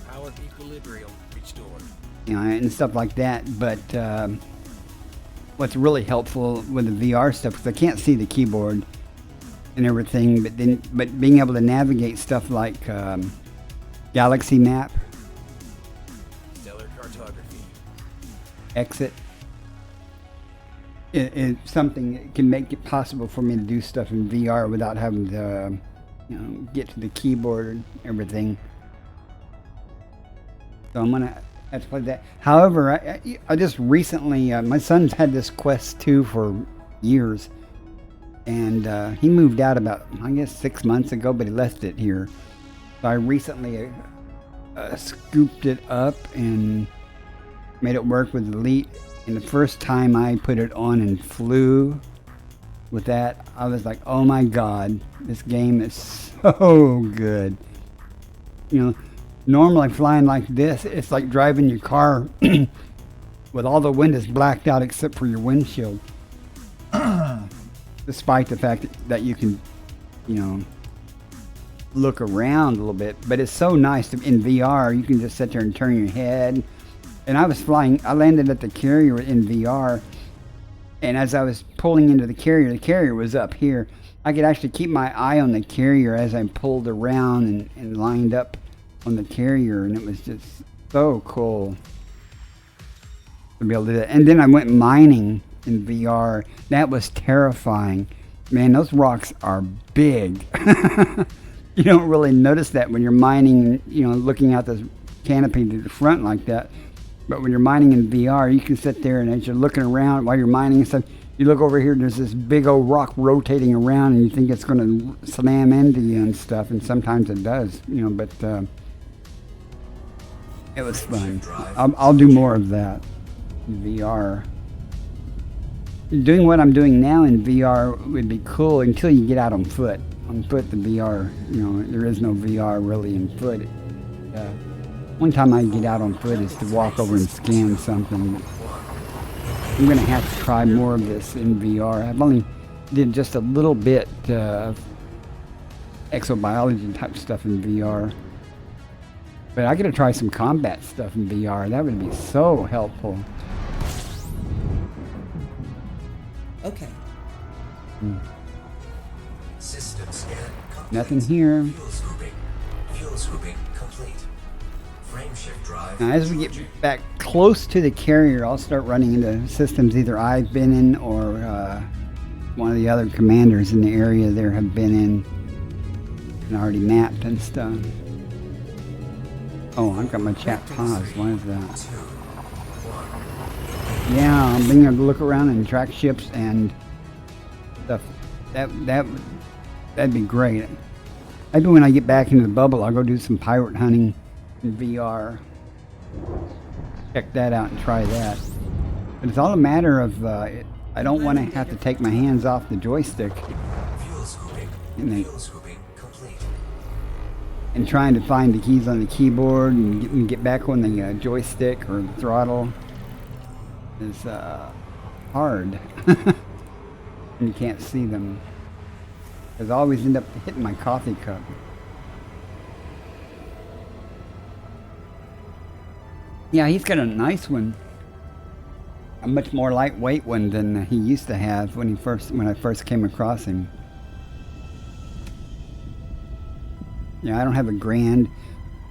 F: Power equilibrium restored.
A: you know, and stuff like that, but what's really helpful with the VR stuff, because I can't see the keyboard and everything, but being able to navigate stuff like galaxy map,
F: Stellar cartography.
A: exit, is something that can make it possible for me to do stuff in VR without having to, you know, get to the keyboard and everything. So I'm gonna have to play that. However, I just recently, my son's had this Quest 2 for years. And he moved out about, I guess, 6 months ago, but he left it here. So I recently scooped it up and made it work with Elite. And the first time I put it on and flew with that, I was like, oh my God, this game is so good. You know, normally flying like this, it's like driving your car with all the windows blacked out except for your windshield. Despite the fact that you can, you know, look around a little bit. But it's so nice in VR, you can just sit there and turn your head. And I was flying, I landed at the carrier in VR. And as I was pulling into the carrier was up here. I could actually keep my eye on the carrier as I pulled around and lined up on the carrier. And it was just so cool to be able to do that. And then I went mining in VR. That was terrifying. Man, those rocks are big. You don't really notice that when you're mining, you know, looking out this canopy to the front like that. But when you're mining in VR, you can sit there and as you're looking around while you're mining and stuff, you look over here and there's this big old rock rotating around and you think it's going to slam into you and stuff, and sometimes it does, you know, but it was fun. I'll do more of that in VR. Doing what I'm doing now in VR would be cool until you get out on foot. On foot, the VR, you know, there is no VR really in foot. One time I get out on foot is to walk over and scan something. I'm going to have to try more of this in VR. I've only did just a little bit of exobiology type stuff in VR. But I got to try some combat stuff in VR. That would be so helpful.
D: Okay.
C: System scan complete.
A: Nothing here.
C: Fuel scooping. Fuel scooping complete. Frame shift drive.
A: Now, as we get back close to the carrier, I'll start running into systems either I've been in or one of the other commanders in the area there have been in and already mapped and stuff. Oh, I've got my chat paused. Why is that? Yeah, I'm being able to look around and track ships and stuff. That'd be great. Maybe when I get back into the bubble, I'll go do some pirate hunting in VR. Check that out and try that. But it's all a matter of I don't want to have to take my hands off the joystick.
C: Fuel scooping.
A: And then
C: Fuel scooping complete.
A: and trying to find the keys on the keyboard and get back on the joystick or the throttle is hard. And you can't see them. Because I always end up hitting my coffee cup. Yeah, he's got a nice one. A much more lightweight one than he used to have when I first came across him. Yeah, I don't have a grand.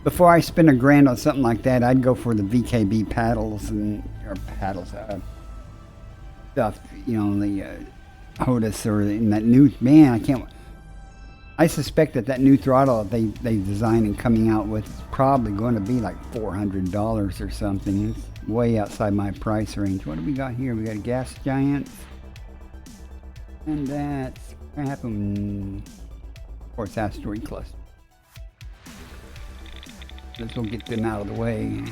A: Before I spend a grand on something like that, I'd go for the VKB paddles stuff. You know, the Hodis or in that new I suspect that new throttle they designed and coming out with is probably going to be like $400 or something. It's way outside my price range. What do we got here? We got a gas giant, and that's crap, and of course asteroid cluster. Let's go get them out of the way.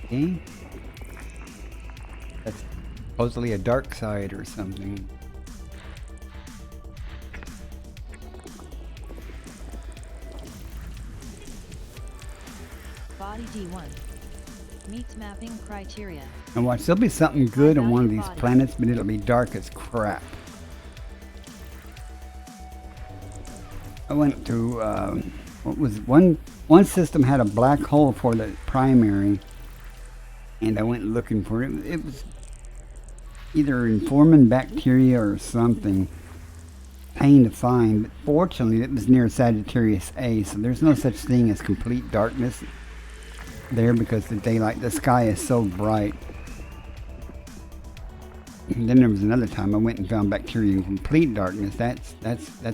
A: Okay. That's supposedly a dark side or something.
B: Body D1 meets mapping criteria.
A: And watch, there'll be something good on one of these planets, but it'll be dark as crap. I went to what was one system had a black hole for the primary, and I went looking for it. It was either informing bacteria or something. Pain to find, but fortunately it was near Sagittarius A, so there's no such thing as complete darkness there because the sky is so bright. And then there was another time I went and found bacteria in complete darkness. That's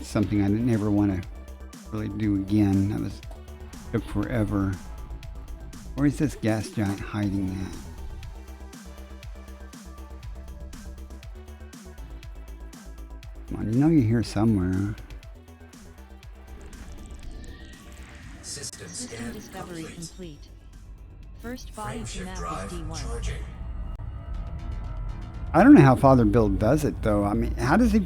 A: something I never want to really do again. That took forever. Where is this gas giant hiding at? Come on, you know you're here somewhere.
C: System
B: System
C: scan
B: discovery complete. First body to
C: Frameshift
B: map
C: drive
B: is D1.
C: charging.
A: I don't know how Father Bill does it though. I mean, how does he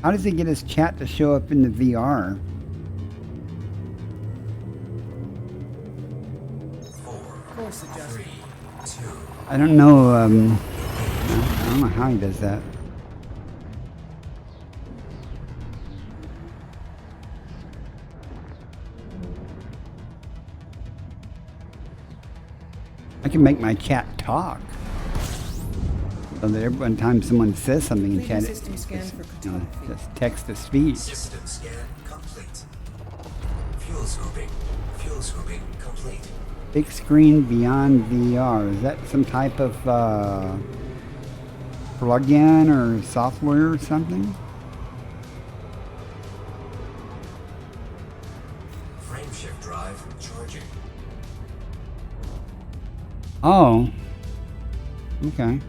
A: how does he get his chat to show up in the VR?
C: 4,
D: Course adjustment.
C: 3, 2.
A: I don't know. I don't know how he does that. I can make my chat talk. So that every one time someone says something in chat,
D: System scan for cartography.
A: just text to speech.
C: System scan complete. Fuel scooping complete.
A: Big screen beyond VR. Is that some type of plug-in or software or something?
C: Frameshift drive charging.
A: Oh. Okay.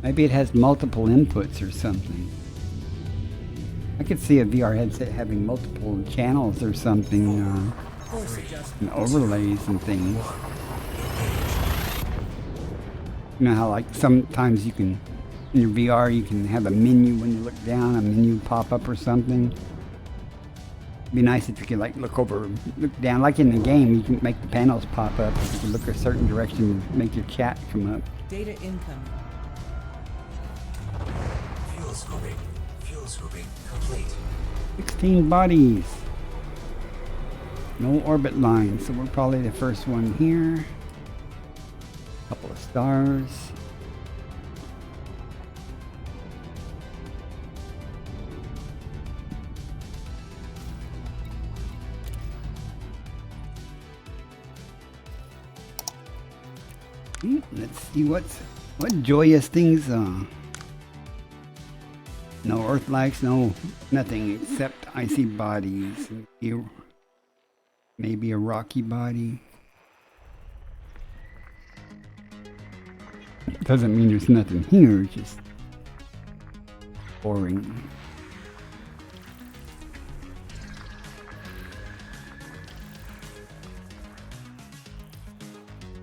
A: Maybe it has multiple inputs or something. I could see a VR headset having multiple channels or something,
D: Course adjustment.
A: and overlays and things. You know how like sometimes you can, in your VR, you can have a menu when you look down, a menu pop up or something. It'd be nice if you could like look down, like in the game, you can make the panels pop up. You can look a certain direction and make your chat come up.
D: Data incoming.
C: Fuel scooping complete.
A: 16 bodies. No orbit lines, so we're probably the first one here. Couple of stars. Let's see what joyous things no earth likes, nothing except icy bodies. Maybe a rocky body. Doesn't mean there's nothing here, it's just boring.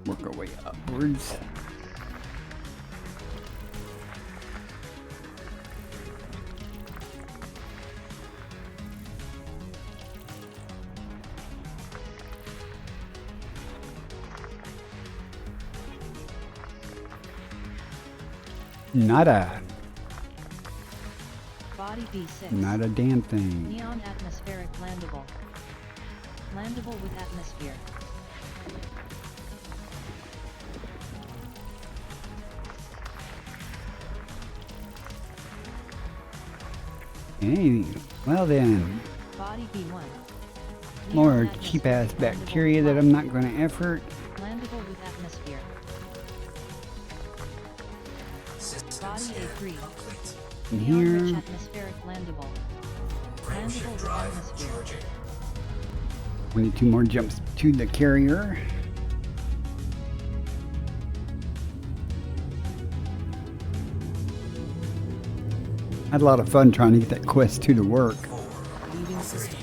A: Work our way upwards. Nada.
B: Body B6.
A: Not a damn thing.
B: Neon atmospheric landable. Landable with atmosphere.
A: Hey, well then.
B: Body B1.
A: More
B: Neon
A: cheap ass
B: atmospheric
A: bacteria
B: landable
A: that
B: with
A: I'm not going to effort.
B: Landable with atmosphere.
C: System
B: Body
C: scan
B: A3.
C: complete.
A: In
B: Neon-rich
A: here.
B: atmospheric landable.
C: Frame
B: Landable
C: shift
B: with
C: drive
B: atmosphere.
C: charging.
A: We need 2 more jumps to the carrier. Had a lot of fun trying to get that quest 2 to work.
D: Leaving system.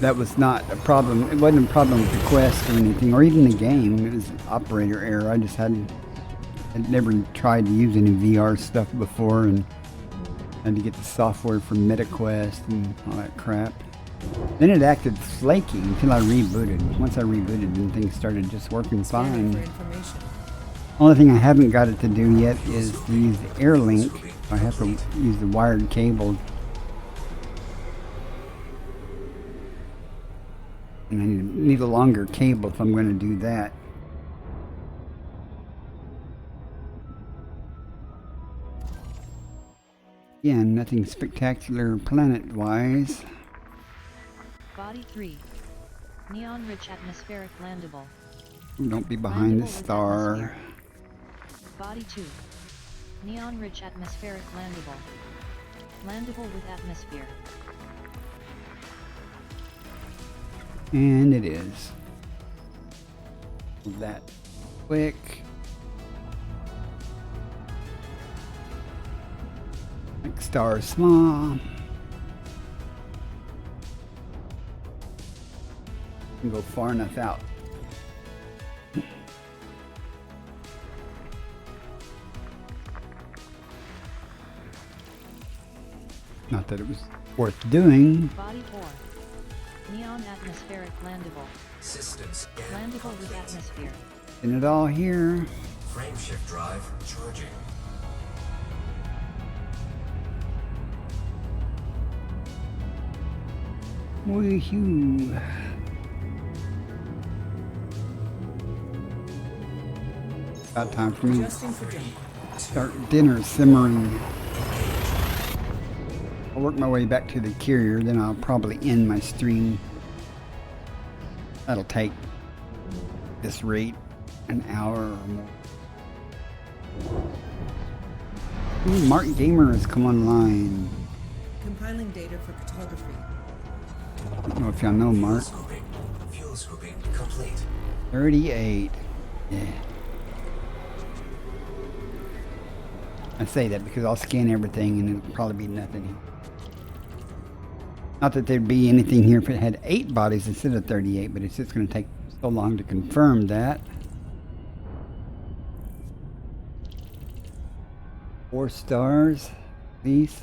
A: That was not a problem. It wasn't a problem with the quest or anything, or even the game. It was operator error. I just I'd never tried to use any VR stuff before, and had to get the software from MetaQuest and all that crap. Then it acted flaky until I rebooted. Once I rebooted, then things started just working
D: Scanning for
A: fine.
D: information.
A: Only thing I haven't got it to do yet is to use the air link. I have to use the wired cable. And I need a longer cable if I'm going to do that. Again, nothing spectacular planet-wise.
B: Body 3. Neon-rich atmospheric landable.
A: Don't be behind the
B: Landable with
A: star.
B: atmosphere. Body 2. Neon-rich atmospheric landable. Landable with atmosphere.
A: And it is. That quick. Like star small. Can go far enough out. Not that it was worth doing.
B: Body 4. Neon atmospheric landable.
C: System scan
B: Landable with
C: complete.
B: atmosphere.
A: Isn't it all here?
C: Frame shift drive charging.
A: Woohoo. About time for me to
D: Adjusting for jump.
A: start dinner simmering. I'll work my way back to the carrier, then I'll probably end my stream. That'll take this rate an hour or more. Ooh, Mark Gamer has come online.
D: Compiling data for photography.
A: I don't know if y'all know Mark.
C: Scooping. Fuel scooping complete.
A: 38. Yeah. I say that because I'll scan everything and it'll probably be nothing. Not that there'd be anything here if it had 8 bodies instead of 38, but it's just going to take so long to confirm that. 4 stars, at least.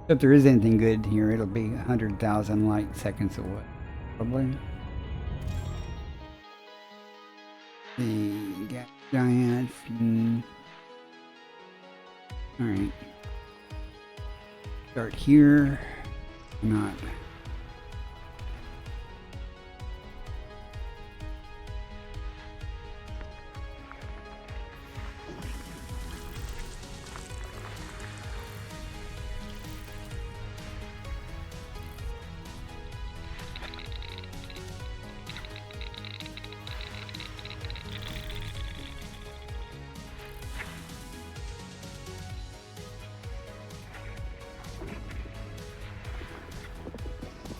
A: If there is anything good here, it'll be 100,000 light seconds away, probably. The gas giants. All right. Start here. Not.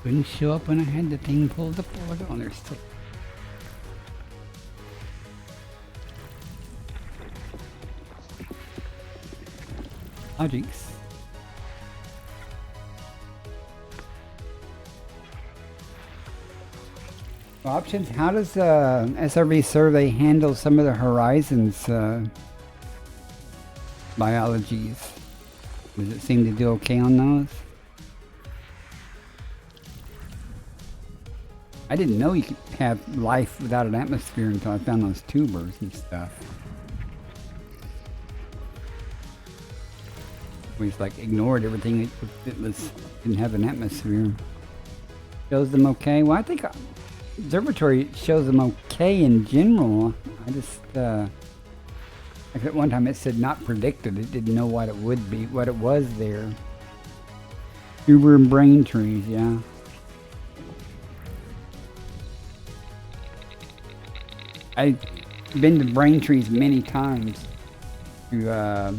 A: Couldn't show up when I had the thing pulled up. Oh, there's still. Logics. Options. How does SRV survey handle some of the horizons biologies? Does it seem to do okay on those? I didn't know you could have life without an atmosphere until I found those tubers and stuff. We just like ignored everything didn't have an atmosphere. Shows them okay. Well, I think observatory shows them okay in general. I just like at one time it said not predicted. It didn't know what it would be, what it was there. Tuber and brain trees, yeah. I've been to brain trees many times to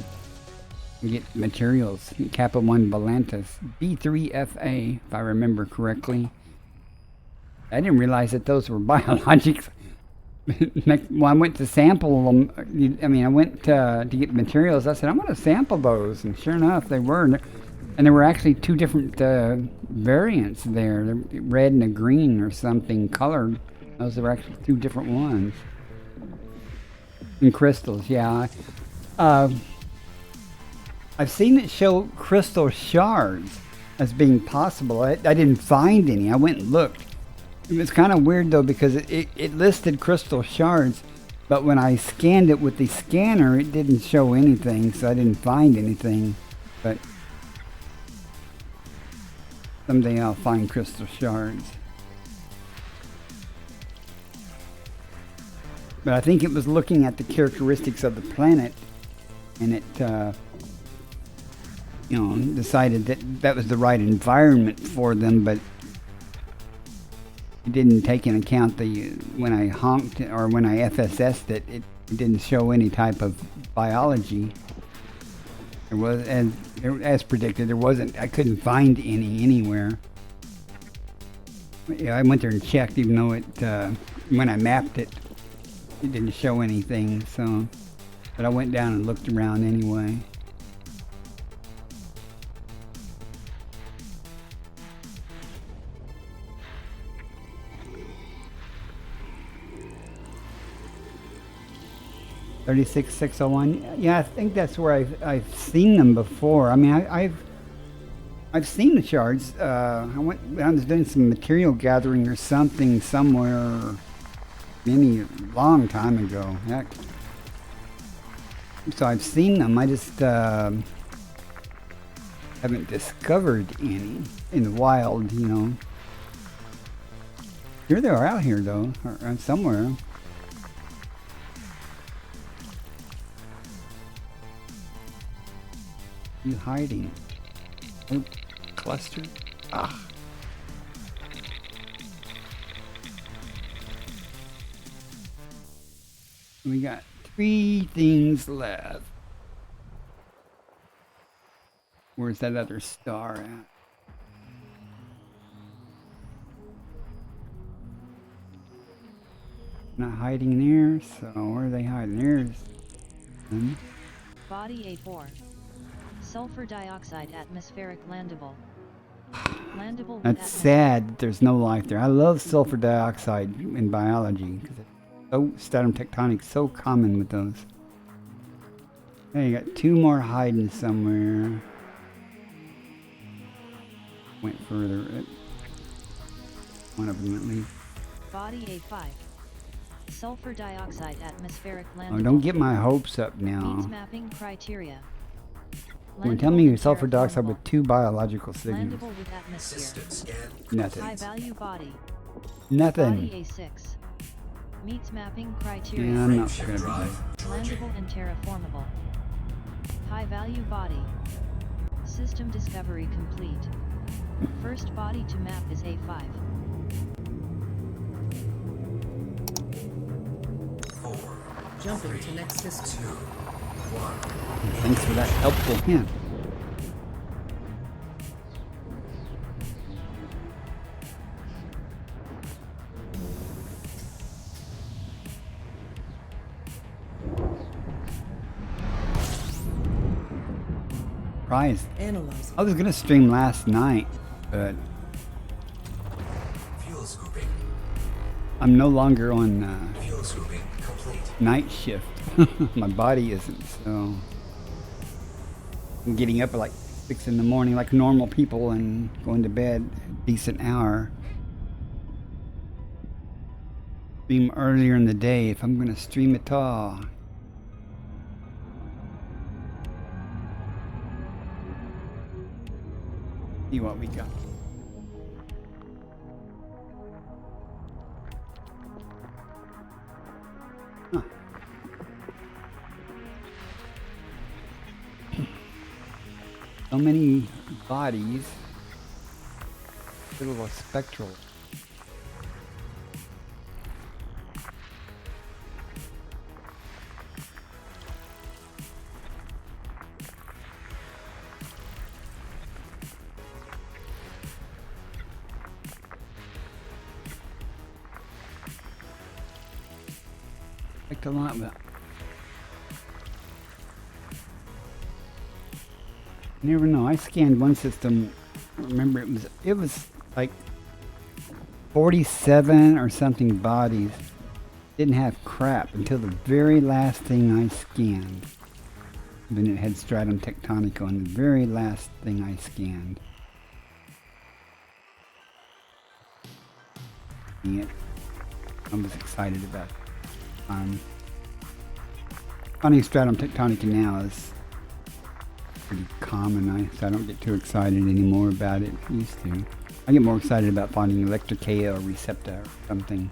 A: get materials. Kappa 1 Volantis, B3FA, if I remember correctly. I didn't realize that those were biologics. When I went to sample them, I mean, I went to get materials. I said, I'm going to sample those. And sure enough, they were. And there were actually two different variants there, the red and a green or something colored. Those are actually two different ones. And crystals, yeah. I've seen it show crystal shards as being possible. I didn't find any. I went and looked. It was kind of weird though because it listed crystal shards, but when I scanned it with the scanner, it didn't show anything, so I didn't find anything. But someday I'll find crystal shards. But I think it was looking at the characteristics of the planet, and it decided that that was the right environment for them, but it didn't take into account when I honked or when I FSS'd it, it didn't show any type of biology. There was, as predicted, there wasn't. I couldn't find any anywhere. Yeah, I went there and checked, even though it when I mapped it, it didn't show anything. So, but I went down and looked around anyway. $36,601. Yeah, I think that's where I've seen them before. I mean, I've seen the shards. I was doing some material gathering or something somewhere, long time ago. Heck. So I've seen them. I just haven't discovered any in the wild. Here they are out here though, or somewhere. You hiding? Oh, cluster? Ah. We got 3 things left. Where's that other star at? Not hiding there, so where are they hiding? There's them.
B: Body A4. Sulfur dioxide atmospheric landable. Landable with
A: That's sad that there's no life there. I love sulfur dioxide in biology because it's so stratum tectonic, so common with those. Hey, you got 2 more hiding somewhere. Went further. One of them at least.
B: Body A5. Sulfur dioxide atmospheric landable.
A: Oh, don't get my hopes up
B: Meets
A: now.
B: mapping criteria.
A: You're telling me sulfur dioxide with 2 biological signals.
B: Landable with atmosphere.
C: System scan.
A: Nothing.
B: High value body.
A: Nothing.
B: Body A6. Meets mapping
A: Yeah,
B: criteria.
A: I'm not
C: Frameshift
A: gonna be
C: drive. Charging.
B: Landable and terraformable. High value body. System discovery complete. First body to map is A5.
C: 4,
D: Jumping to next
C: 2,
D: system.
C: 1.
A: Thanks for that helpful hint. Surprised.
D: Analyzing.
A: I was gonna stream last night, but
C: Fuel scooping.
A: I'm no longer on
C: Fuel scooping complete.
A: night shift. My body isn't, so I'm getting up at like 6 in the morning like normal people and going to bed a decent hour. Stream earlier in the day if I'm going to stream at all. See what we got. Huh. So many bodies. Little spectral. A lot, but you never know. I scanned one system. I remember it was like 47 or something bodies. Didn't have crap until the very last thing I scanned. Then it had stratum tectonic on the very last thing I scanned. Yeah, I was excited about it. Finding stratum tectonic now is pretty common, so I don't get too excited anymore about it. I used to. I get more excited about finding electrica or recepta or something.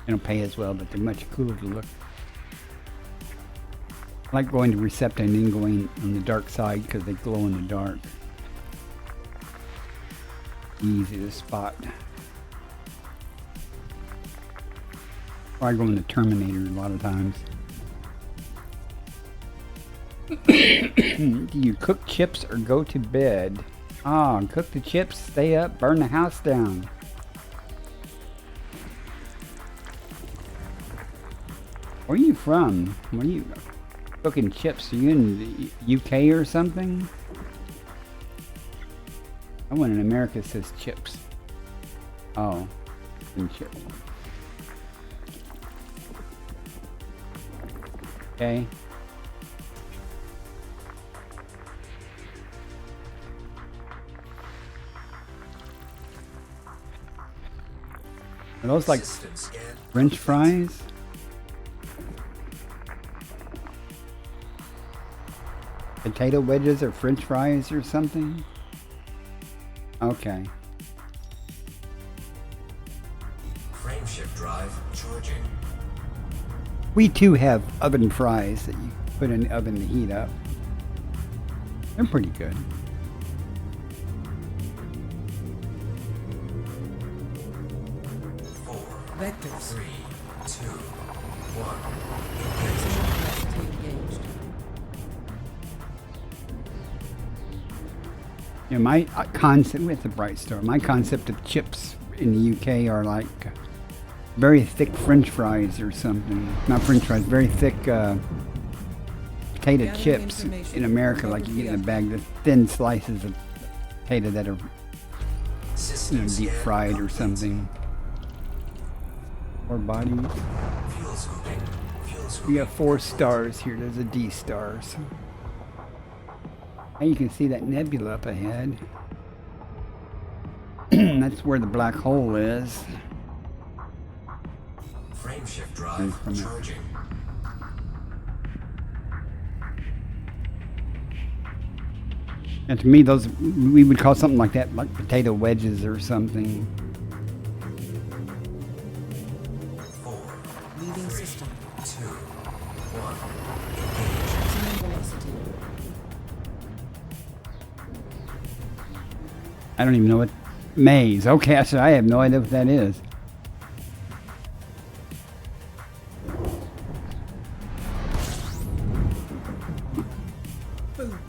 A: They don't pay as well, but they're much cooler to look. I like going to recepta and then going on the dark side because they glow in the dark. Easy to spot. Or I go in the Terminator a lot of times. Do you cook chips or go to bed? Cook the chips, stay up, burn the house down. Where are you from? Where are you cooking chips? Are you in the UK or something? I want in America it says chips. Oh, and chips. Okay. Are those like French fries? Potato wedges or French fries or something? Okay.
C: Frameshift drive charging.
A: We too have oven fries that you put in the oven to heat up. They're pretty good.
D: Vectors.
C: 3, 2, 1.
D: Engaged.
A: Yeah, my concept with the Bright Star, my concept of chips in the UK are like very thick French fries or something. Not French fries, very thick potato chips. In America, like you get in a bag, the thin slices of potato that are deep fried or something. Or bodies.
C: Fuel scooping. Fuel scooping.
A: We have 4 stars here. There's a D stars. And you can see that nebula up ahead. That's where the black hole is.
C: Frameshift drive charging.
A: And to me, those we would call something like that, like potato wedges or something.
C: 4,
D: Leading system.
C: 2, 1.
D: Maximum velocity.
A: I don't even know what maze. Okay, so I have no idea what that is.
D: Boom.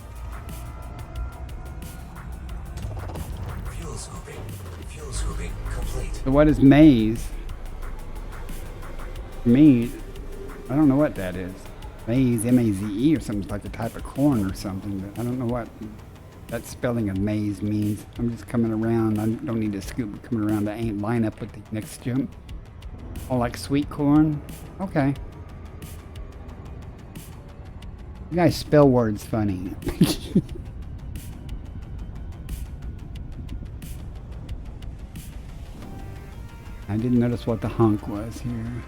C: Fuel scooping. Fuel scooping complete.
A: So what is maze? To me, I don't know what that is. Maize, M-A-Z-E, or something like a type of corn or something. But I don't know what that spelling of maze means. I'm just coming around. I don't need to scoop coming around to line up with the next jump. Oh, like sweet corn? Okay. You guys spell words funny. I didn't notice what the hunk was here.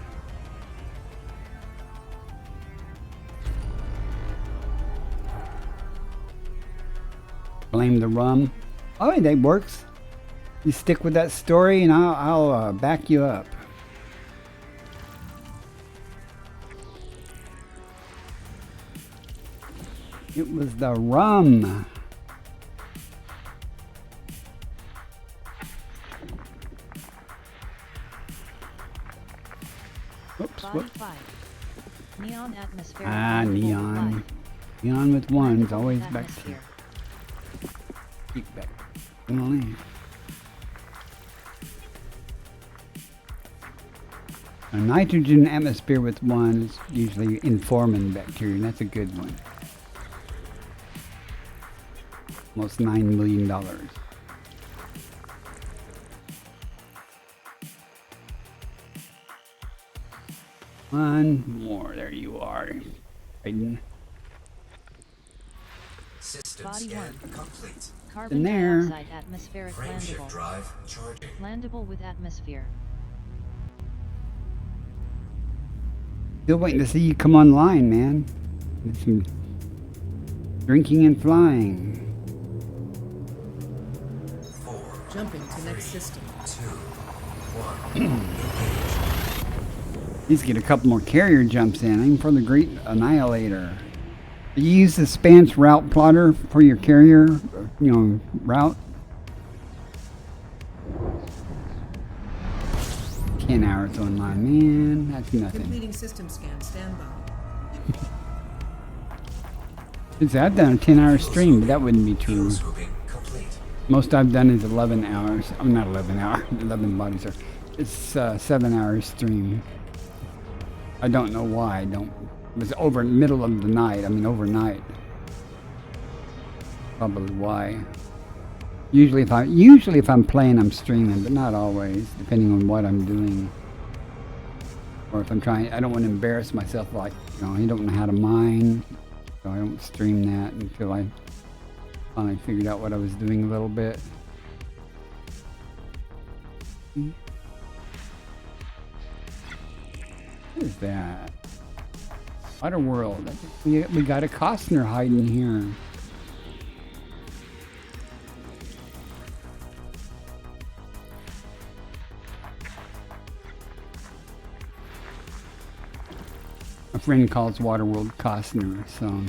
A: Blame the rum. Oh, that works. You stick with that story and I'll back you up. It was the rum. Oops,
B: Body
A: whoops.
B: 5. Neon atmosphere.
A: Ah,
B: Landable with
A: neon.
B: light.
A: Neon with ones,
B: Landable
A: always
B: with
A: back to
B: atmosphere.
A: keep back. Only. A nitrogen atmosphere with one is usually informing bacteria, and that's a good one. Almost $9 million. One more. There you are. Hayden.
C: System
B: Body
C: scan
B: 1.
C: complete.
B: Carbon
A: there.
B: dioxide atmospheric
C: Frameshift
B: landable.
C: drive charging.
B: Landable with atmosphere.
A: Still waiting to see you come online, man. With some drinking and flying.
C: 4,
D: Jumping to next system.
C: 2, 1. Engage.
A: Needs to get a couple more carrier jumps in, aim for the Great Annihilator. Do you use the Spance route plotter for your carrier, route? 10 hours online, man. That's nothing.
D: Completing system scan. Standby.
A: I've done a 10-hour stream, but that wouldn't be true.
C: Fuel scooping complete.
A: Most I've done is 11 hours. I'm not 11 hours. 11 bodies are. It's a 7-hour stream. I don't know why. It was over in the middle of the night. I mean, overnight. Probably why. Usually if I'm playing, I'm streaming, but not always, depending on what I'm doing. Or if I'm trying, I don't want to embarrass myself, like, I don't know how to mine, so I don't stream that until I finally figured out what I was doing a little bit. What is that? Water World. We got a Costner hiding here. A friend calls Waterworld Costner, so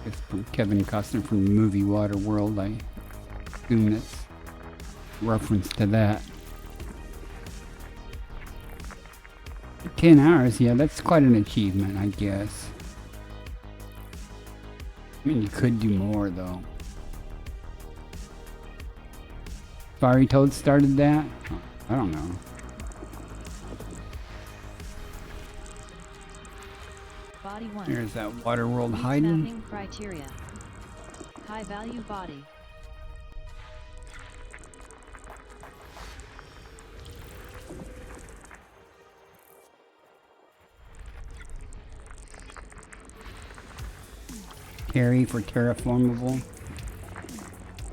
A: it's from Kevin Costner from the movie Waterworld. I assume that's a reference to that. 10 hours, yeah, that's quite an achievement, I guess. I mean, you could do more, though. Fiery Toad started that? I don't know.
B: Body 1.
A: There's that Waterworld
B: Meets
A: hiding.
B: mapping criteria. High value body.
A: Carry for terraformable.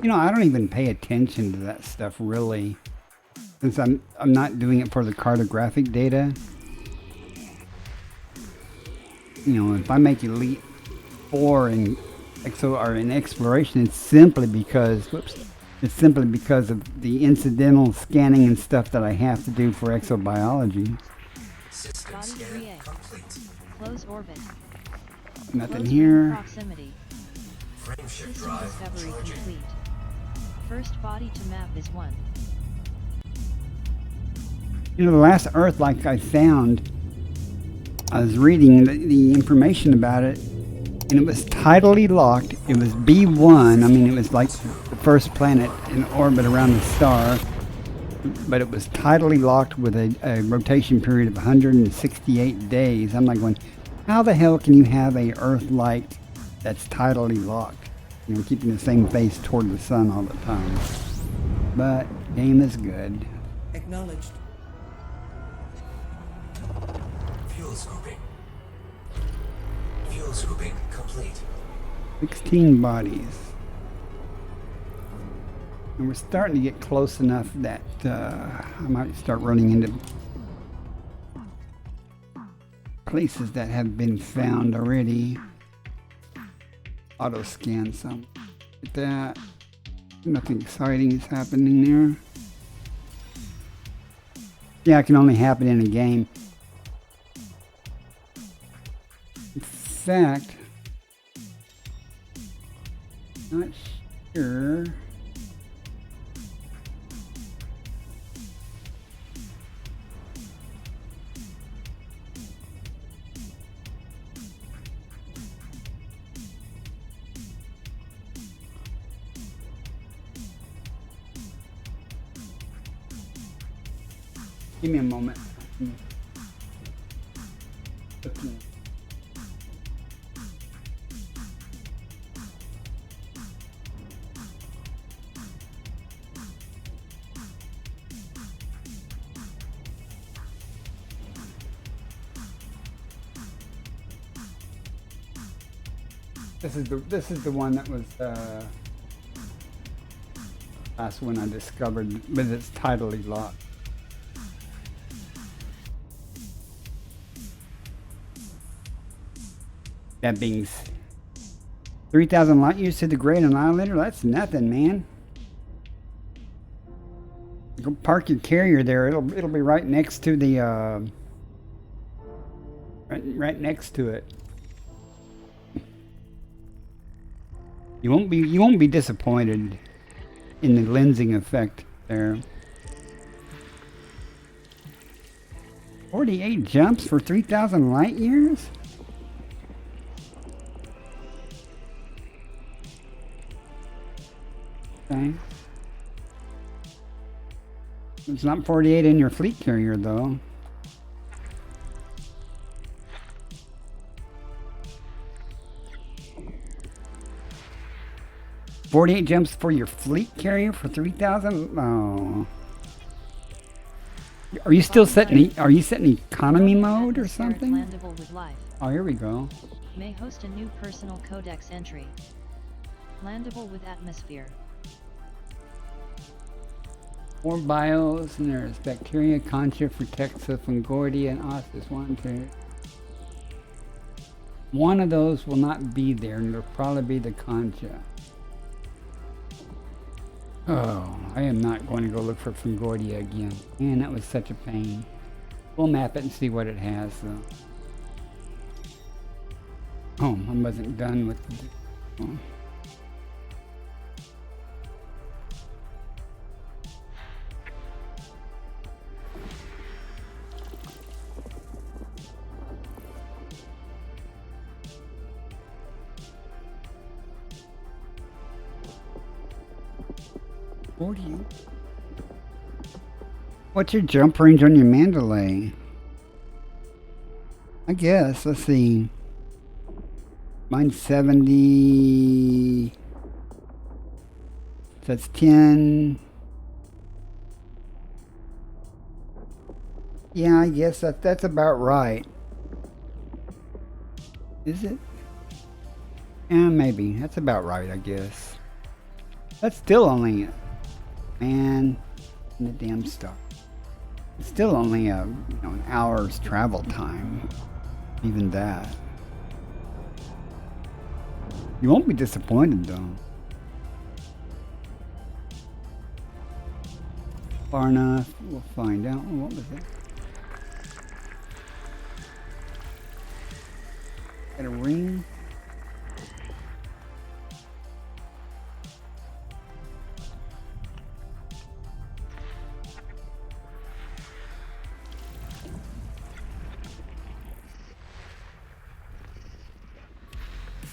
A: I don't even pay attention to that stuff really, since I'm not doing it for the cartographic data. If I make Elite 4 in exploration, it's simply because of the incidental scanning and stuff that I have to do for exobiology.
C: System
B: Body
C: scan
B: 3A.
C: complete.
B: Close orbit.
A: Nothing
B: Close
A: here.
B: ring proximity.
C: Frameshift
B: System
C: drive
B: discovery
C: charging.
B: complete. First body to map is 1.
A: The last Earth like I found, I was reading the information about it, and it was tidally locked. It was B1. I mean, it was like the first planet in orbit around the star, but it was tidally locked with a rotation period of 168 days. I'm like going, how the hell can you have a Earth-like that's tidally locked? Keeping the same face toward the sun all the time. But game is good.
D: Acknowledged.
C: Fuel scooping. Fuel scooping complete.
A: 16 bodies. And we're starting to get close enough that I might start running into places that have been found already. Auto scan some. Look at that. Nothing exciting is happening there. Yeah, it can only happen in a game. In fact, not sure. Give me a moment. This is the one that was last one I discovered with its tidally locked. That being 3,000 light years to the Great Annihilator. That's nothing, man. Go park your carrier there. It'll be right next to the right next to it. You won't be disappointed in the lensing effect there. 48 jumps for 3,000 light years? Okay. It's not 48 in your fleet carrier though. $48 jumps for your fleet carrier for 3,000? Oh. Are you still setting? Are you setting economy mode or something?
B: Landable with life.
A: Oh, here we go.
B: May host a new personal codex entry. Landable with atmosphere.
A: 4 bios, and there's bacteria, concha, fretexa, fungoidia, and ostis. 1, 2. One of those will not be there, and it'll probably be the concha. Oh, I am not going to go look for fungoidia again. Man, that was such a pain. We'll map it and see what it has, though. Oh, I wasn't done with the... Oh. What's your jump range on your Mandalay? I guess, let's see. Mine's 70. So that's 10. Yeah, I guess that's about right. Is it? Yeah, maybe. That's about right, I guess. That's still only... Man, the damn stuff. It's still only an hour's travel time. Even that. You won't be disappointed though. Far enough, we'll find out. Oh, what was it? Got a ring?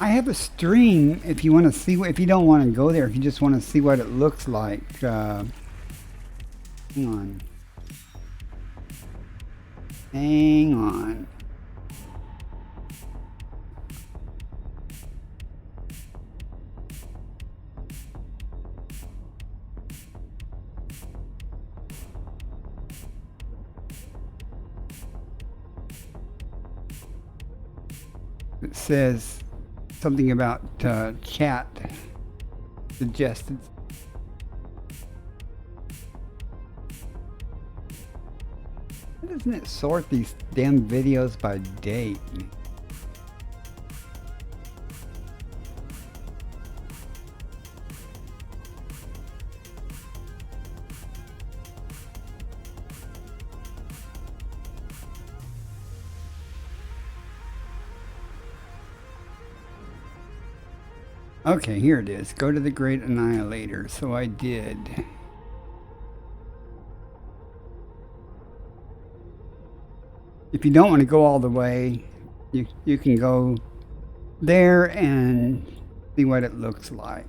A: I have a stream if you want to see, if you don't want to go there, if you just want to see what it looks like. Hang on. Hang on. It says something about chat suggested. Why doesn't it sort these damn videos by date? Okay, here it is. Go to the Great Annihilator. So I did. If you don't want to go all the way, you can go there and see what it looks like.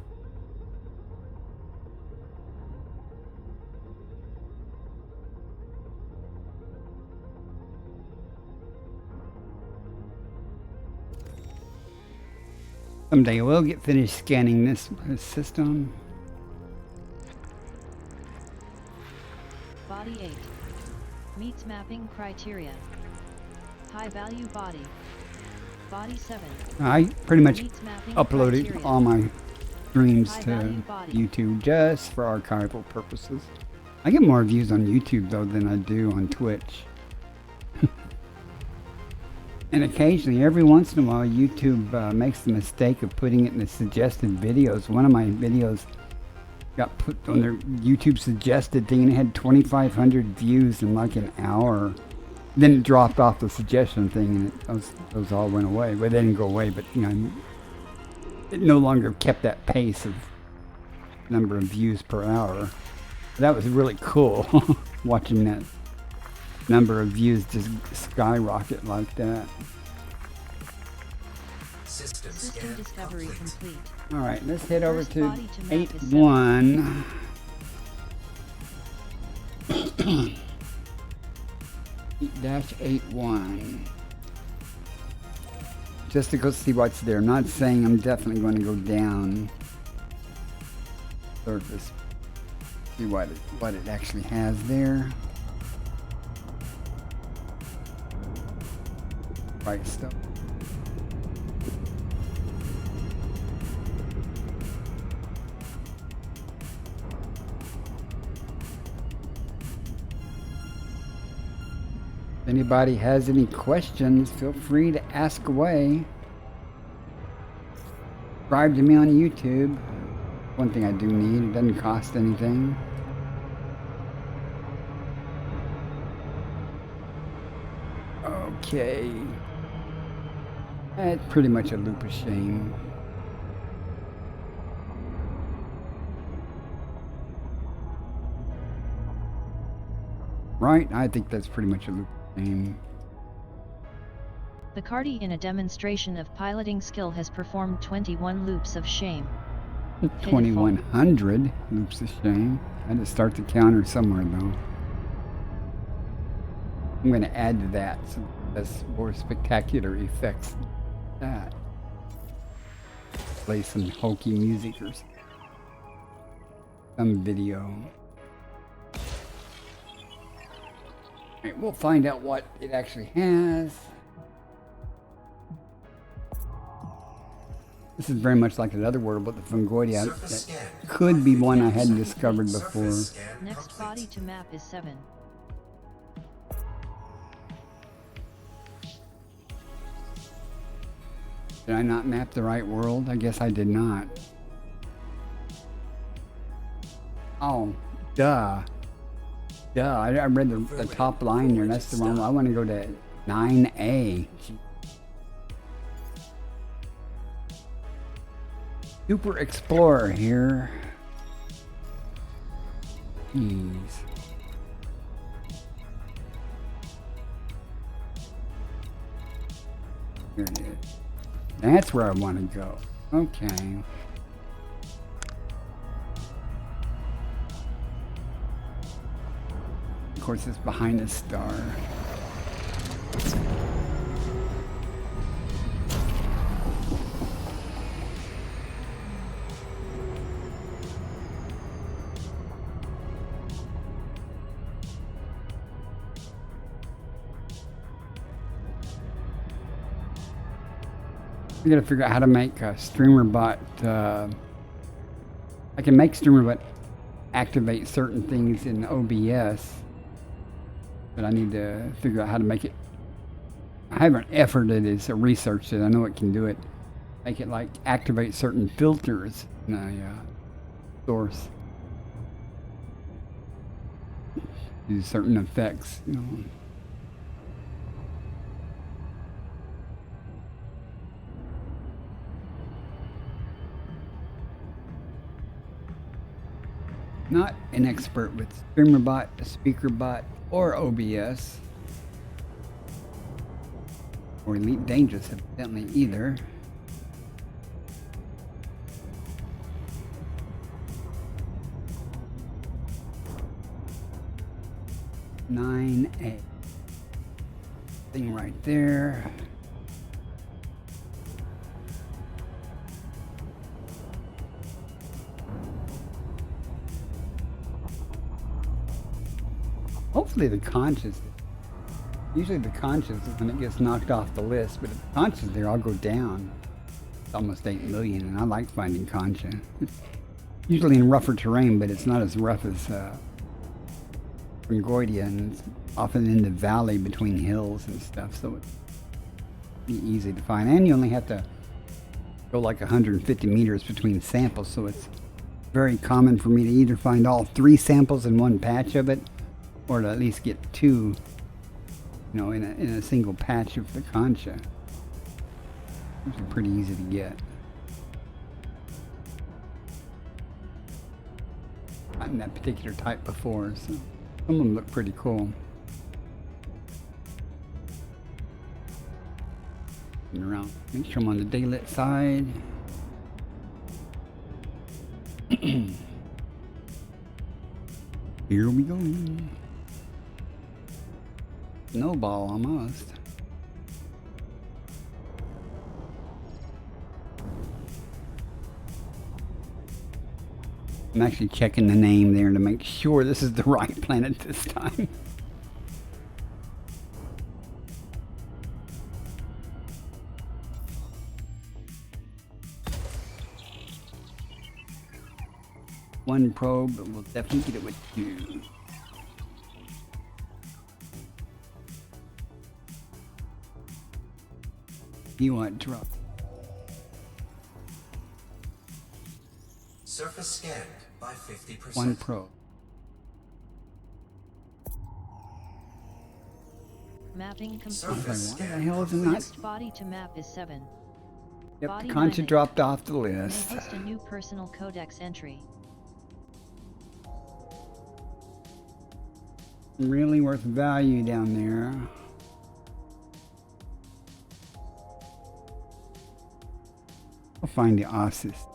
A: Someday we'll get finished scanning this system.
B: Body 8. Meets mapping criteria. High value body. Body 7.
A: I pretty much
B: Meets mapping
A: uploaded
B: criteria.
A: all my streams
B: High
A: to
B: value body.
A: YouTube just for archival purposes. I get more views on YouTube though than I do on Twitch. And occasionally, every once in a while, YouTube makes the mistake of putting it in the suggested videos. One of my videos got put on their YouTube suggested thing and it had 2,500 views in like an hour. Then it dropped off the suggestion thing and those all went away. Well, they didn't go away, but you know, it no longer kept that pace of number of views per hour. That was really cool, watching that number of views just skyrocket like that.
C: System
B: System
C: scan
B: discovery
C: complete.
B: complete.
A: All right, let's head over
B: First
A: to
B: body to map is
A: 8.1. -8.1. Just to go see what's there. I'm not saying I'm definitely going to go down surface. See what it actually has there. Right stuff. If anybody has any questions, feel free to ask away. Subscribe to me on YouTube. One thing I do need, it doesn't cost anything. Okay. It's pretty much a loop of shame. Right? I think that's pretty much a loop of shame.
B: The Cardi in a demonstration of piloting skill has performed 21 loops of shame.
A: 2,100 loops of shame. I had to start the counter somewhere though. I'm going to add to that so that's more spectacular effects than that. Play some hokey music or some video. Alright, we'll find out what it actually has. This is very much like another word, but the fungoidia
C: Surface
A: that
C: scan
A: could be one I hadn't
C: 50%
A: discovered
C: complete.
A: before.
C: Surface scan
B: Next
C: complete.
B: body to map is 7.
A: Did I not map the right world? I guess I did not. Oh, duh. Duh, I read the top line there. That's the wrong one. I want to go to 9A. Super Explorer here. Jeez. Here it is. That's where I want to go. Okay. Of course, it's behind a star. I gotta figure out how to make a streamer bot. I can make streamer bot activate certain things in OBS, but I need to figure out how to make it. I haven't efforted it, so researched it. I know it can do it. Make it like activate certain filters in a source. Do certain effects, you know. Not an expert with StreamerBot, SpeakerBot, or OBS, or EliteDangerous, evidently either. A thing right there. Hopefully the conscious. Usually the conscious is when it gets knocked off the list, but if the conscious there, I'll go down. It's almost 8 million, and I like finding concha. It's usually in rougher terrain, but it's not as rough as Concordia, and it's often in the valley between hills and stuff, so it's easy to find. And you only have to go like 150 meters between samples, so it's very common for me to either find all 3 samples in one patch of it, or to at least get 2, you know, in a single patch of the concha. Which are pretty easy to get. Not in that particular type before, so some of them look pretty cool. And around, make sure I'm on the daylit side. Here we go. Snowball almost. I'm actually checking the name there to make sure this is the right planet this time. One probe, but we'll definitely get it with 2. You want drop.
C: Surface scanned by 50%.
A: 1 probe.
B: Mapping complete.
C: Surface
A: Why the
C: scan
A: hell is it not?
B: Next body to map is 7.
A: Yep,
B: Body
A: the concha
B: limit.
A: dropped off the
B: May
A: list.
B: host a new personal codex entry.
A: Really worth value down there. I'll find the ossis.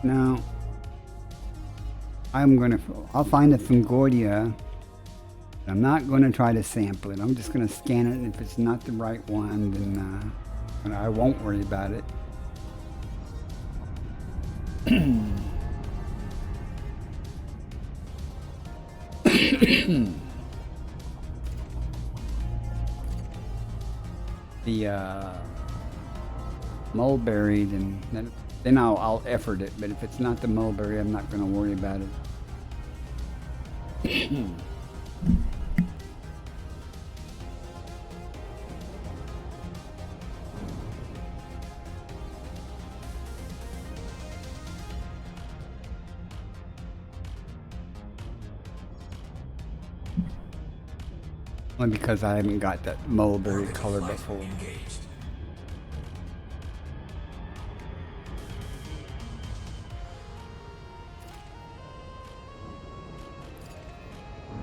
A: Now, I'll find the Fungoidia. I'm not gonna try to sample it. I'm just gonna scan it, and if it's not the right one, then I won't worry about it. The mulberry, then I'll effort it. But if it's not the mulberry, I'm not going to worry about it. Only because I haven't got that mulberry
C: Orbital
A: color
C: flight
A: before.
C: engaged.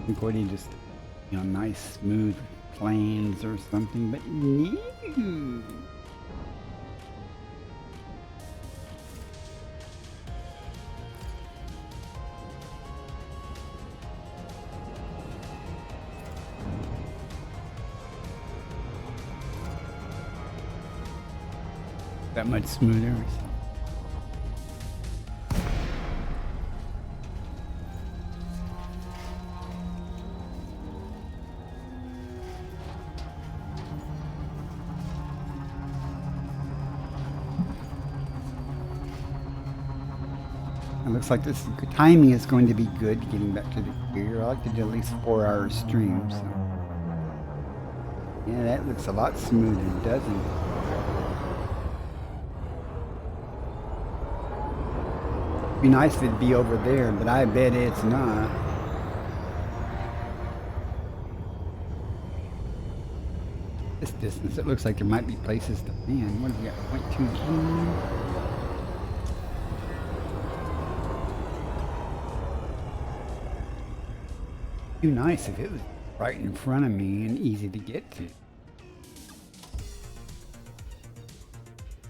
A: Concordia just, you know, nice smooth plains or something, but no. That much smoother. It looks like this timing is going to be good getting back to the gear. I like to do at least 4-hour streams. So. Yeah, that looks a lot smoother, doesn't it? Be nice if it'd be over there, but I bet it's not. This distance, it looks like there might be places to land. What do we got? 0.22. Too nice if it was right in front of me and easy to get to.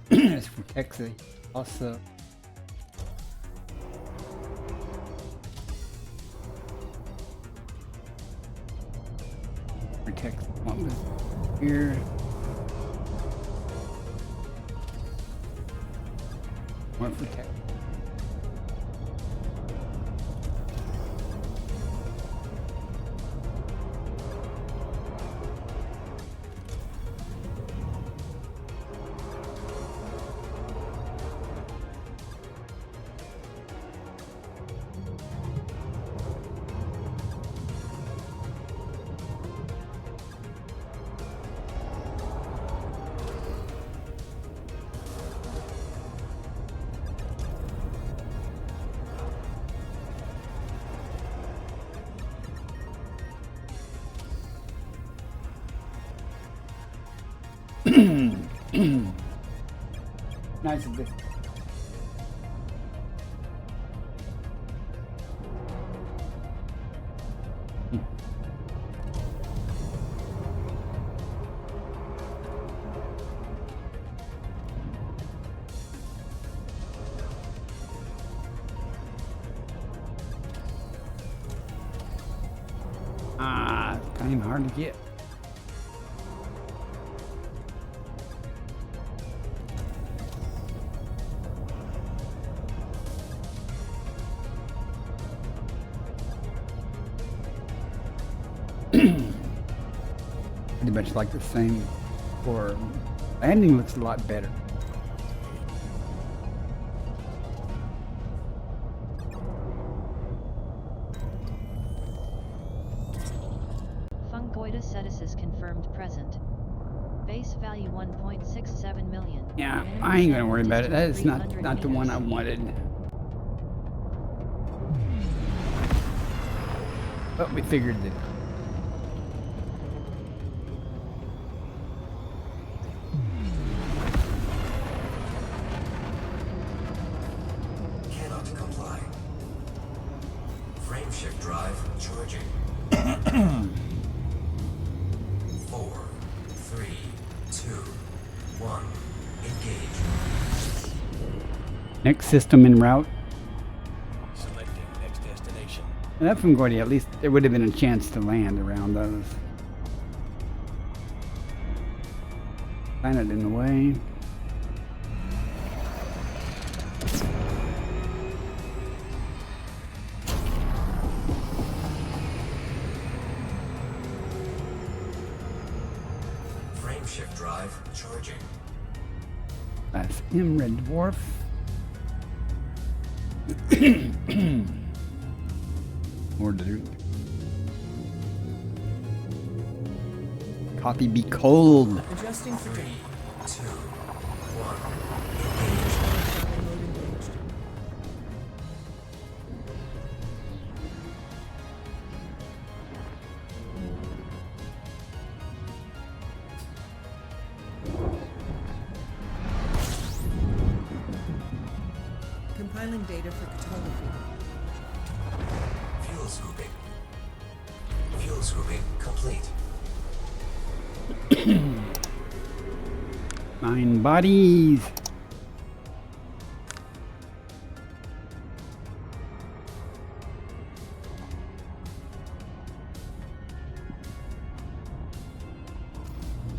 A: This protects it also. Protects what was here. More protect. Nice of this. It's kind of hard to get. Pretty much like the same, or landing looks a lot better.
B: Fungoida seticis confirmed present. Base value 1.67 million.
A: Yeah,
B: Minimum
A: I ain't gonna
B: sample
A: worry about it. That
B: distance
A: is not
B: 300
A: the one I
B: meters.
A: wanted. But we figured that.
C: Cannot comply. Frame shift drive charging. 4, 3, 2, 1. Engage.
A: Next system en route.
F: Selecting next destination.
A: And that from Gordy, at least there would have been a chance to land around those. Planet in the way.
C: Frame shift drive charging.
A: That's M Red Dwarf. More to do. Coffee be cold.
D: Adjusting for
C: 3,
D: jump.
C: 2, 1.
D: Travel mode engaged. Compiling data for cartography.
C: Fuel scooping. Fuel scooping complete.
A: 9 bodies.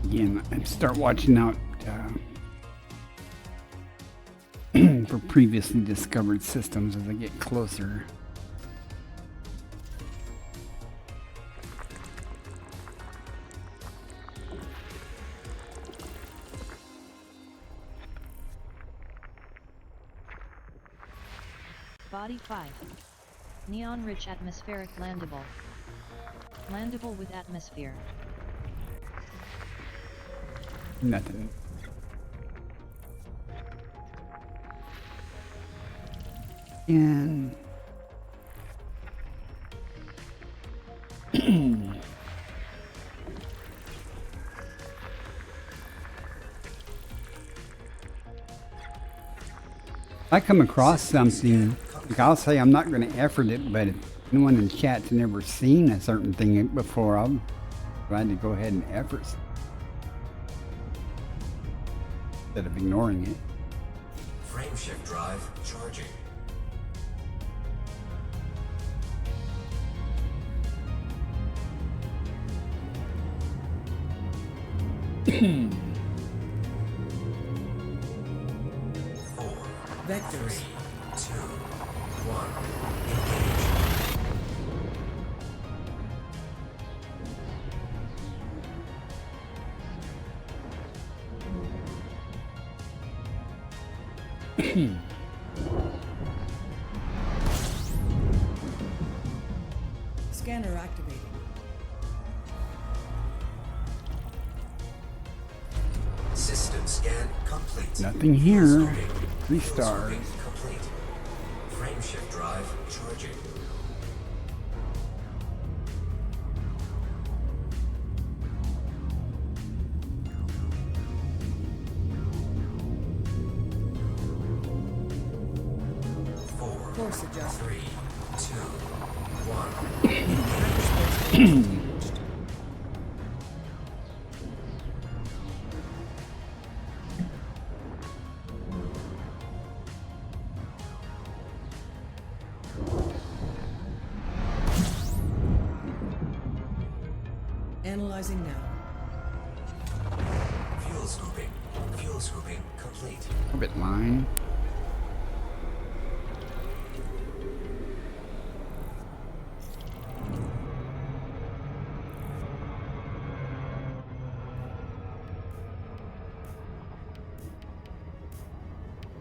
A: Again, I start watching out for previously discovered systems as I get closer.
B: Body 5. Neon-rich atmospheric landable. Landable with atmosphere.
A: Nothing. And I come across something, like I'll say I'm not going to effort it, but if anyone in chat's never seen a certain thing before, I'll try to go ahead and effort it instead of ignoring it.
C: Frame shift drive charging.
D: Vectors.
C: 2, 1, engage.
D: Scanner activated.
C: System scan complete.
A: Nothing here.
C: Scoping.
A: 3
C: Field
A: stars.
C: scoping complete. Frame shift drive charging.
D: Force adjust.
C: 3, 2, 1.
D: Hyperspace engaged. Analyzing now.
C: Fuel scooping. Fuel scooping complete.
A: Orbit line.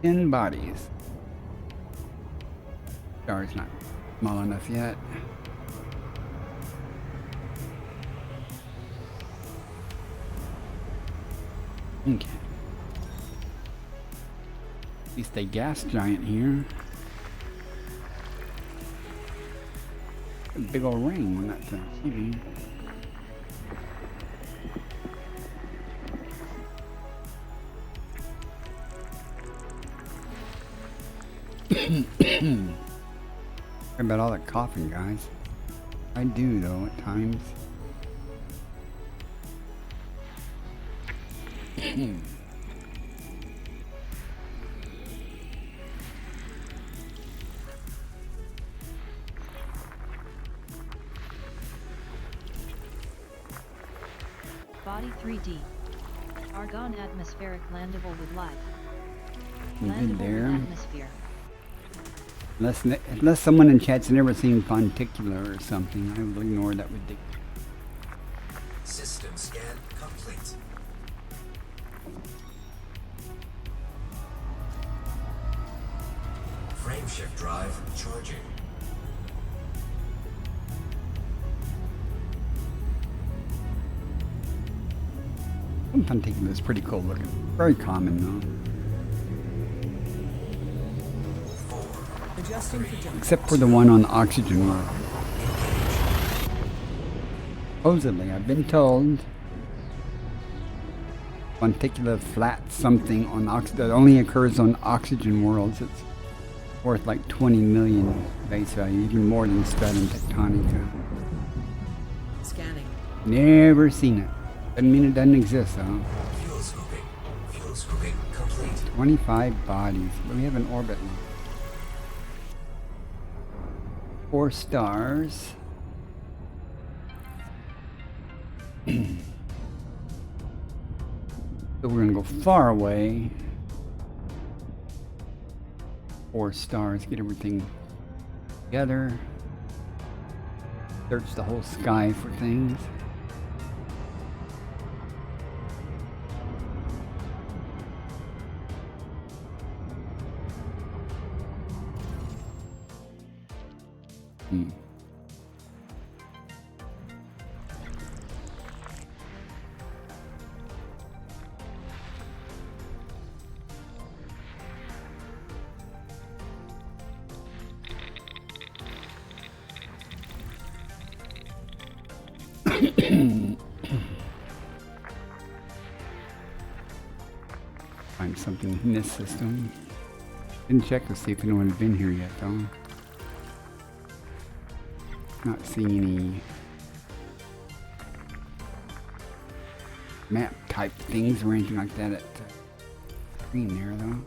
A: In bodies. Star's not small enough yet. Okay. At least a gas giant here. A big old ring on that thing. Maybe. Sorry about all that coughing, guys. I do, though, at times.
B: Body 3D. Argon atmospheric landable with life.
A: You
B: Landable
A: good there?
B: with atmosphere.
A: Unless someone in chat's never seen Ponticular or something, I will ignore that ridiculous.
C: System scan complete. Frame shift drive charging.
A: Ponticular is pretty cool looking. Very common though.
D: Adjusting for jump.
A: Except for the one on Oxygen World. Supposedly, I've been told Ponticular flat something on that only occurs on Oxygen Worlds. It's worth like 20 million base value, even more than Stratum Tectonica.
D: Scanning.
A: Never seen it. Doesn't mean it doesn't exist though.
C: Fuel scooping. Fuel scooping complete.
A: 25 bodies. But we have an orbit now. 4 stars. So we're gonna go far away. 4 stars, get everything together. Search the whole sky for things. Hmm. Find something in this system. Didn't check to see if anyone had been here yet, though. Not seeing any map type things or anything like that at the screen there, though.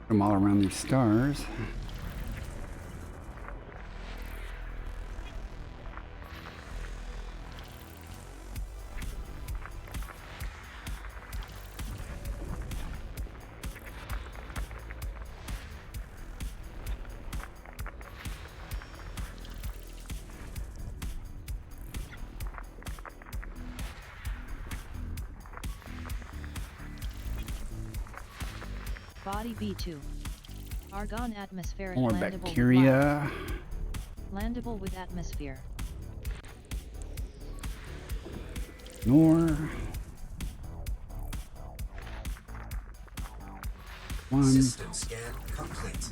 A: Them all around these stars.
B: Body B2. Argon atmospheric
A: More
B: landable with
A: bacteria.
B: landable with atmosphere.
A: More. One.
C: System scan complete.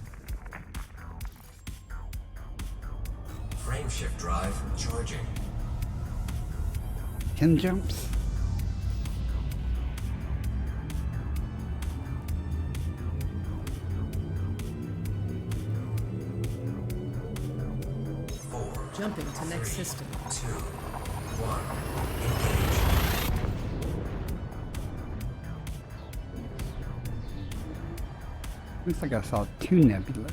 C: Frameshift drive charging.
A: 10 jumps.
D: Jumping to next system.
C: 2, 1, engage.
A: Looks like I saw 2 nebula.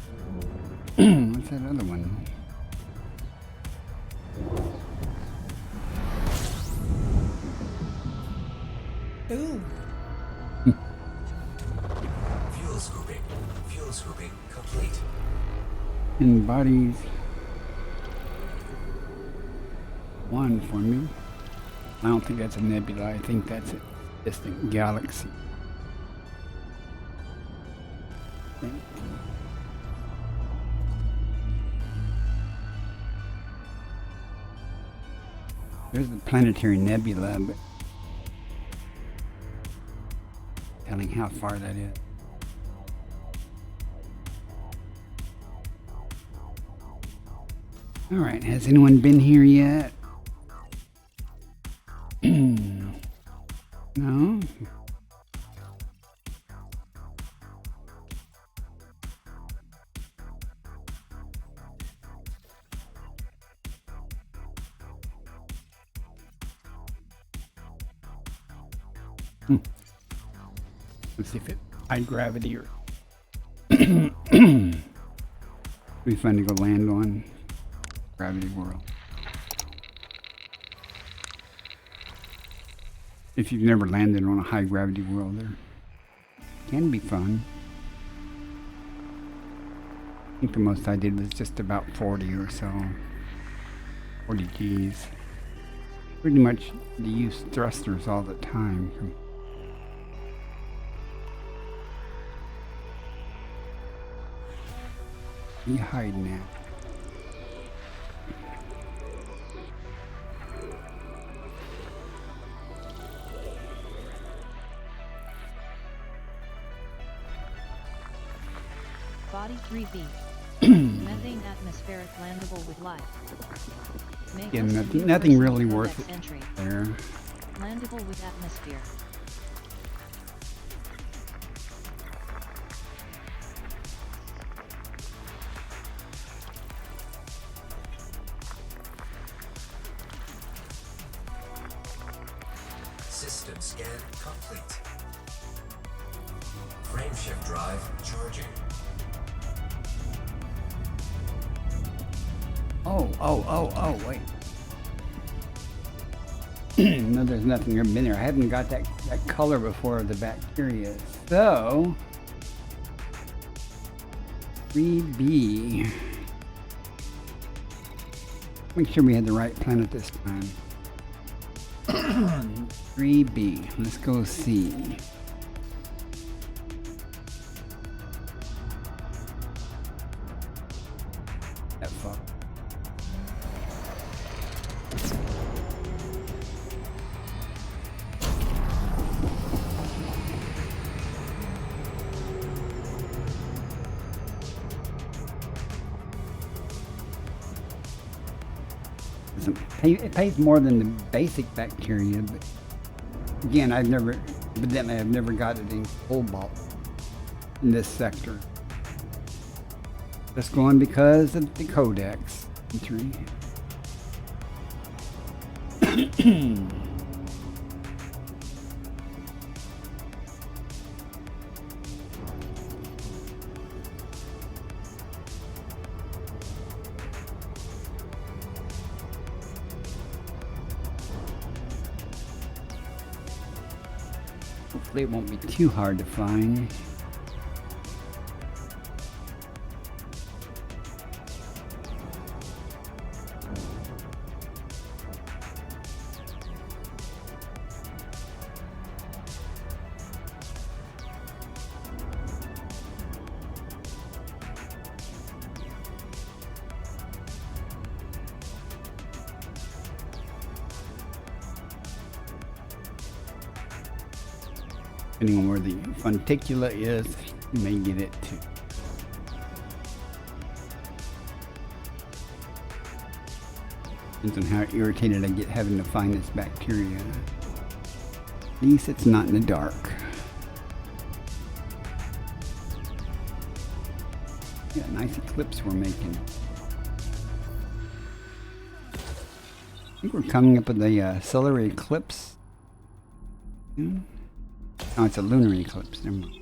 A: What's that other one?
D: Ooh.
C: Fuel scooping complete.
A: In bodies. 1 for me. I don't think that's a nebula. I think that's a distant galaxy. I think. There's the planetary nebula, but telling how far that is. All right, has anyone been here yet? No? Let's see if it high gravity or be fun to go land on Gravity World. If you've never landed on a high gravity world, there can be fun. I think the most I did was just about 40 or so. 40 Gs. Pretty much they use thrusters all the time. What are you hiding at?
B: 3 feet. Methane atmospheric landable with life. May
A: Yeah,
B: host a new
A: nothing
B: personal
A: really
B: codex
A: worth it
B: entry.
A: there.
B: Landable with atmosphere.
C: System scan complete. Frameshift drive charging.
A: Oh, wait. No, there's nothing been there. I haven't got that color before of the bacteria. So, 3B. Make sure we had the right planet this time. 3B. Let's go see. That fuck. It pays more than the basic bacteria, but again, I've never got it in cobalt in this sector. Just going because of the codex entry. Hopefully it won't be too hard to find. Depending on where the funticula is, you may get it too. Depends on how irritated I get having to find this bacteria. At least it's not in the dark. Yeah, nice eclipse we're making. I think we're coming up with a solar eclipse. Oh, it's a lunar eclipse. Never mind.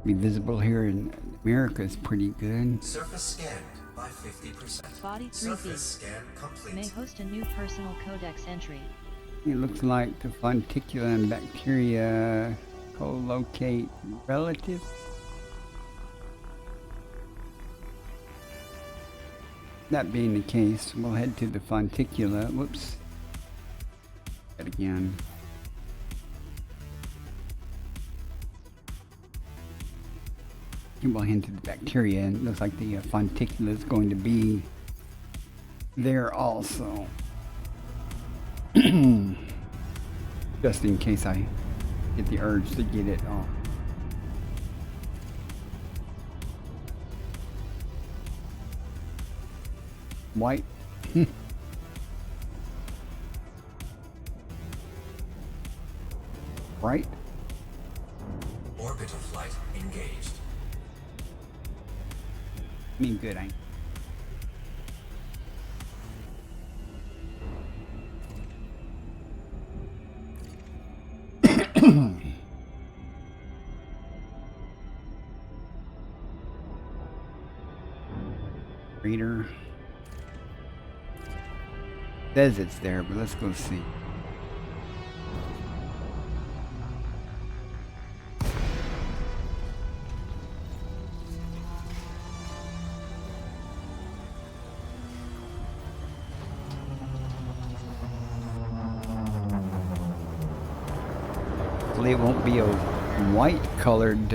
A: Be visible here in America is pretty good.
C: Surface scanned by 50%.
B: Body 3
C: Surface
B: feet.
C: scan complete.
B: May host a new personal codex entry.
A: It looks like the funticula and bacteria co-locate relative. That being the case, we'll head to the funticula. Whoops. That again. We'll head to the bacteria, and it looks like the funticula is going to be there also. Just in case I get the urge to get it off. White. Right?
C: Orbital flight engaged.
A: I mean, good, ain't Reader. Says it's there, but let's go see. Hopefully it won't be a white colored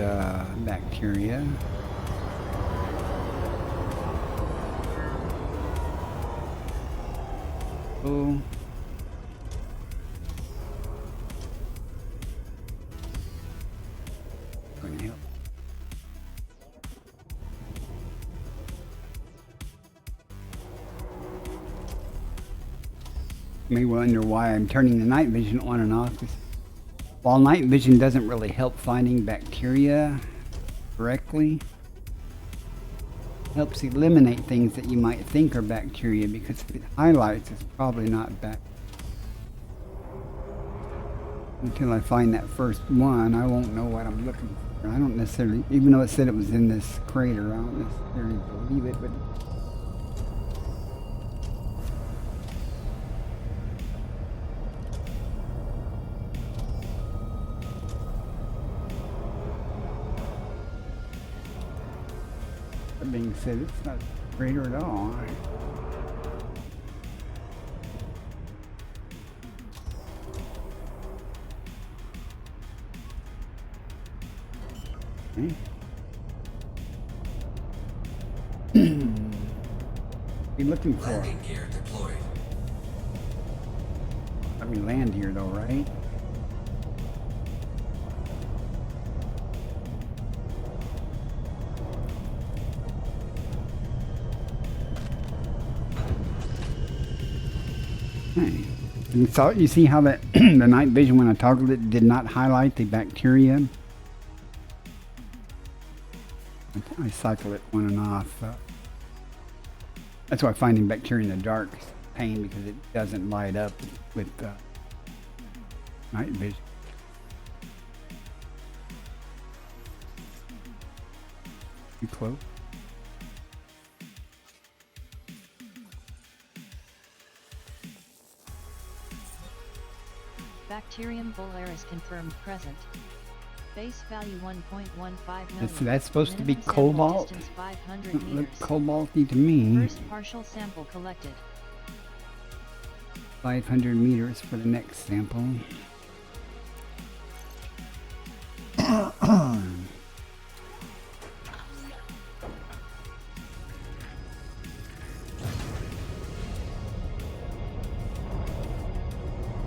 A: bacteria. Oh. You may wonder why I'm turning the night vision on and off. While night vision doesn't really help finding bacteria correctly, it helps eliminate things that you might think are bacteria, because if it highlights, it's probably not bacteria. Until I find that first one, I won't know what I'm looking for. I don't necessarily, even though it said it was in this crater, I don't necessarily believe it, but that being said, it's not a crater at all. Okay. Be looking for.
C: Landing gear deployed.
A: Let me land here though, right? Okay. You see how that the night vision, when I toggled it, did not highlight the bacteria. I cycle it on and off. That's why finding bacteria in the dark is a pain, because it doesn't light up with night vision. Too close.
B: Bacterium volaris confirmed present. Base value 1.15 million.
A: That's supposed to be
B: Minimum sample
A: cobalt.
B: distance 500
A: Doesn't look
B: meters.
A: cobalty to me.
B: First partial sample collected.
A: 500 meters for the next sample.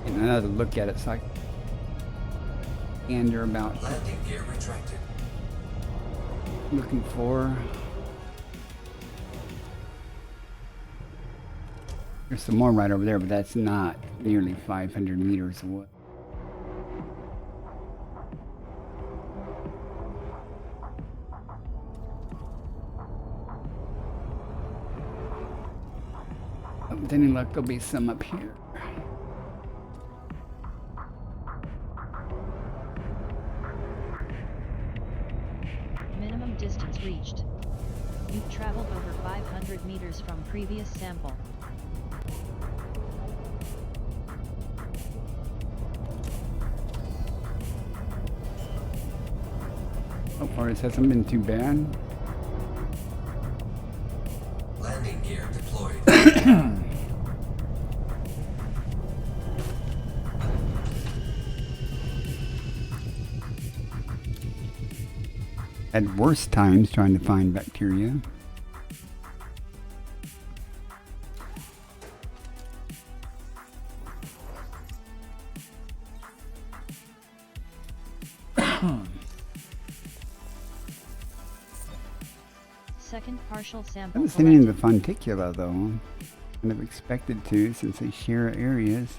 A: And another look at it, so I can gander about
C: Landing gear retracted.
A: looking for. There's some more right over there, but that's not nearly 500 meters away. With any luck, there'll be some up here.
B: Minimum distance reached. You've traveled over 500 meters from previous sample.
A: So far, this hasn't been too bad.
C: Landing gear deployed.
A: Had worse times trying to find bacteria.
B: Second partial
A: I
B: sample
A: haven't seen any
B: collected.
A: of the Funticula though. Kind of expected to, since they share areas.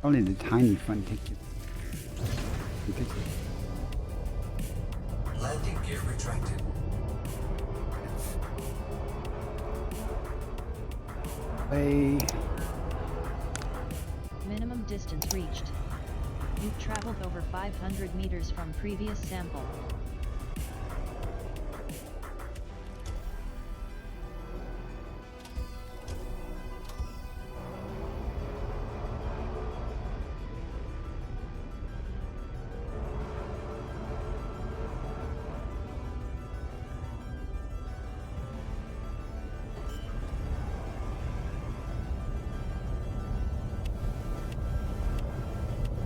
A: Probably the tiny Funticula.
C: Landing gear retracted.
A: Way.
B: Minimum distance reached. You've traveled over 500 meters from previous sample.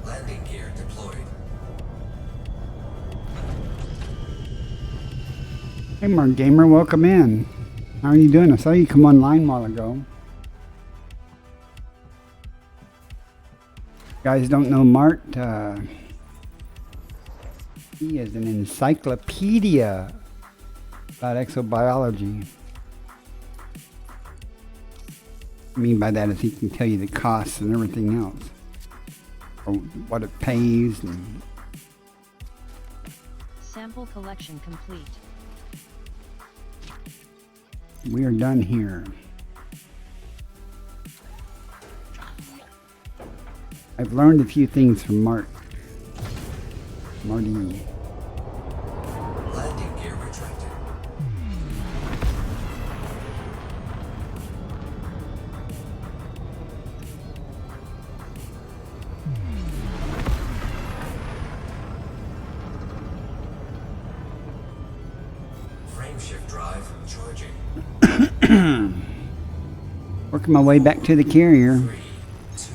C: Landing gear deployed.
A: Hey Mark Gamer, welcome in. How are you doing? I saw you come online a while ago. Guys don't know Mart. He is an encyclopedia about exobiology. What I mean by that is he can tell you the costs and everything else, or what it pays. And
B: Sample collection complete.
A: we are done here. I've learned a few things from Marty.
C: Landing gear retracted. Frame shift drive charging.
A: Working my way back to the carrier.
C: 3, 2,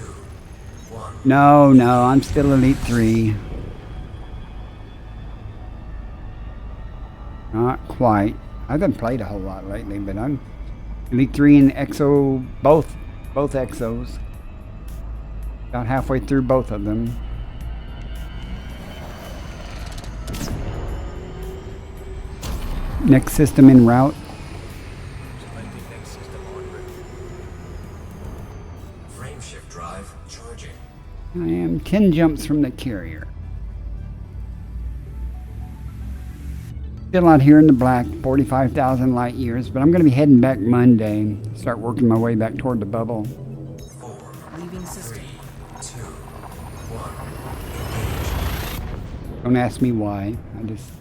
C: 1.
A: No, I'm still Elite 3. Not quite. I haven't played a whole lot lately, but I'm Elite 3 and Exo, both Exos. About halfway through both of them. Next system en route.
F: Selecting next system en route.
C: Frame shift drive charging.
A: I am 10 jumps from the carrier. Still out here in the black, 45,000 light years, but I'm going to be heading back Monday. Start working my way back toward the bubble.
C: 4,
D: Leaving
C: 3,
D: system.
C: 2, 1.
A: Don't ask me why. I just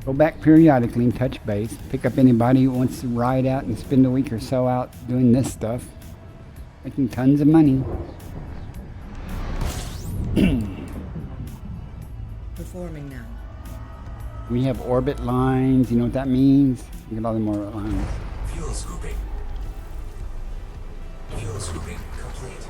A: go back periodically and touch base. Pick up anybody who wants to ride out and spend a week or so out doing this stuff. Making tons of money.
D: Performing now.
A: We have orbit lines. You know what that means? We get all them orbit lines.
C: Fuel scooping. Fuel scooping complete.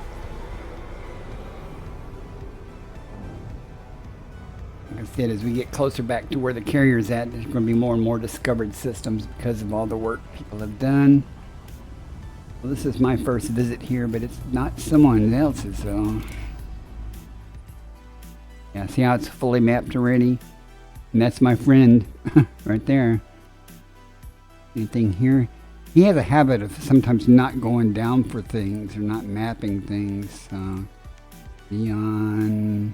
A: Like I said, as we get closer back to where the carrier's at, there's going to be more and more discovered systems because of all the work people have done. Well, this is my first visit here, but it's not someone else's, so. Yeah, see how it's fully mapped already? And that's my friend right there. Anything here? He has a habit of sometimes not going down for things or not mapping things. Beyond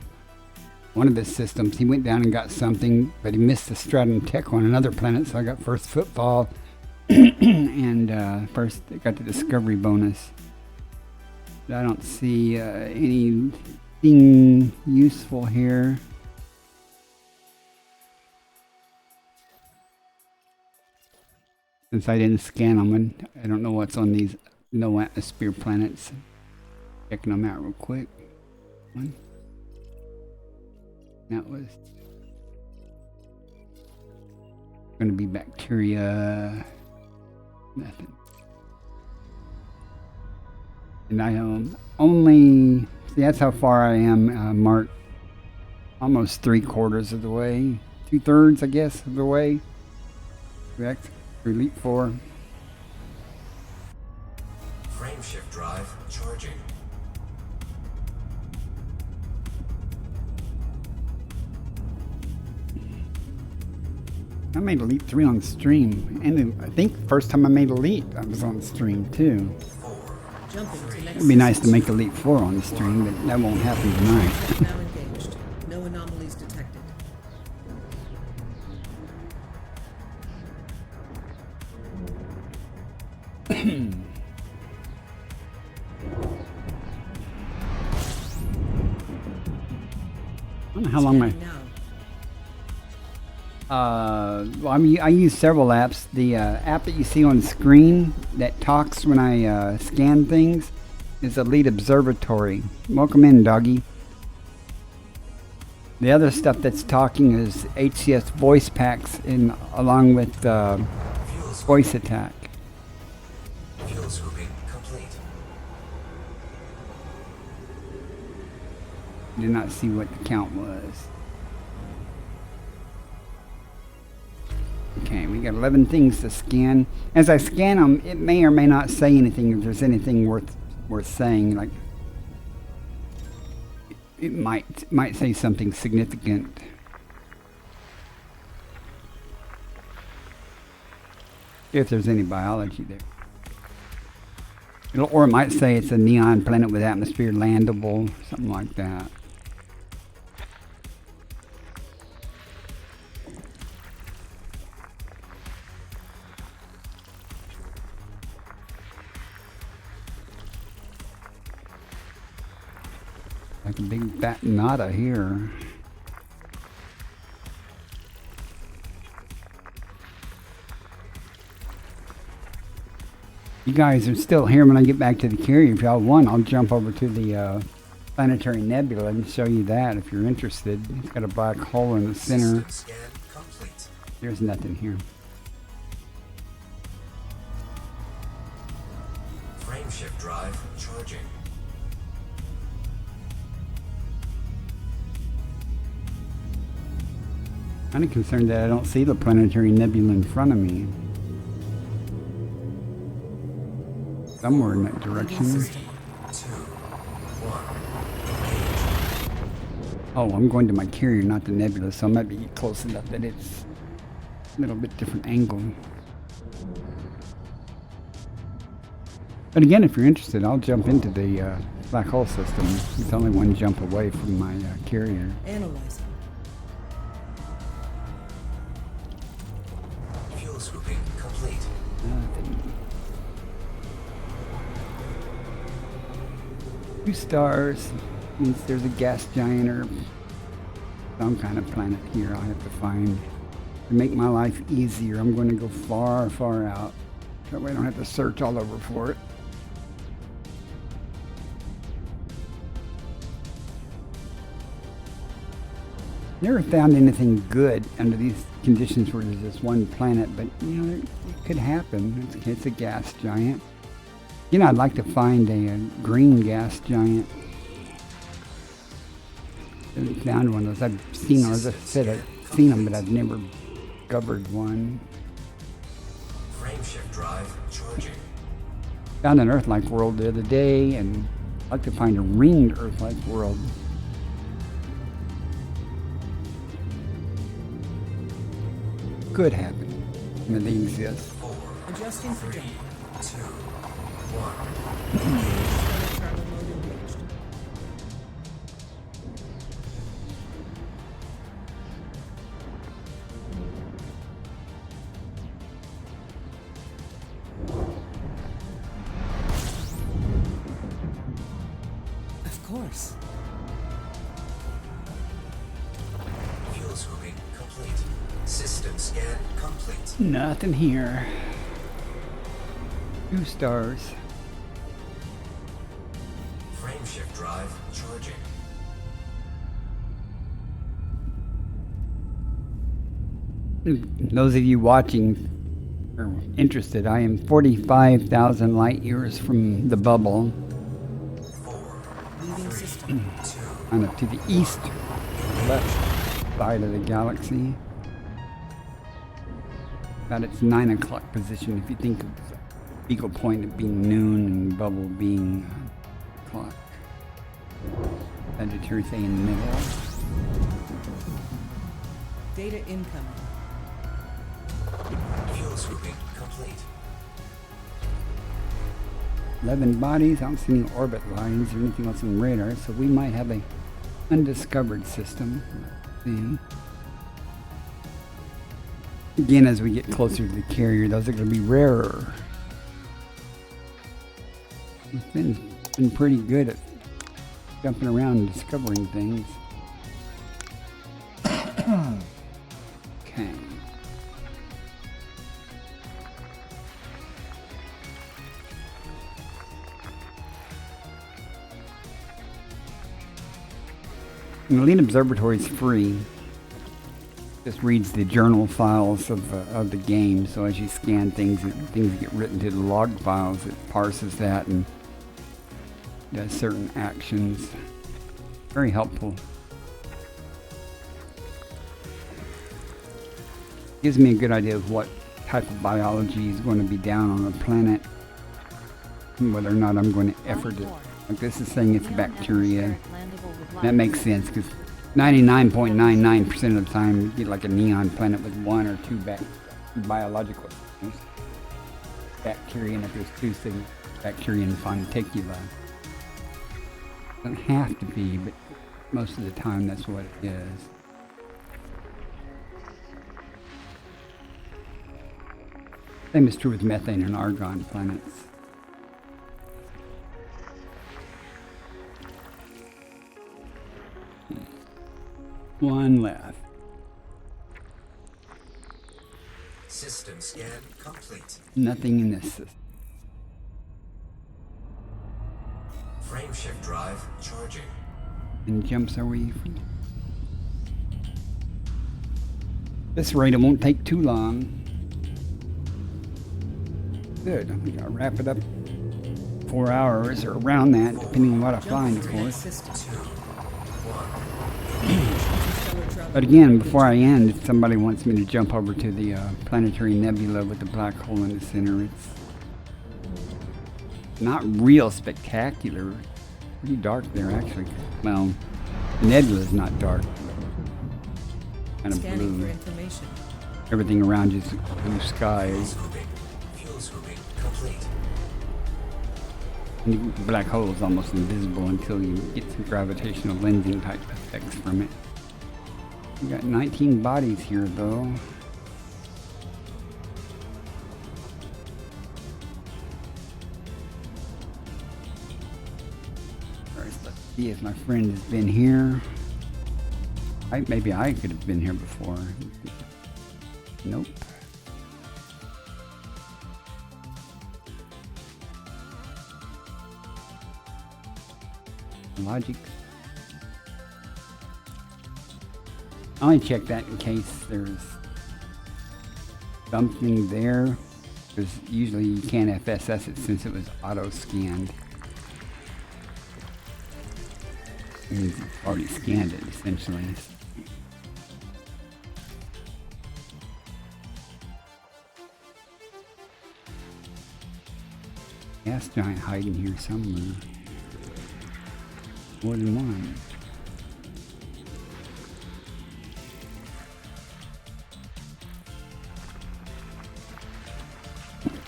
A: one of his systems, he went down and got something, but he missed the Stratum Tech on another planet, so I got first footfall and first got the discovery bonus. But I don't see anything useful here. Since I didn't scan them, I don't know what's on these no atmosphere planets. Checking them out real quick. One. That was going to be bacteria. Nothing. And I only, see, that's how far I am, Mark. Almost 3/4 of the way. 2/3, I guess, of the way. Correct. Elite 4.
C: Frame shift drive charging.
A: I made Elite 3 on the stream. And then I think the first time I made Elite, I was on the stream too.
D: Jumping to next
A: It'd be nice to make Elite 4 on the stream, but that won't happen tonight.
D: system. Now engaged. No anomalies detected.
A: I don't know how long my...
D: Now.
A: Well, I use several apps. The app that you see on the screen that talks when I scan things is Elite Observatory. Welcome in, doggy. The other stuff that's talking is HCS voice packs along with voice attack.
C: Fuel scooping complete.
A: Did not see what the count was. Okay, we got 11 things to scan. As I scan them, it may or may not say anything if there's anything worth saying. Like it might say something significant. if there's any biology there. Or it might say it's a neon planet with atmosphere landable, something like that. Like a big fat nada here. You guys are still here when I get back to the carrier. If y'all want, I'll jump over to the planetary nebula and show you that if you're interested. It's got a black hole in the center.
C: System scan complete.
A: There's nothing here.
C: Frameshift drive charging.
A: I'm concerned that I don't see the planetary nebula in front of me. Somewhere in that direction.
C: 2, 1, engage.
A: Oh, I'm going to my carrier, not the nebula, so I might be close enough that it's a little bit different angle. But again, if you're interested, I'll jump into the black hole system. It's only one jump away from my carrier.
D: Analyzing.
C: Fuel scooping complete.
A: Nothing. 2 stars means there's a gas giant or some kind of planet here I'll have to find. To make my life easier, I'm going to go far, far out. That way I don't have to search all over for it. Never found anything good under these conditions where there's just one planet, but you know, it could happen. It's a gas giant. You know, I'd like to find a green gas giant. I haven't found one of those. I've seen them, as I said, I've seen them, but I've never discovered one.
C: Frameshift drive charging.
A: Found an Earth-like world the other day, and I'd like to find a ringed Earth-like world. Could happen. I mean, they exist.
C: 4,
D: Adjusting for
C: 3,
D: jump.
C: 2, 1.
D: Charlie mode engaged. Of course.
C: Fuel scooping complete. System scan complete.
A: Nothing here. 2 stars.
C: Frameshift drive charging.
A: Those of you watching or interested, I am 45,000 light years from the bubble,
C: 4,
D: Leaving system.
C: 2,
A: kind of to the east, left side of the galaxy. About its 9 o'clock position, if you think of the eagle point being noon and bubble being clock. Sagittarius A in the middle.
D: Data incoming.
C: fuel scooping complete.
A: 11 bodies. I don't see any orbit lines or anything else on radar, so we might have a undiscovered system. Let's see. Again, as we get closer to the carrier, those are going to be rarer. We've been pretty good at jumping around and discovering things. Okay. And Elite Observatory is free. Just reads the journal files of the game. So as you scan things, things get written to the log files. It parses that and does certain actions. Very helpful. Gives me a good idea of what type of biology is going to be down on the planet, and whether or not I'm going to effort it. Like this is saying it's bacteria. That makes sense because 99.99% of the time you get like a neon planet with 1 or 2 biological things. bacteria, if there's two things, bacteria and fonticula. Doesn't have to be, but most of the time that's what it is. Same is true with methane and argon planets. One left.
C: System scan complete.
A: Nothing in this system.
C: Frameshift drive charging.
A: And jumps are we from? This rate, it won't take too long. Good. I'm gonna wrap it up 4 hours or around that, depending on what I find, of course.
D: System.
C: 2, 1.
A: But again, before I end, if somebody wants me to jump over to the planetary nebula with the black hole in the center, it's not real spectacular. Pretty dark there, actually. Well, the nebula is not dark. Kind of
D: Scanning for
A: blue.
D: information.
A: Everything around you is blue skies.
C: Fuel scooping complete.
A: And the black hole is almost invisible until you get some gravitational lensing type effects from it. We got 19 bodies here, though. Alright, let's see if my friend has been here. Maybe I could have been here before. Nope. Logic. I only check that in case there's something there, because usually you can't FSS it since it was auto-scanned. It means it's already scanned it, essentially. Gas giant hiding here somewhere. More than one.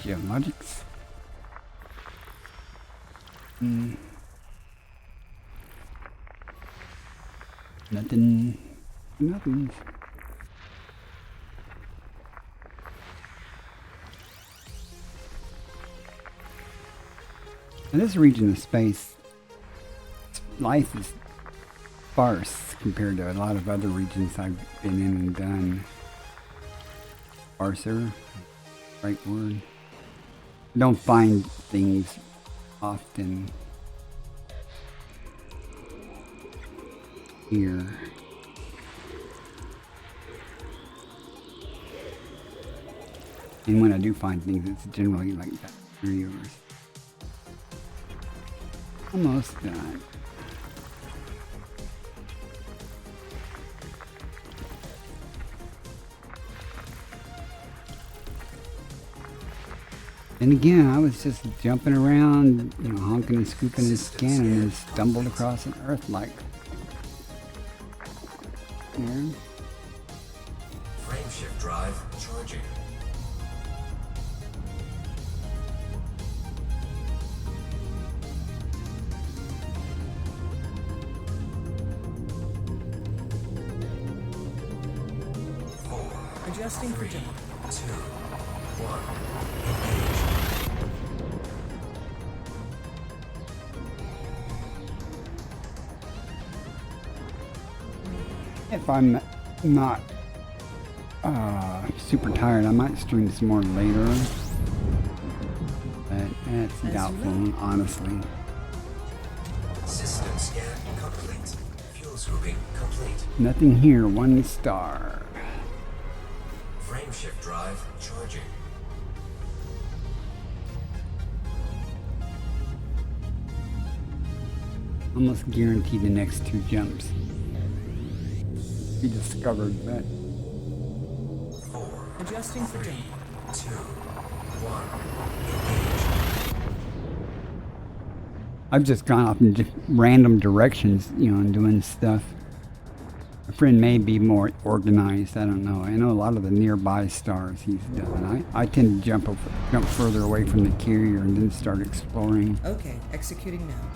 A: Geologics. Nothing. Nothing. In this region of space, life is sparse compared to a lot of other regions I've been in and done. Sparser, right word. I don't find things often here. And when I do find things, it's generally like bacteria. Almost done. And again, I was just jumping around, honking and scooping and scanning, and stumbled across an Earth-like. Here.
C: Frameshift drive charging.
D: Adjusting for jump.
C: 2, 1.
A: If I'm not super tired, I might stream some more later. But that's doubtful, honestly.
C: System scan complete. Fuel scooping complete.
A: Nothing here, 1 star.
C: Frameshift drive charging.
A: Almost guarantee the next 2 jumps be discovered, but
C: 4,
D: Adjusting for
C: 3,
D: jump.
C: 2, 1.
A: I've just gone off in random directions, and doing stuff. My friend may be more organized. I don't know. I know a lot of the nearby stars he's done. I tend to jump further away from the carrier and then start exploring.
D: Okay, executing now.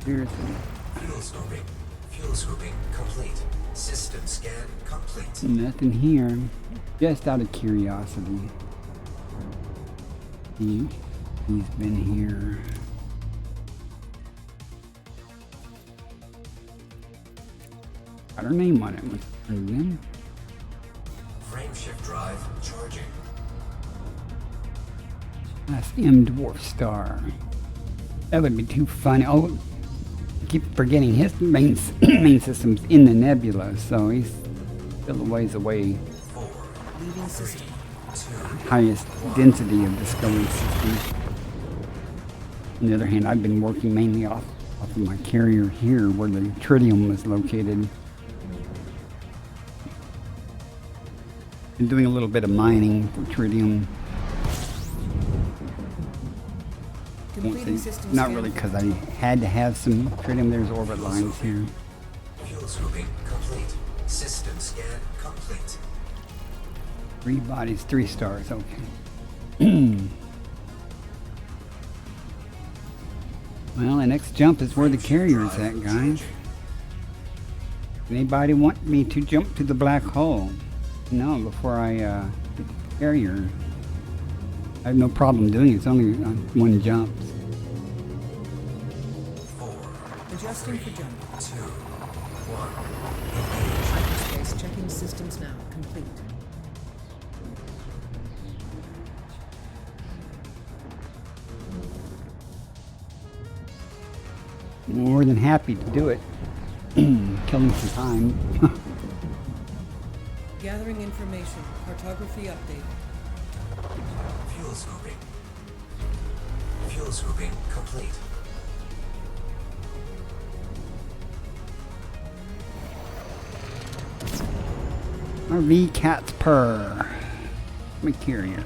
A: Seriously.
C: Fuel scoping complete. System scan complete.
A: Nothing here. Just out of curiosity. He's been here. Got her name on it. What's her name?
C: Frameshift drive charging.
A: That's M dwarf star. That would be too funny. Oh, I keep forgetting his main system's in the nebula, so he's still a ways away.
D: Leaving system.
A: Highest density of discovery systems. On the other hand, I've been working mainly off of my carrier here where the tritium was located. Been doing a little bit of mining for tritium.
D: Completing system
A: Not
D: scan.
A: really, because I had to have some tritium. There's orbit lines here.
C: Fuel scoping complete. System scan complete.
A: 3 bodies, 3 stars. Okay. Well, the next jump is where the carrier's at, guys. Anybody want me to jump to the black hole? No, before I get the carrier. I have no problem doing it. It's only one jump.
D: Adjusting for jump.
C: 2, 1.
D: Hyperspace checking systems now. Complete.
A: More than happy to do it. Killing some time.
D: Gathering information. Cartography update.
C: Fuel scoping. Fuel scoping complete.
A: RV cats purr. My carrier.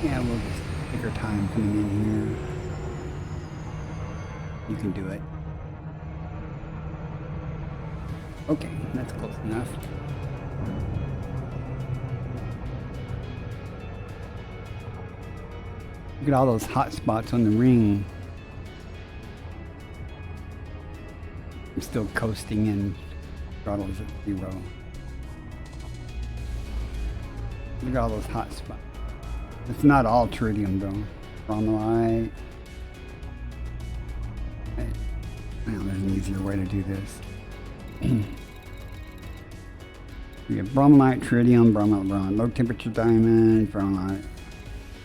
A: Yeah, we'll just take our time coming in here. You can do it. Okay, that's close enough. Look at all those hot spots on the ring. I'm still coasting and throttle's at 0. Look at all those hot spots. It's not all tritium though. Bromellite. Hey, well, there's an easier way to do this. We have bromellite, tritium, bromellite, low temperature diamond, bromellite,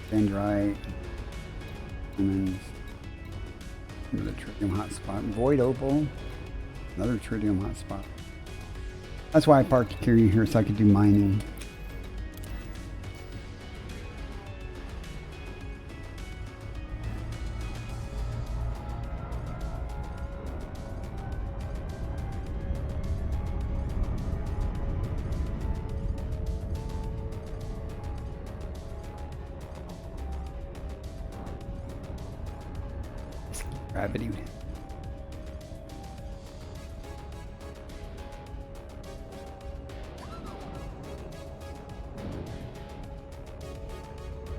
A: dendrite, and then another tritium hotspot, void opal, another tritium hotspot. That's why I parked the carrier here so I could do mining. Gravity.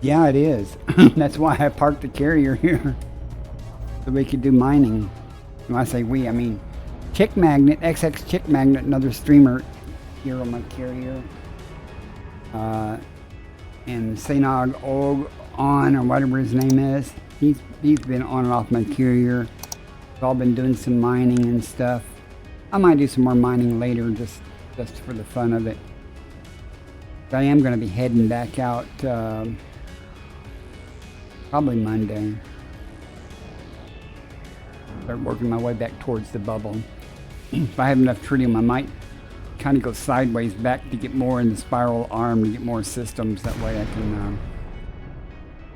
A: Yeah, it is. That's why I parked the carrier here. So we could do mining. When I say we, I mean Chick Magnet, XX Chick Magnet, another streamer here on my carrier. And Saynog Og On, or whatever his name is. He's been on and off my carrier. We've all been doing some mining and stuff. I might do some more mining later, just for the fun of it. But I am going to be heading back out probably Monday. Start working my way back towards the bubble. If I have enough tritium, I might kind of go sideways back to get more in the spiral arm to get more systems. That way I can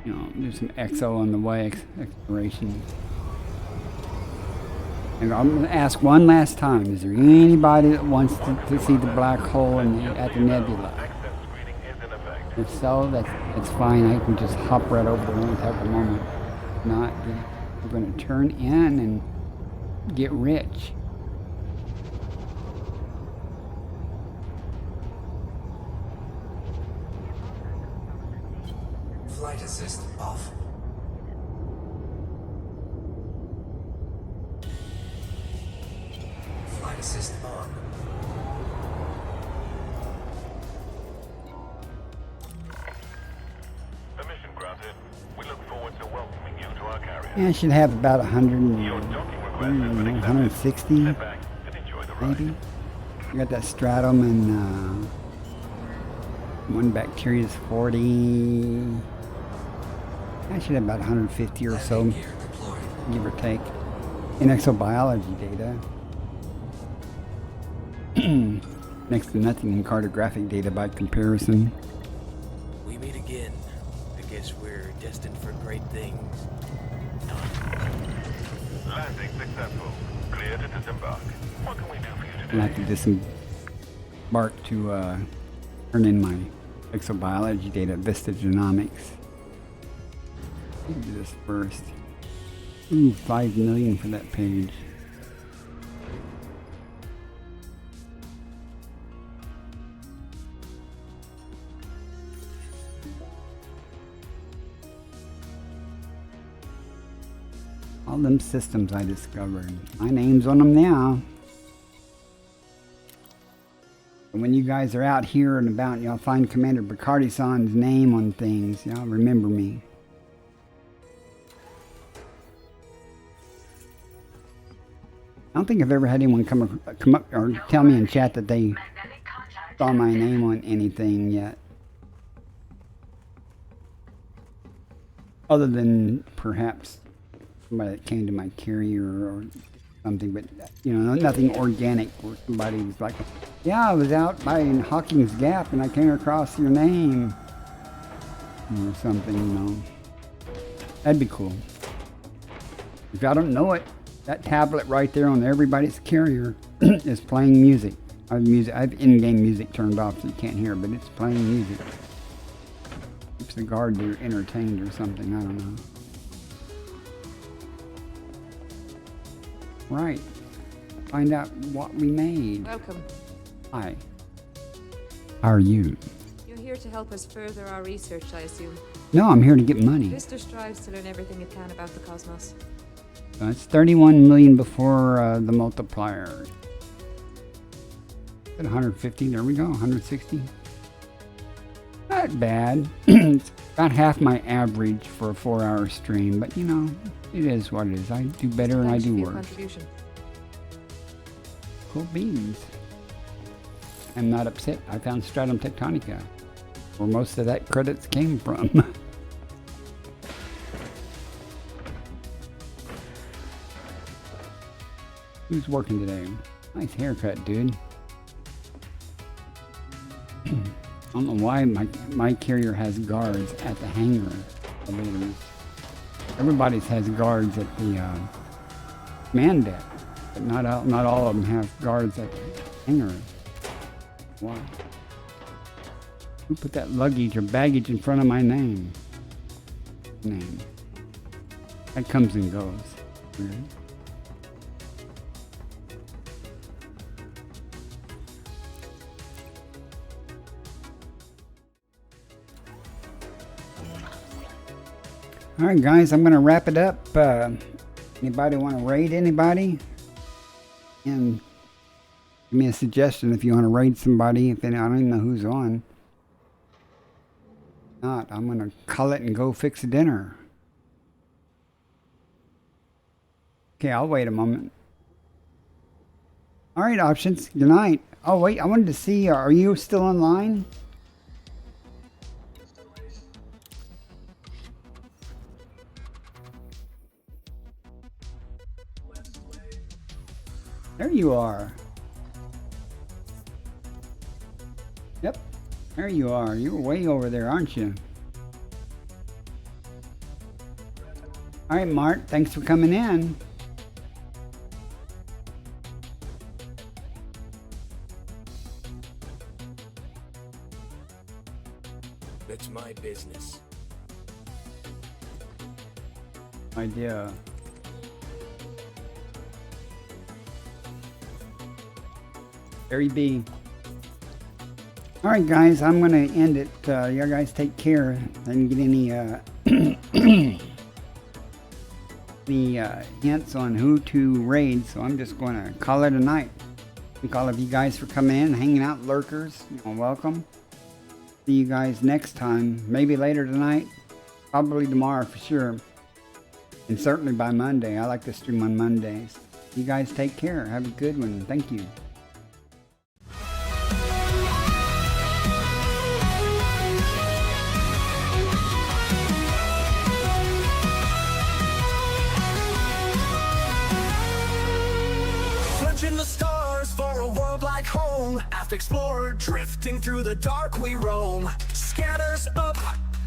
A: you know, do some exo on the way, exploration. And I'm going to ask one last time, is there anybody that wants to see the black hole at the nebula? If so, that's fine. I can just hop right over there and have a moment. If not, we're going to turn in and get rich.
C: Flight assist off. Flight assist on.
G: Permission granted. We look forward to welcoming you to our carrier.
A: Yeah, I should have about 100,
G: Your docking request has been accepted.
A: 160
G: Sit back and enjoy the ride.
A: maybe. I got that stratum and one bacteria is 40. I should have about 150 or so,
C: Landing gear deployed.
A: give or take, in exobiology data. Next to nothing in cartographic data by comparison.
F: We meet again. I guess we're destined for great things.
G: Landing successful. Clear to disembark. What can we do for you
A: I'll
G: today?
A: have to disembark to turn in my exobiology data at Vista Genomics. Let me do this first. Ooh, 5 million for that page. All them systems I discovered. My name's on them now. And when you guys are out here and about and y'all find Commander Bacardi-san's name on things, y'all remember me. I don't think I've ever had anyone come up or tell me in chat that they
E: Magnetic contact.
A: saw my name on anything yet. Other than perhaps somebody that came to my carrier or something, but you know, nothing organic where somebody was like, yeah, I was out by in Hawking's Gap and I came across your name or something, you know. That'd be cool. If y'all don't know it, that tablet right there on everybody's carrier is playing music. I have in-game music turned off so you can't hear it, but it's playing music. Keeps the guard entertained or something, I don't know. Right. Find out what we made.
H: Welcome.
A: Hi. How are you?
H: You're here to help us further our research, I assume.
A: No, I'm here to get money.
H: Vista strives to learn everything it can about the cosmos.
A: It's 31 million before the multiplier. At 150, there we go, 160. Not bad. It's about half my average for a 4-hour stream, but you know, it is what it is. I do better and I
H: Thanks
A: do
H: for your
A: worse.
H: contribution.
A: Cool beans. I'm not upset. I found Stratum Tectonica, where most of that credits came from. Who's working today? Nice haircut, dude. I don't know why my carrier has guards at the hangar elevators. Everybody's has guards at the man deck, but not all of them have guards at the hangar. Why? Who put that luggage or baggage in front of my name? That comes and goes. Weird. All right, guys, I'm going to wrap it up. Anybody want to raid anybody? And give me a suggestion if you want to raid somebody. I don't even know who's on. If not, I'm going to call it and go fix dinner. Okay, I'll wait a moment. All right, options. Good night. Oh, wait, I wanted to see, are you still online? There you are. Yep, there you are. You're way over there, aren't you? All right, Mart, thanks for coming in.
F: That's my business.
A: Idea. Barry B. Alright guys, I'm going to end it. You guys take care. I didn't get any hints on who to raid, so I'm just going to call it a night. Thank all of you guys for coming in, hanging out, lurkers. Welcome. See you guys next time. Maybe later tonight. Probably tomorrow for sure. And certainly by Monday. I like to stream on Mondays. You guys take care. Have a good one. Thank you.
C: In the stars for a world like home. Aft explorer drifting through the dark we roam. Scanners up,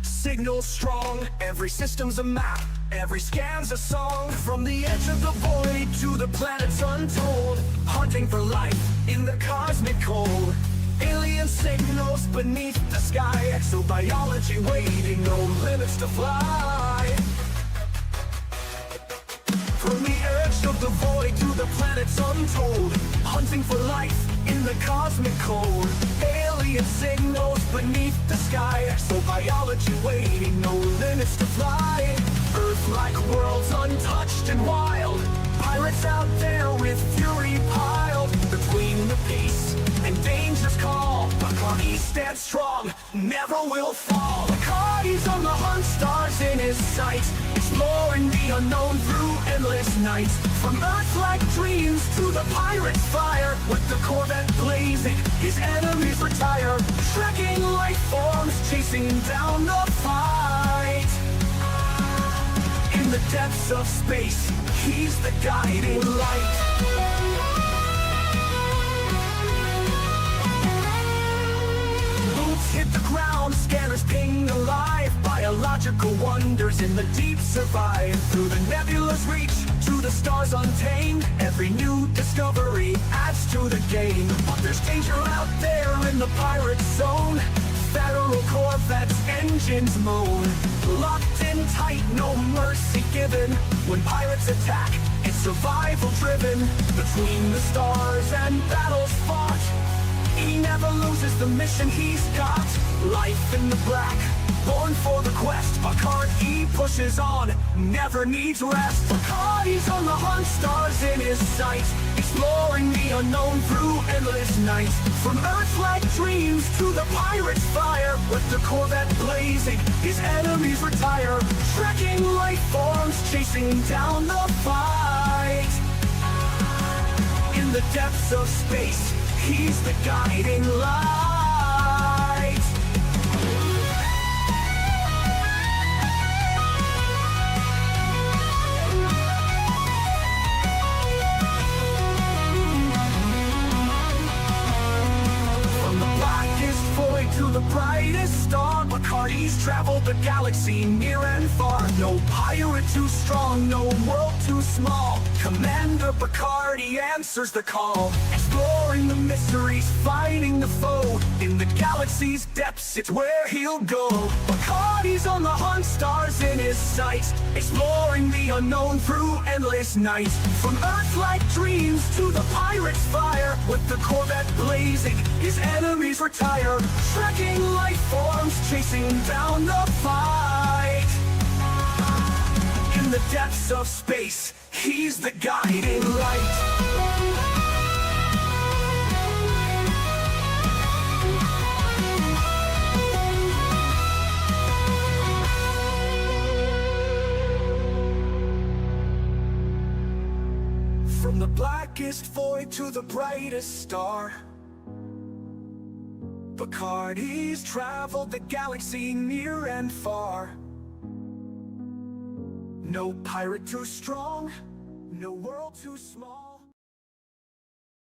C: signals strong. Every system's a map, every scan's a song. From the edge of the void to the planets untold. Hunting for life in the cosmic cold. Alien signals beneath the sky. Exobiology waiting, no limits to fly. From the edge of the void to the planets untold. Hunting for life in the cosmic cold. Alien signals beneath the sky. Exobiology waiting, no limits to fly. Earth-like worlds untouched and wild. Pirates out there with fury piled. Between the peace and danger's call. Bacardi stands strong, never will fall. Bacardi's on the hunt, stars in his sight. Exploring the unknown through endless nights. From Earth-like dreams to the pirate's fire. With the Corvette blazing, his enemies retire. Trekking life forms, chasing down the fight. In the depths of space, he's the guiding light. Hit the ground, scanners ping alive. Biological wonders in the deep survive. Through the nebula's reach, to the stars untamed. Every new discovery adds to the game. But there's danger out there in the pirate zone. Federal Corvettes, engines moan. Locked in tight, no mercy given. When pirates attack, it's survival driven. Between the stars and battles fought, he never loses the mission he's got. Life in the black, born for the quest. Bacardi pushes on, never needs rest. Bacardi's on the hunt, stars in his sight. Exploring the unknown through endless nights. From Earth-like dreams to the pirate's fire. With the Corvette blazing, his enemies retire. Trekking life forms, chasing down the fight. In the depths of space, he's the guiding light. From the blackest void to the brightest star, Bacardi's traveled the galaxy near and far. No pirate too strong, no world too small. Commander Bacardi answers the call. Exploring the mysteries, fighting the foe. In the galaxy's depths, it's where he'll go. Bacardi's on the hunt, stars in his sights. Exploring the unknown through endless nights. From Earth-like dreams to the pirate's fire. With the Corvette blazing, his enemies retire. Trekking life forms, chasing down the fight. In the depths of space, he's the guiding light. From the blackest void to the brightest star, Bacardi's traveled the galaxy near and far. No pirate too strong, no world too small.